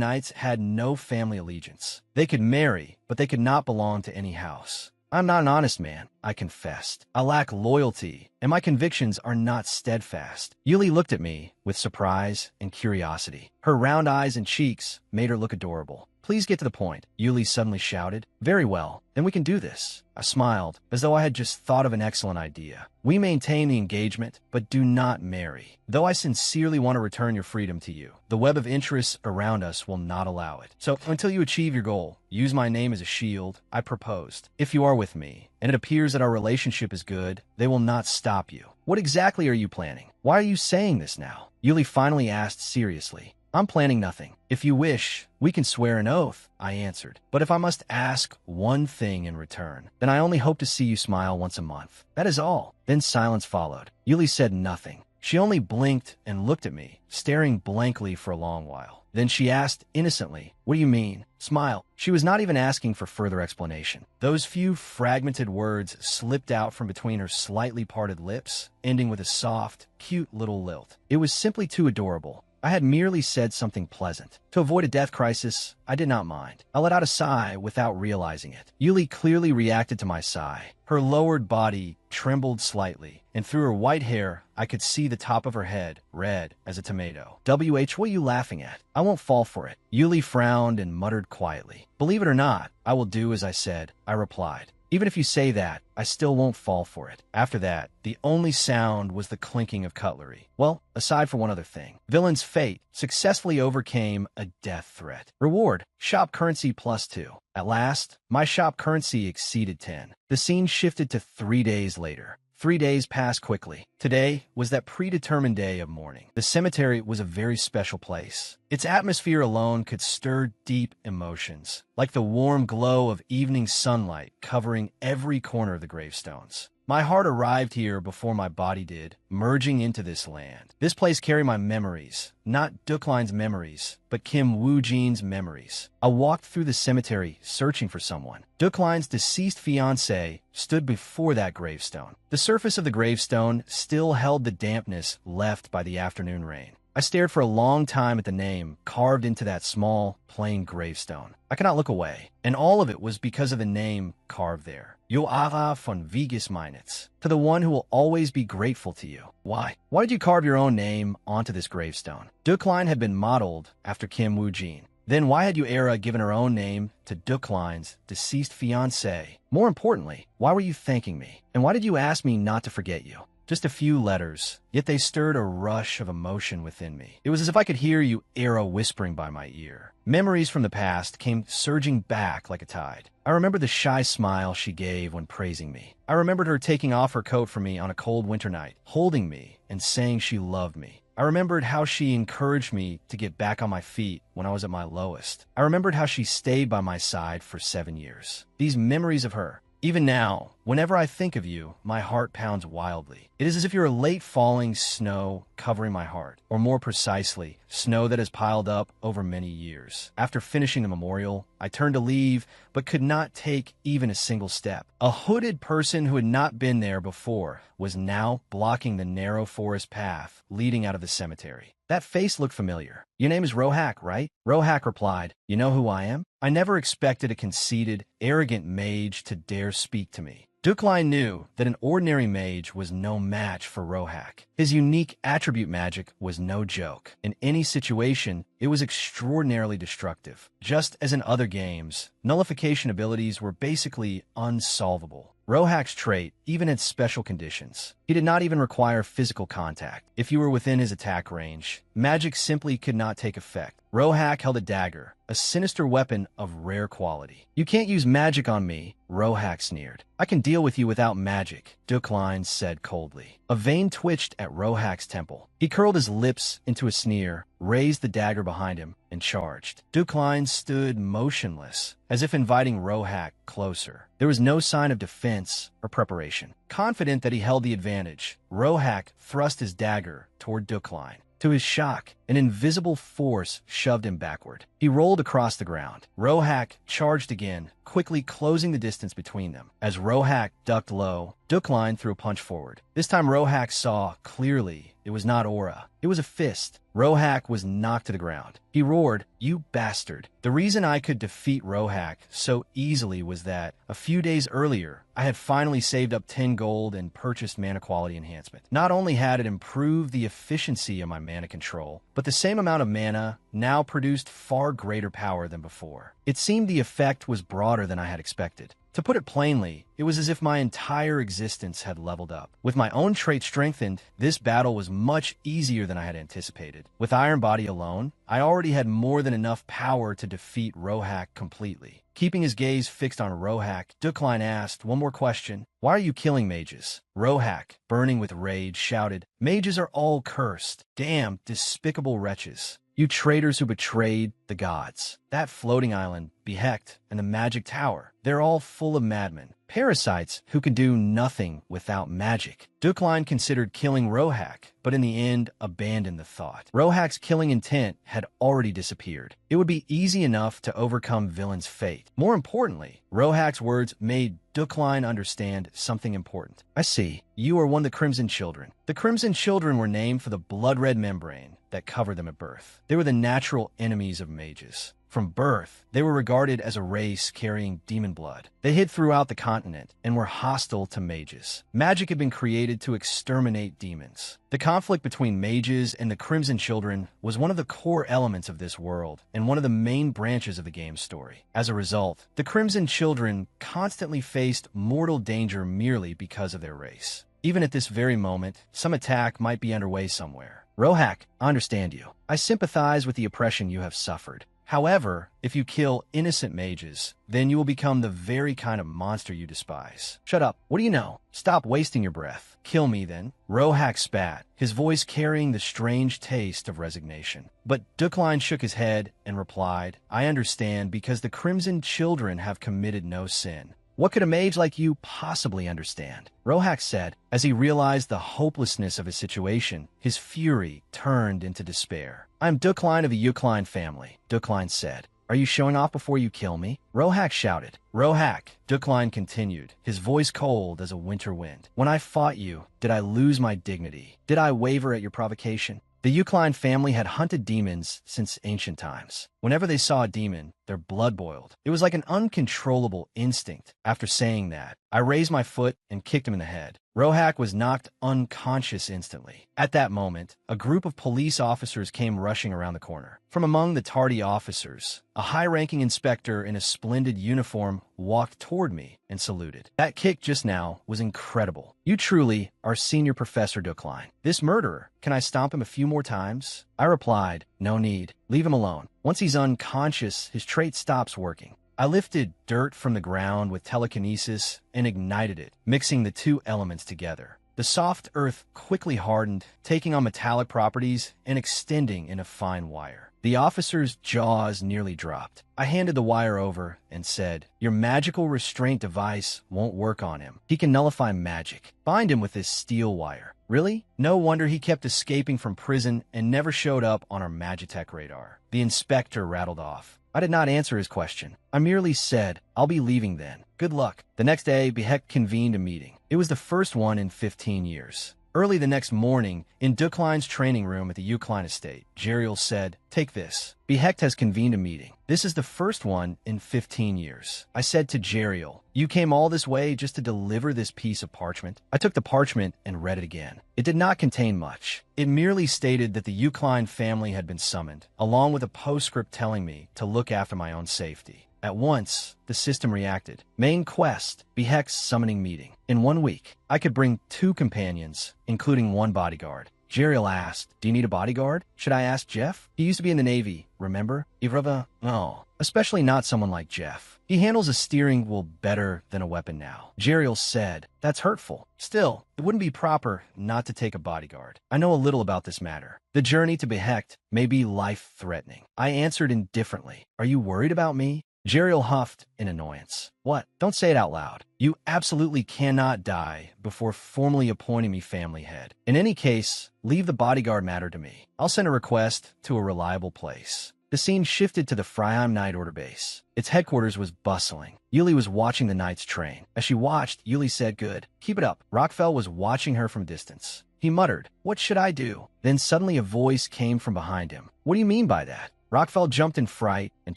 knights had no family allegiance. They could marry, but they could not belong to any house. I'm not an honest man, I confessed. I lack loyalty, and my convictions are not steadfast. Yuli looked at me with surprise and curiosity. Her round eyes and cheeks made her look adorable. Please get to the point, Yuli suddenly shouted. Very well, then we can do this. I smiled, as though I had just thought of an excellent idea. We maintain the engagement, but do not marry. Though I sincerely want to return your freedom to you, the web of interests around us will not allow it. So, until you achieve your goal, use my name as a shield, I proposed. If you are with me, and it appears that our relationship is good, they will not stop you. What exactly are you planning? Why are you saying this now? Yuli finally asked seriously. I'm planning nothing. If you wish, we can swear an oath, I answered. But if I must ask one thing in return, then I only hope to see you smile once a month. That is all. Then silence followed. Yuli said nothing. She only blinked and looked at me, staring blankly for a long while. Then she asked innocently, what do you mean? Smile. She was not even asking for further explanation. Those few fragmented words slipped out from between her slightly parted lips, ending with a soft, cute little lilt. It was simply too adorable. I had merely said something pleasant. To avoid a death crisis, I did not mind. I let out a sigh without realizing it. Yuli clearly reacted to my sigh. Her lowered body trembled slightly, and through her white hair, I could see the top of her head, red as a tomato. What are you laughing at? I won't fall for it. Yuli frowned and muttered quietly. Believe it or not, I will do as I said, I replied. Even if you say that, I still won't fall for it. After that, the only sound was the clinking of cutlery. Well, aside from one other thing. Villain's fate successfully overcame a death threat. Reward, shop currency +2. At last, my shop currency exceeded 10. The scene shifted to 3 days later. 3 days passed quickly. Today was that predetermined day of mourning. The cemetery was a very special place. Its atmosphere alone could stir deep emotions, like the warm glow of evening sunlight covering every corner of the gravestones. My heart arrived here before my body did, merging into this land. This place carried my memories, not Dukline's memories, but Kim Woo-jin's memories. I walked through the cemetery searching for someone. Dukline's deceased fiancé stood before that gravestone. The surface of the gravestone still held the dampness left by the afternoon rain. I stared for a long time at the name carved into that small, plain gravestone. I could not look away, and all of it was because of the name carved there. Joara von Wegesmeinitz, to the one who will always be grateful to you. Why? Why did you carve your own name onto this gravestone? Dukline had been modeled after Kim Woo-jin. Then why had Yuera given her own name to Dukline's deceased fiancé? More importantly, why were you thanking me? And why did you ask me not to forget you? Just a few letters, yet they stirred a rush of emotion within me. It was as if I could hear you arrow whispering by my ear. Memories from the past came surging back like a tide. I remembered the shy smile she gave when praising me. I remembered her taking off her coat for me on a cold winter night, holding me and saying she loved me. I remembered how she encouraged me to get back on my feet when I was at my lowest. I remembered how she stayed by my side for 7 years. These memories of her, even now, whenever I think of you, my heart pounds wildly. It is as if you're a late falling snow covering my heart, or more precisely, snow that has piled up over many years. After finishing the memorial, I turned to leave, but could not take even a single step. A hooded person who had not been there before was now blocking the narrow forest path leading out of the cemetery. That face looked familiar. Your name is Rohak, right? Rohak replied, you know who I am? I never expected a conceited, arrogant mage to dare speak to me. Dukline knew that an ordinary mage was no match for Rohak. His unique attribute magic was no joke. In any situation, it was extraordinarily destructive. Just as in other games, nullification abilities were basically unsolvable. Rohak's trait even had special conditions. He did not even require physical contact. If you were within his attack range, magic simply could not take effect. Rohak held a dagger, a sinister weapon of rare quality. You can't use magic on me, Rohak sneered. I can deal with you without magic, Dukline said coldly. A vein twitched at Rohak's temple. He curled his lips into a sneer, raised the dagger behind him, and charged. Dukline stood motionless, as if inviting Rohak closer. There was no sign of defense or preparation. Confident that he held the advantage, Rohak thrust his dagger toward Dukline. To his shock, an invisible force shoved him backward. He rolled across the ground. Rohak charged again, quickly closing the distance between them. As Rohak ducked low, Dukline threw a punch forward. This time Rohak saw clearly it was not aura. It was a fist. Rohak was knocked to the ground. He roared, "You bastard." The reason I could defeat Rohak so easily was that, a few days earlier, I had finally saved up 10 gold and purchased mana quality enhancement. Not only had it improved the efficiency of my mana control, but the same amount of mana now produced far greater power than before. It seemed the effect was broader than I had expected. To put it plainly, it was as if my entire existence had leveled up. With my own trait strengthened, this battle was much easier than I had anticipated. With Iron Body alone, I already had more than enough power to defeat Rohak completely. Keeping his gaze fixed on Rohak, Dukline asked one more question. Why are you killing mages? Rohak, burning with rage, shouted, "Mages are all cursed. Damn, despicable wretches. You traitors who betrayed the gods. That floating island, Behekt, and the magic tower, they're all full of madmen. Parasites who can do nothing without magic." Dukline considered killing Rohak, but in the end abandoned the thought. Rohak's killing intent had already disappeared. It would be easy enough to overcome villain's fate. More importantly, Rohak's words made Dukline understand something important. I see. You are one of the Crimson Children. The Crimson Children were named for the blood-red membrane that covered them at birth. They were the natural enemies of mages. From birth, they were regarded as a race carrying demon blood. They hid throughout the continent and were hostile to mages. Magic had been created to exterminate demons. The conflict between mages and the Crimson Children was one of the core elements of this world and one of the main branches of the game's story. As a result, the Crimson Children constantly faced mortal danger merely because of their race. Even at this very moment, some attack might be underway somewhere. Rohak, I understand you. I sympathize with the oppression you have suffered. However, if you kill innocent mages, then you will become the very kind of monster you despise. Shut up. What do you know? Stop wasting your breath. Kill me, then. Rohak spat, his voice carrying the strange taste of resignation. But Dukline shook his head and replied, I understand because the Crimson Children have committed no sin. What could a mage like you possibly understand? Rohak said. As he realized the hopelessness of his situation, his fury turned into despair. I'm Dukline of the Ukline family, Dukline said. Are you showing off before you kill me? Rohak shouted. Rohak, Dukline continued, his voice cold as a winter wind. When I fought you, did I lose my dignity? Did I waver at your provocation? The Ukline family had hunted demons since ancient times. Whenever they saw a demon, their blood boiled. It was like an uncontrollable instinct. After saying that, I raised my foot and kicked him in the head. Rohak was knocked unconscious instantly. At that moment, a group of police officers came rushing around the corner. From among the tardy officers, a high-ranking inspector in a splendid uniform walked toward me and saluted. That kick just now was incredible. You truly are Senior Professor Duckline. This murderer, can I stomp him a few more times? I replied, no need. Leave him alone. Once he's unconscious, his trait stops working. I lifted dirt from the ground with telekinesis and ignited it, mixing the two elements together. The soft earth quickly hardened, taking on metallic properties and extending in a fine wire. The officer's jaws nearly dropped. I handed the wire over and said, your magical restraint device won't work on him. He can nullify magic. Bind him with this steel wire. Really? No wonder he kept escaping from prison and never showed up on our Magitech radar. The inspector rattled off. I did not answer his question. I merely said, I'll be leaving then. Good luck. The next day, Behecht convened a meeting. It was the first one in 15 years. Early the next morning, in Duckline's training room at the Ukline estate, Jeriel said, take this. Behecht has convened a meeting. This is the first one in 15 years. I said to Jeriel, you came all this way just to deliver this piece of parchment? I took the parchment and read it again. It did not contain much. It merely stated that the Ukline family had been summoned, along with a postscript telling me to look after my own safety. At once, the system reacted. Main quest, Behecht's summoning meeting. In 1 week, I could bring 2 companions, including 1 bodyguard. Jeriel asked, do you need a bodyguard? Should I ask Jeff? He used to be in the Navy, remember? Ivrava? No, especially not someone like Jeff. He handles a steering wheel better than a weapon now. Jeriel said, that's hurtful. Still, it wouldn't be proper not to take a bodyguard. I know a little about this matter. The journey to Behecht may be life-threatening. I answered indifferently. Are you worried about me? Jeriel huffed in annoyance. What? Don't say it out loud. You absolutely cannot die before formally appointing me family head. In any case, leave the bodyguard matter to me. I'll send a request to a reliable place. The scene shifted to the Freiheim Night Order base. Its headquarters was bustling. Yuli was watching the Knight's train. As she watched, Yuli said, good. Keep it up. Rockfell was watching her from a distance. He muttered, what should I do? Then suddenly a voice came from behind him. What do you mean by that? Rockfell jumped in fright and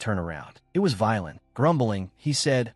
turned around. It was Violin. Grumbling, he said,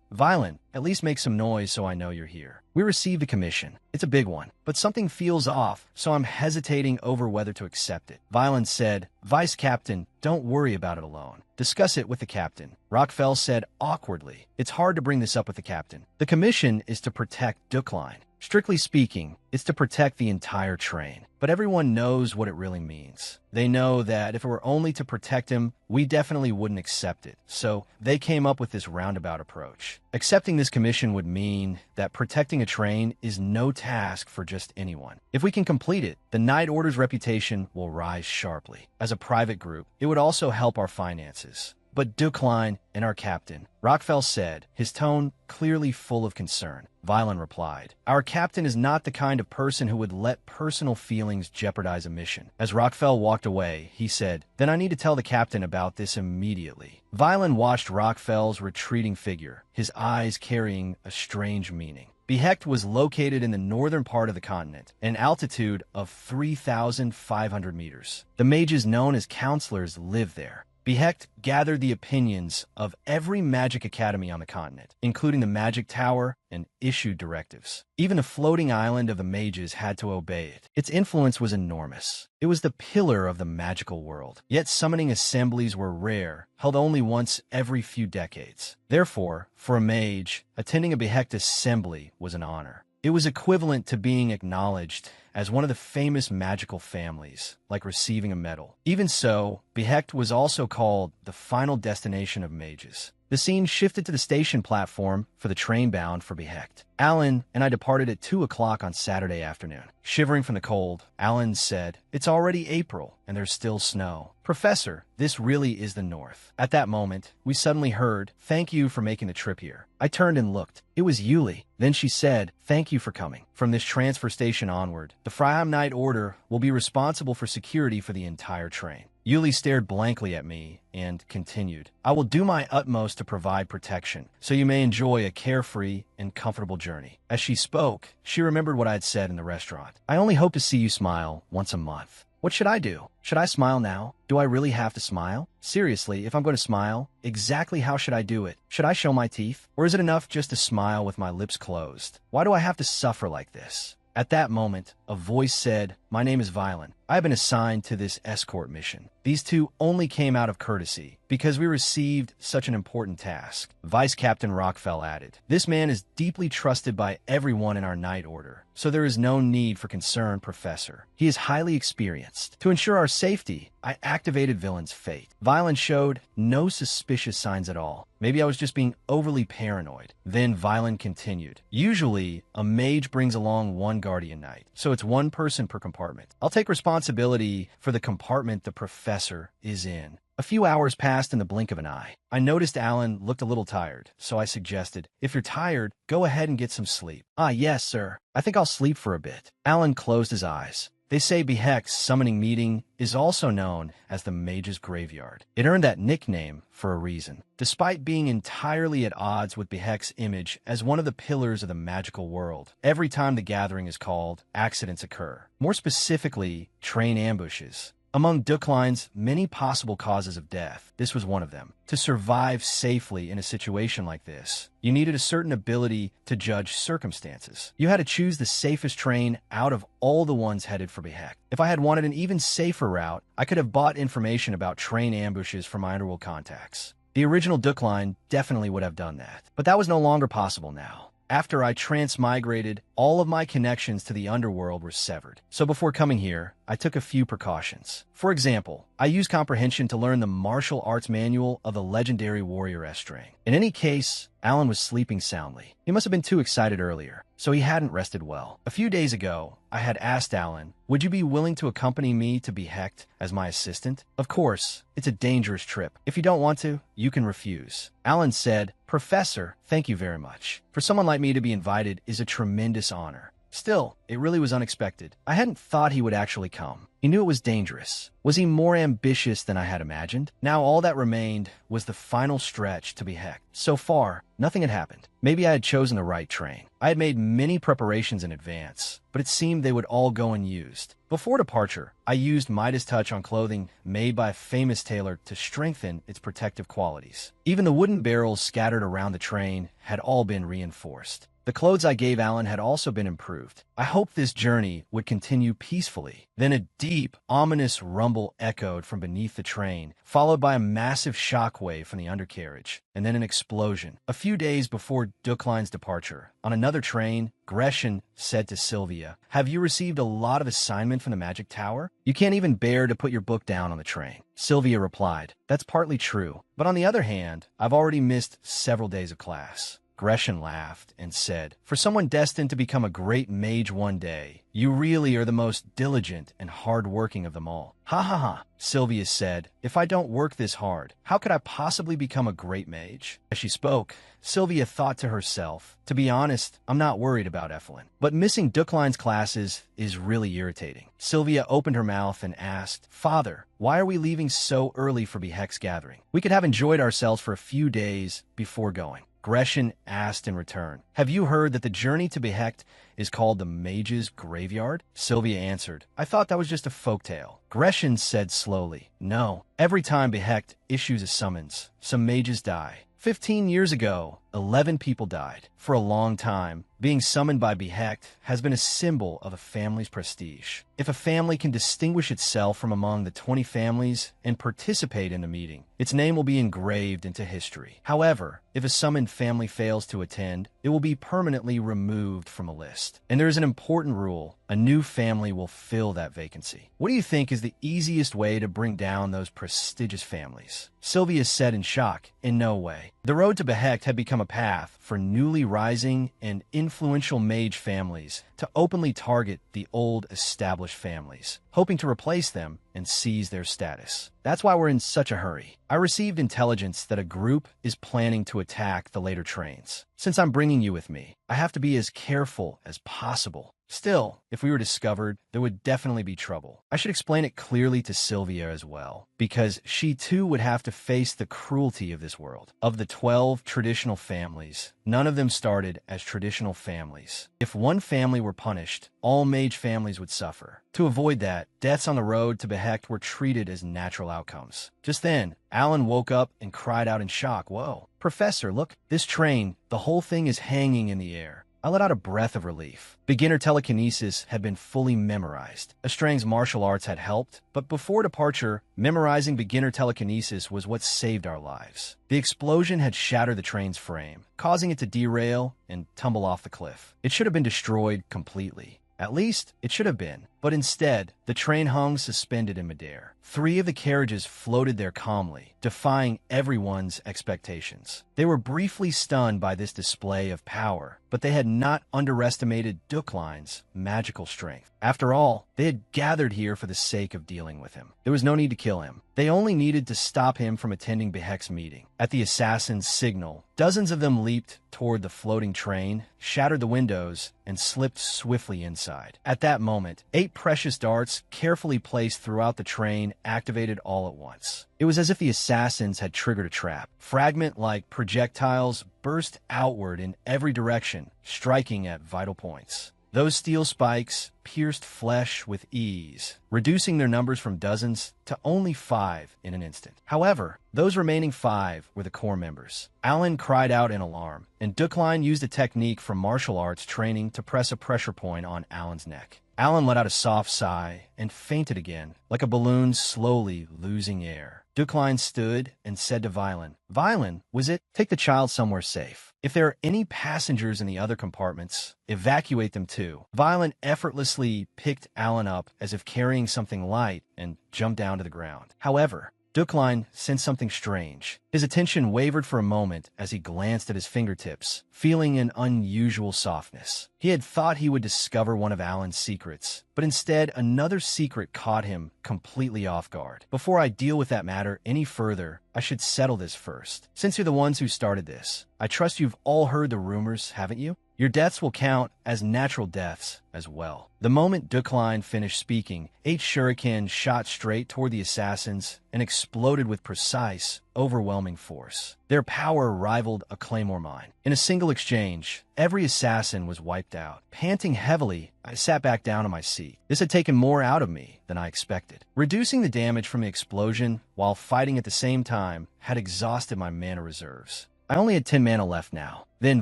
Violin, at least make some noise so I know you're here. We received a commission. It's a big one, but something feels off, so I'm hesitating over whether to accept it. Violin said, Vice Captain, don't worry about it alone. Discuss it with the captain. Rockfell said awkwardly, it's hard to bring this up with the captain. The commission is to protect Duckline. Strictly speaking, it's to protect the entire train. But everyone knows what it really means. They know that if it were only to protect him, we definitely wouldn't accept it. So they came up with this roundabout approach. Accepting this commission would mean that protecting a train is no task for just anyone. If we can complete it, the Night Order's reputation will rise sharply. As a private group, it would also help our finances. But Duckline and our captain, Rockfell said, his tone clearly full of concern. Violin replied, our captain is not the kind of person who would let personal feelings jeopardize a mission. As Rockfell walked away, he said, then I need to tell the captain about this immediately. Violin watched Rockfell's retreating figure, his eyes carrying a strange meaning. Behecht was located in the northern part of the continent, an altitude of 3,500 meters. The mages known as counselors live there. Behecht gathered the opinions of every magic academy on the continent, including the Magic Tower, and issued directives. Even a floating island of the mages had to obey it. Its influence was enormous. It was the pillar of the magical world. Yet summoning assemblies were rare, held only once every few decades. Therefore, for a mage, attending a Behecht assembly was an honor. It was equivalent to being acknowledged as one of the famous magical families, like receiving a medal. Even so, Behecht was also called the final destination of mages. The scene shifted to the station platform for the train bound for Behecht. Alan and I departed at 2 o'clock on Saturday afternoon. Shivering from the cold, Alan said, it's already April and there's still snow. Professor, this really is the North. At that moment, we suddenly heard, thank you for making the trip here. I turned and looked. It was Yuli. Then she said, thank you for coming. From this transfer station onward, the Freiheim Night Order will be responsible for security for the entire train. Yuli stared blankly at me and continued, I will do my utmost to provide protection, so you may enjoy a carefree and comfortable journey. As she spoke, she remembered what I had said in the restaurant. I only hope to see you smile once a month. What should I do? Should I smile now? Do I really have to smile? Seriously, if I'm going to smile, exactly how should I do it? Should I show my teeth? Or is it enough just to smile with my lips closed? Why do I have to suffer like this? At that moment, a voice said, My name is Violin. I have been assigned to this escort mission. These two only came out of courtesy, because we received such an important task. Vice Captain Rockfell added, This man is deeply trusted by everyone in our night order, so there is no need for concern, Professor. He is highly experienced. To ensure our safety, I activated Villain's fate. Violin showed no suspicious signs at all. Maybe I was just being overly paranoid. Then Violin continued, Usually, a mage brings along one guardian knight, so it's one person per compartment. I'll take responsibility for the compartment the professor is in. A few hours passed in the blink of an eye. I noticed Alan looked a little tired, so I suggested, If you're tired, go ahead and get some sleep. Ah, yes, sir. I think I'll sleep for a bit. Alan closed his eyes. They say Behek's summoning meeting is also known as the Mage's Graveyard. It earned that nickname for a reason. Despite being entirely at odds with Behek's image as one of the pillars of the magical world, every time the gathering is called, accidents occur. More specifically, train ambushes. Among Duklein's many possible causes of death, this was one of them. To survive safely in a situation like this, you needed a certain ability to judge circumstances. You had to choose the safest train out of all the ones headed for Behek. If I had wanted an even safer route, I could have bought information about train ambushes from my underworld contacts. The original Duklein definitely would have done that, but that was no longer possible now. After I transmigrated, all of my connections to the underworld were severed. So before coming here, I took a few precautions. For example, I used comprehension to learn the martial arts manual of the legendary warrior Estrang. In any case, Alan was sleeping soundly. He must have been too excited earlier, so he hadn't rested well. A few days ago, I had asked Alan, would you be willing to accompany me to Behekt as my assistant? Of course, it's a dangerous trip. If you don't want to, you can refuse. Alan said, Professor, thank you very much. For someone like me to be invited is a tremendous honor. Still, it really was unexpected. I hadn't thought he would actually come. He knew it was dangerous. Was he more ambitious than I had imagined? Now all that remained was the final stretch to Behekt. So far, nothing had happened. Maybe I had chosen the right train. I had made many preparations in advance, but it seemed they would all go unused. Before departure, I used Midas Touch on clothing made by a famous tailor to strengthen its protective qualities. Even the wooden barrels scattered around the train had all been reinforced. The clothes I gave Alan had also been improved. I hoped this journey would continue peacefully. Then a deep, ominous rumble echoed from beneath the train, followed by a massive shockwave from the undercarriage, and then an explosion. A few days before Duklein's departure, on another train, Gresham said to Sylvia, Have you received a lot of assignment from the Magic Tower? You can't even bear to put your book down on the train. Sylvia replied, That's partly true, but on the other hand, I've already missed several days of class. Gresham laughed and said, For someone destined to become a great mage one day, you really are the most diligent and hard-working of them all. Ha ha ha, Sylvia said, If I don't work this hard, how could I possibly become a great mage? As she spoke, Sylvia thought to herself, To be honest, I'm not worried about Evelyn, but missing Duklein's classes is really irritating. Sylvia opened her mouth and asked, Father, why are we leaving so early for Behek's gathering? We could have enjoyed ourselves for a few days before going. Gresham asked in return, Have you heard that the journey to Behekt is called the Mage's Graveyard? Sylvia answered, I thought that was just a folktale. Gresham said slowly, No, every time Behekt issues a summons, some mages die. 15 years ago, 11 people died. For a long time, being summoned by Behekt has been a symbol of a family's prestige. If a family can distinguish itself from among the 20 families and participate in the meeting, its name will be engraved into history. However, if a summoned family fails to attend, it will be permanently removed from a list. And there is an important rule. A new family will fill that vacancy. What do you think is the easiest way to bring down those prestigious families? Sylvia said in shock, In no way. The road to Behekt had become a path for newly rising and influential mage families to openly target the old established families, hoping to replace them and seize their status. That's why we're in such a hurry. I received intelligence that a group is planning to attack the later trains. Since I'm bringing you with me, I have to be as careful as possible. Still, if we were discovered, there would definitely be trouble. I should explain it clearly to Sylvia as well, because she too would have to face the cruelty of this world. Of the 12 traditional families, none of them started as traditional families. If one family were punished, all mage families would suffer. To avoid that, deaths on the road to Behecht were treated as natural outcomes. Just then, Alan woke up and cried out in shock, "Whoa, Professor, look, this train, the whole thing is hanging in the air." I let out a breath of relief. Beginner telekinesis had been fully memorized. Estrang's martial arts had helped, but before departure, memorizing beginner telekinesis was what saved our lives. The explosion had shattered the train's frame, causing it to derail and tumble off the cliff. It should have been destroyed completely. At least, it should have been. But instead, the train hung suspended in midair. 3 of the carriages floated there calmly, defying everyone's expectations. They were briefly stunned by this display of power, but they had not underestimated Duklein's magical strength. After all, they had gathered here for the sake of dealing with him. There was no need to kill him. They only needed to stop him from attending Behecht's meeting. At the assassin's signal, dozens of them leaped toward the floating train, shattered the windows, and slipped swiftly inside. At that moment, 8 precious darts, carefully placed throughout the train, activated all at once. It was as if the assassins had triggered a trap. Fragment-like projectiles burst outward in every direction, striking at vital points. Those steel spikes pierced flesh with ease, reducing their numbers from dozens to only 5 in an instant. However, those remaining 5 were the core members. Alan cried out in alarm, and Duklein used a technique from martial arts training to press a pressure point on Alan's neck. Alan let out a soft sigh and fainted again, like a balloon slowly losing air. Duklein stood and said to Violin, "Violin, was it? Take the child somewhere safe. If there are any passengers in the other compartments, evacuate them too." Violin effortlessly picked Alan up as if carrying something light and jumped down to the ground. However, Duklein sensed something strange. His attention wavered for a moment as he glanced at his fingertips, feeling an unusual softness. He had thought he would discover one of Alan's secrets, but instead another secret caught him completely off guard. Before I deal with that matter any further, I should settle this first. Since you're the ones who started this, I trust you've all heard the rumors, haven't you? Your deaths will count as natural deaths as well. The moment Duklein finished speaking, 8 shurikens shot straight toward the assassins and exploded with precise, overwhelming force. Their power rivaled a claymore mine. In a single exchange, every assassin was wiped out. Panting heavily, I sat back down in my seat. This had taken more out of me than I expected. Reducing the damage from the explosion while fighting at the same time had exhausted my mana reserves. I only had 10 mana left now. Then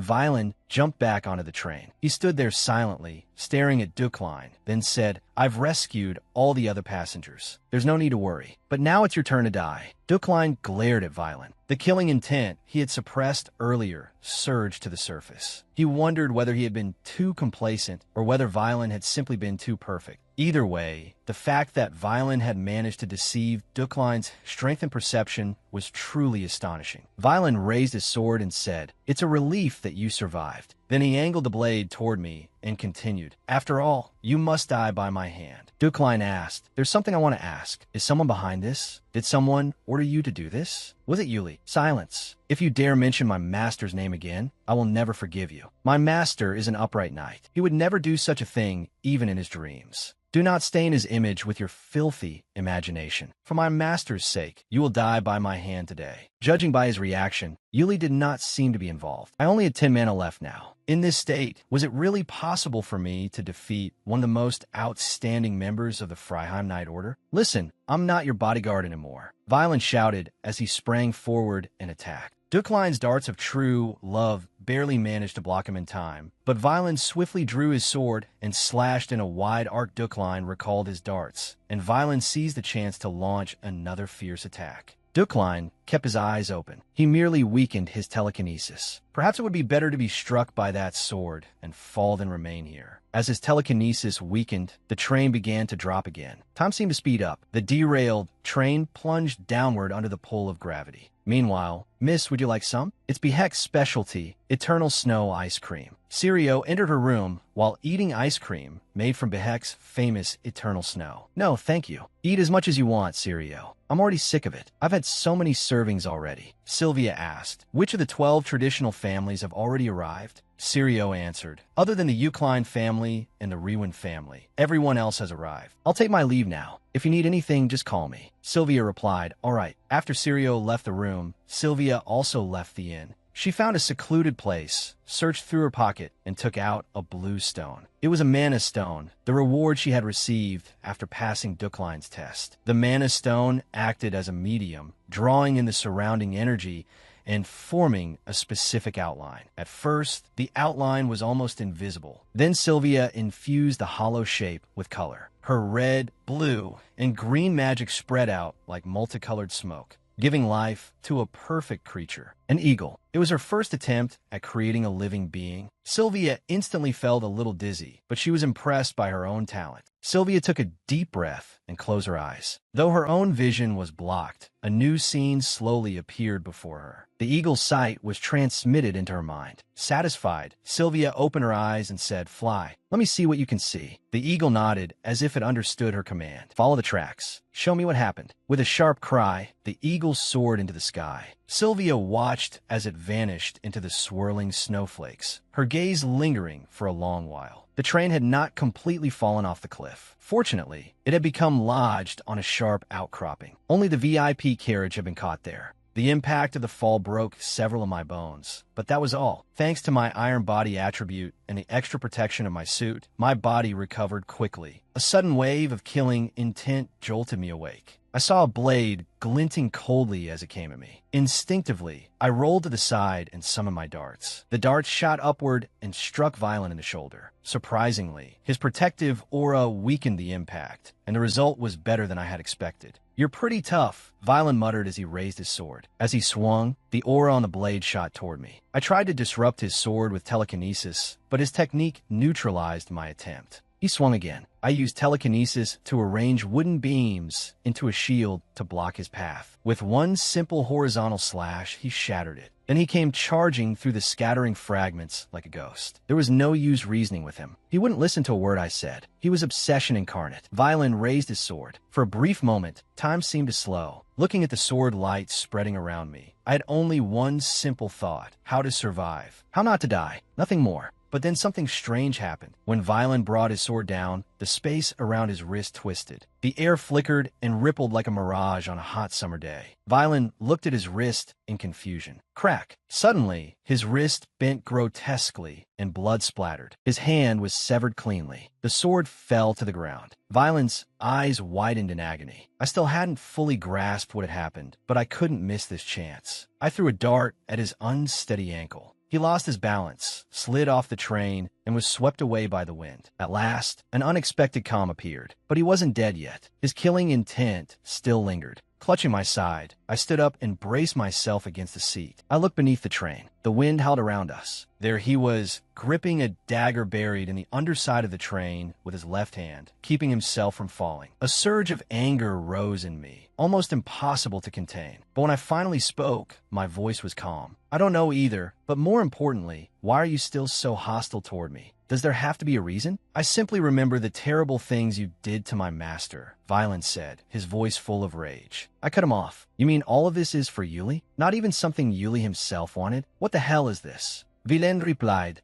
Violin jumped back onto the train. He stood there silently, staring at Duklein, then said, "I've rescued all the other passengers. There's no need to worry. But now it's your turn to die." Duklein glared at Violin. The killing intent he had suppressed earlier surged to the surface. He wondered whether he had been too complacent or whether Violin had simply been too perfect. Either way, the fact that Violin had managed to deceive Duklein's strength and perception was truly astonishing. Violin raised his sword and said, "It's a relief that you survived." Then he angled the blade toward me and continued, "After all, you must die by my hand." Duklein asked, "There's something I want to ask. Is someone behind this? Did someone order you to do this? Was it Yuli?" "Silence. If you dare mention my master's name again, I will never forgive you. My master is an upright knight. He would never do such a thing, even in his dreams. Do not stain his image with your filthy imagination. For my master's sake, you will die by my hand today." Judging by his reaction, Yuli did not seem to be involved. I only had 10 mana left now. In this state, was it really possible for me to defeat one of the most outstanding members of the Freiheim Knight Order? "Listen, I'm not your bodyguard anymore," Violin shouted as he sprang forward and attacked. Duklein's darts of true love barely managed to block him in time, but Violin swiftly drew his sword and slashed in a wide arc. Duklein recalled his darts, and Violin seized the chance to launch another fierce attack. Duklein kept his eyes open. He merely weakened his telekinesis. Perhaps it would be better to be struck by that sword and fall than remain here. As his telekinesis weakened, the train began to drop again. Time seemed to speed up. The derailed train plunged downward under the pull of gravity. Meanwhile, "Miss, would you like some? It's Behecht's specialty, eternal snow ice cream." Sirio entered her room while eating ice cream made from Behek's famous eternal snow. No, thank you. Eat as much as you want, Sirio. I'm already sick of it. I've had so many servings already. Sylvia asked, which of the 12 traditional families have already arrived? Sirio answered, other than the Ukline family and the Rewan family, everyone else has arrived. I'll take my leave now. If you need anything, just call me. Sylvia replied, all right. After Sirio left the room, Sylvia also left the inn. She found a secluded place, searched through her pocket, and took out a blue stone. It was a mana stone, the reward she had received after passing Duckline's test. The mana stone acted as a medium, drawing in the surrounding energy and forming a specific outline. At first, the outline was almost invisible. Then Sylvia infused the hollow shape with color. Her red, blue, and green magic spread out like multicolored smoke, giving life to a perfect creature, an eagle. It was her first attempt at creating a living being. Sylvia instantly felt a little dizzy, but she was impressed by her own talent. Sylvia took a deep breath and closed her eyes. Though her own vision was blocked, a new scene slowly appeared before her. The eagle's sight was transmitted into her mind. Satisfied, Sylvia opened her eyes and said, fly. Let me see what you can see. The eagle nodded as if it understood her command. Follow the tracks. Show me what happened. With a sharp cry, the eagle soared into the sky. Sylvia watched as it vanished into the swirling snowflakes, her gaze lingering for a long while. The train had not completely fallen off the cliff. Fortunately, it had become lodged on a sharp outcropping. Only the VIP carriage had been caught there. The impact of the fall broke several of my bones, but that was all. Thanks to my iron body attribute and the extra protection of my suit, my body recovered quickly. A sudden wave of killing intent jolted me awake. I saw a blade glinting coldly as it came at me. Instinctively, I rolled to the side and summoned my darts. The darts shot upward and struck Violin in the shoulder. Surprisingly, his protective aura weakened the impact, and the result was better than I had expected. You're pretty tough, Violin muttered as he raised his sword. As he swung, the aura on the blade shot toward me. I tried to disrupt his sword with telekinesis, but his technique neutralized my attempt. He swung again. I used telekinesis to arrange wooden beams into a shield to block his path. With one simple horizontal slash, he shattered it. Then he came charging through the scattering fragments like a ghost. There was no use reasoning with him. He wouldn't listen to a word I said. He was obsession incarnate. Violin raised his sword. For a brief moment, time seemed to slow. Looking at the sword light spreading around me, I had only one simple thought: how to survive, how not to die, nothing more. But then something strange happened. When Violin brought his sword down, the space around his wrist twisted. The air flickered and rippled like a mirage on a hot summer day. Violin looked at his wrist in confusion. Crack! Suddenly, his wrist bent grotesquely and blood splattered. His hand was severed cleanly. The sword fell to the ground. Violin's eyes widened in agony. I still hadn't fully grasped what had happened, but I couldn't miss this chance. I threw a dart at his unsteady ankle. He lost his balance, slid off the train, and was swept away by the wind. At last, an unexpected calm appeared, but he wasn't dead yet. His killing intent still lingered. Clutching my side, I stood up and braced myself against the seat. I looked beneath the train. The wind howled around us. There he was, gripping a dagger buried in the underside of the train with his left hand, keeping himself from falling. A surge of anger rose in me, almost impossible to contain. But when I finally spoke, my voice was calm. I don't know either, but more importantly, why are you still so hostile toward me? Does there have to be a reason? I simply remember the terrible things you did to my master, Violin said, his voice full of rage. I cut him off. You mean all of this is for Yuli? Not even something Yuli himself wanted? What the hell is this? Vilain replied,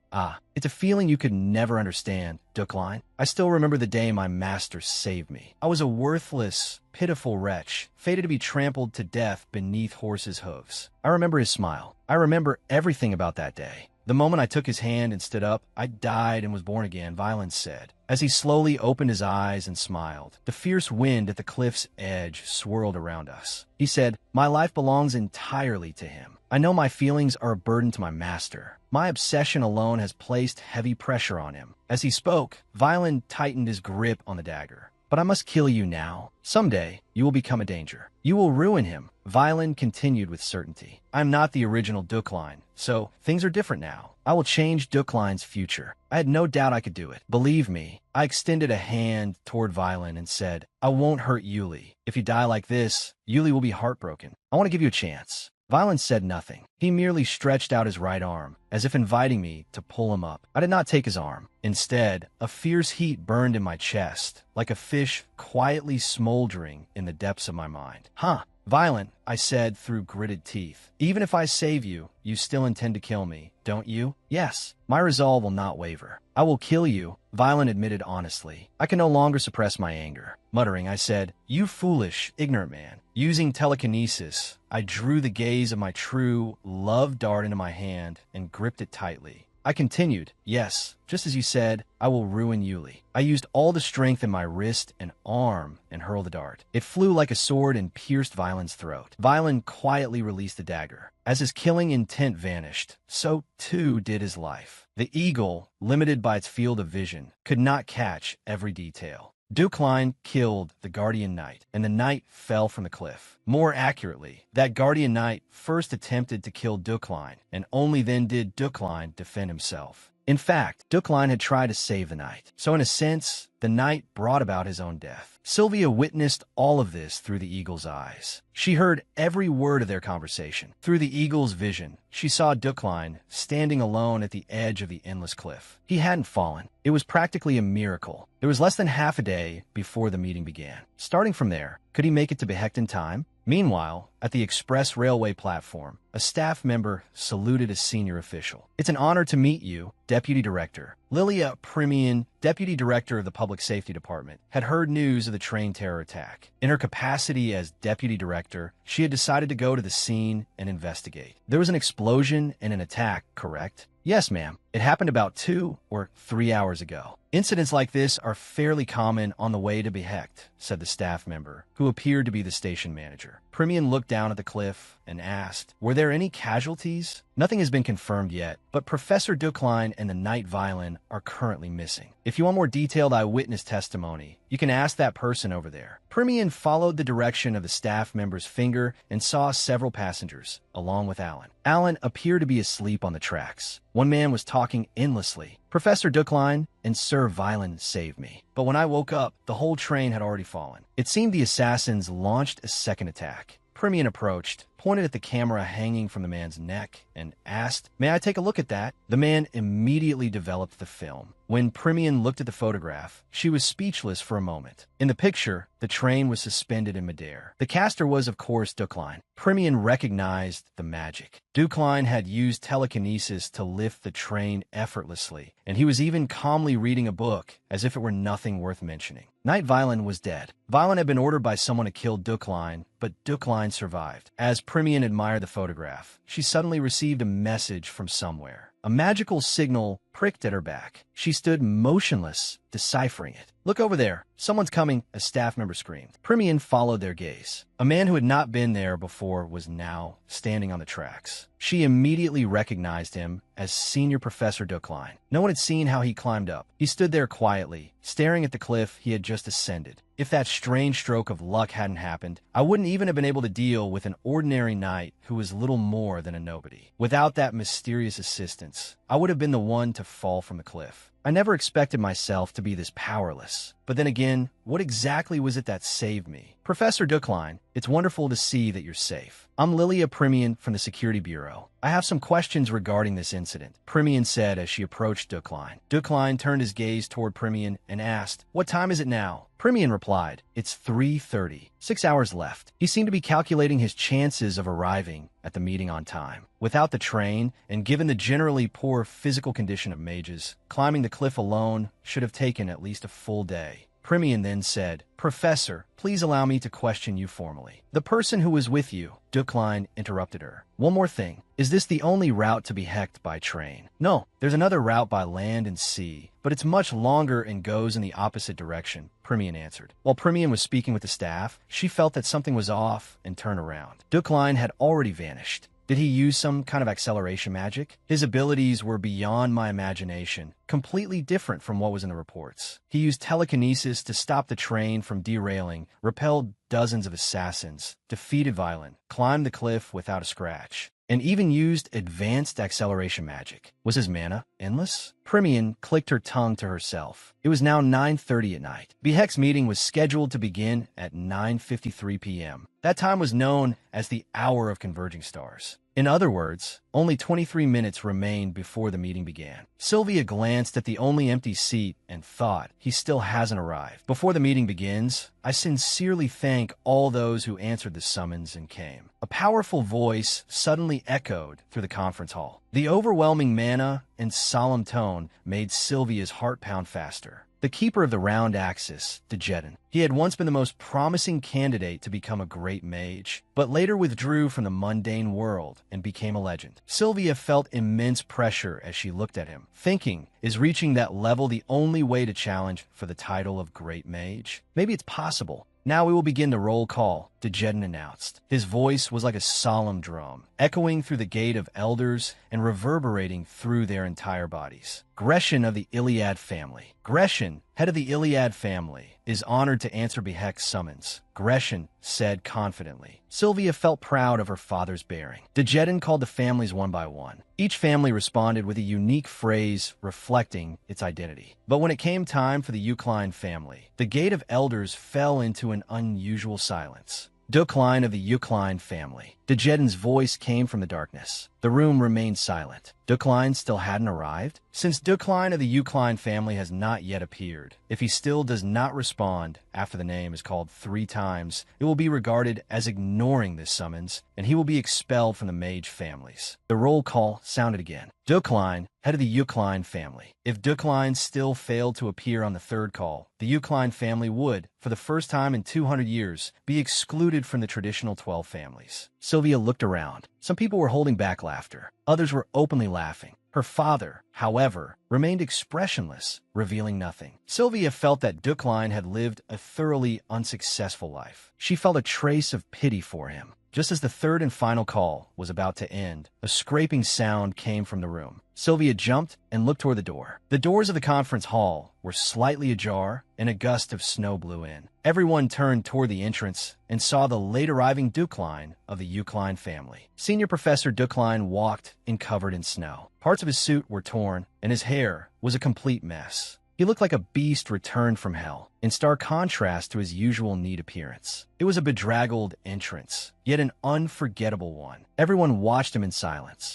it's a feeling you could never understand, Duckline. I still remember the day my master saved me. I was a worthless, pitiful wretch, fated to be trampled to death beneath horses' hooves. I remember his smile. I remember everything about that day. The moment I took his hand and stood up, I died and was born again, Violin said. As he slowly opened his eyes and smiled, the fierce wind at the cliff's edge swirled around us. He said, my life belongs entirely to him. I know my feelings are a burden to my master. My obsession alone has placed heavy pressure on him. As he spoke, Violin tightened his grip on the dagger. But I must kill you now. Someday, you will become a danger. You will ruin him, Violin continued with certainty. I'm not the original Duckline, so things are different now. I will change Duckline's future. I had no doubt I could do it. Believe me. I extended a hand toward Violin and said, I won't hurt Yuli. If you die like this, Yuli will be heartbroken. I want to give you a chance. Violent said nothing. He merely stretched out his right arm, as if inviting me to pull him up. I did not take his arm. Instead, a fierce heat burned in my chest, like a fish quietly smoldering in the depths of my mind. Huh. Violent, I said through gritted teeth. Even if I save you, you still intend to kill me, don't you? Yes. My resolve will not waver. I will kill you, Violent admitted honestly. I can no longer suppress my anger. Muttering, I said, "You foolish, ignorant man." Using telekinesis, I drew the gaze of my true love dart into my hand and gripped it tightly. I continued, "Yes, just as you said, I will ruin Yuli." I used all the strength in my wrist and arm and hurled the dart. It flew like a sword and pierced Violent's throat. Violent quietly released the dagger. As his killing intent vanished, so too did his life. The eagle, limited by its field of vision, could not catch every detail. Dukline killed the Guardian Knight, and the knight fell from the cliff. More accurately, that Guardian Knight first attempted to kill Dukline, and only then did Dukline defend himself. In fact, Dukline had tried to save the knight, so in a sense, the knight brought about his own death. Sylvia witnessed all of this through the eagle's eyes. She heard every word of their conversation. Through the eagle's vision, she saw Dukline standing alone at the edge of the endless cliff. He hadn't fallen. It was practically a miracle. There was less than half a day before the meeting began. Starting from there, could he make it to Behecht in time? Meanwhile, at the express railway platform, a staff member saluted a senior official. "It's an honor to meet you, Deputy Director." Lilia Premian, Deputy Director of the Public Safety Department, had heard news of the train terror attack. In her capacity as Deputy Director, she had decided to go to the scene and investigate. There was an explosion and an attack, correct? "Yes, ma'am. It happened about 2 or 3 hours ago." "Incidents like this are fairly common on the way to Behecht," said the staff member, who appeared to be the station manager. Premian looked down at the cliff and asked, "Were there any casualties?" "Nothing has been confirmed yet, but Professor Dukline and the Knight Violin are currently missing. If you want more detailed eyewitness testimony, you can ask that person over there." Premian followed the direction of the staff member's finger and saw several passengers, along with Alan. Alan appeared to be asleep on the tracks. One man was talking endlessly. "Professor Dukline and Sir Violin saved me. But when I woke up, the whole train had already fallen." It seemed the assassins launched a second attack. Premian approached, pointed at the camera hanging from the man's neck, and asked, "May I take a look at that?" The man immediately developed the film. When Premian looked at the photograph, she was speechless for a moment. In the picture, the train was suspended in midair. The caster was, of course, Dukline. Premian recognized the magic. Dukline had used telekinesis to lift the train effortlessly, and he was even calmly reading a book, as if it were nothing worth mentioning. Knight Violin was dead. Violin had been ordered by someone to kill Dukline, but Dukline survived. As Premian admired the photograph, she suddenly received a message from somewhere. A magical signal pricked at her back. She stood motionless, deciphering it. "Look over there. Someone's coming," a staff member screamed. Premian followed their gaze. A man who had not been there before was now standing on the tracks. She immediately recognized him as Senior Professor Dukline. No one had seen how he climbed up. He stood there quietly, staring at the cliff he had just ascended. If that strange stroke of luck hadn't happened, I wouldn't even have been able to deal with an ordinary knight who was little more than a nobody. Without that mysterious assistance, I would have been the one to fall from the cliff. I never expected myself to be this powerless. But then again, what exactly was it that saved me? "Professor Dukline, it's wonderful to see that you're safe. I'm Lilia Premian from the Security Bureau. I have some questions regarding this incident," Premian said as she approached Dukline. Dukline turned his gaze toward Premian and asked, "What time is it now?" Premian replied, "It's 3:30. 6 hours left." He seemed to be calculating his chances of arriving at the meeting on time. Without the train, and given the generally poor physical condition of mages, climbing the cliff alone should have taken at least a full day. Premian then said, "Professor, please allow me to question you formally." "The person who was with you," Dukline interrupted her. "One more thing. Is this the only route to Behecht by train?" "No, there's another route by land and sea, but it's much longer and goes in the opposite direction," Premian answered. While Premian was speaking with the staff, she felt that something was off and turned around. Dukline had already vanished. Did he use some kind of acceleration magic? His abilities were beyond my imagination, completely different from what was in the reports. He used telekinesis to stop the train from derailing, repelled dozens of assassins, defeated Violin, climbed the cliff without a scratch, and even used advanced acceleration magic. Was his mana endless? Premian clicked her tongue to herself. It was now 9:30 at night. Behecht's meeting was scheduled to begin at 9:53 p.m. That time was known as the hour of converging stars. In other words, only 23 minutes remained before the meeting began. Sylvia glanced at the only empty seat and thought, he still hasn't arrived. Before the meeting begins, I sincerely thank all those who answered the summons and came. A powerful voice suddenly echoed through the conference hall. The overwhelming manna and solemn tone made Sylvia's heart pound faster. The keeper of the round axis, Dejedin. He had once been the most promising candidate to become a great mage, but later withdrew from the mundane world and became a legend. Sylvia felt immense pressure as she looked at him, thinking, is reaching that level the only way to challenge for the title of great mage? Maybe it's possible. Now we will begin the roll call, Dejedin announced. His voice was like a solemn drum, echoing through the gate of elders and reverberating through their entire bodies. Gresham of the Iliad family. Gresham, head of the Iliad family, is honored to answer Behek's summons, Gresham said confidently. Sylvia felt proud of her father's bearing. Dejedin called the families one by one. Each family responded with a unique phrase reflecting its identity. But when it came time for the Eucline family, the gate of elders fell into an unusual silence. Decline of the Eucline family. Dejedin's voice came from the darkness. The room remained silent. Decline still hadn't arrived? Since Decline of the Eucline family has not yet appeared, if he still does not respond after the name is called 3 times, it will be regarded as ignoring this summons, and he will be expelled from the mage families. The roll call sounded again. Decline, head of the Eucline family. If Decline still failed to appear on the 3rd call, the Eucline family would, for the first time in 200 years, be excluded from the traditional 12 families. Sylvia looked around. Some people were holding back laughter. Others were openly laughing. Her father, however, remained expressionless, revealing nothing. Sylvia felt that Decline had lived a thoroughly unsuccessful life. She felt a trace of pity for him. Just as the 3rd and final call was about to end, a scraping sound came from the room. Sylvia jumped and looked toward the door. The doors of the conference hall were slightly ajar, and a gust of snow blew in. Everyone turned toward the entrance and saw the late-arriving Decline of the Eucline family. Senior Professor Decline walked in covered in snow. Parts of his suit were torn, and his hair was a complete mess. He looked like a beast returned from hell, in stark contrast to his usual neat appearance. It was a bedraggled entrance, yet an unforgettable one. Everyone watched him in silence.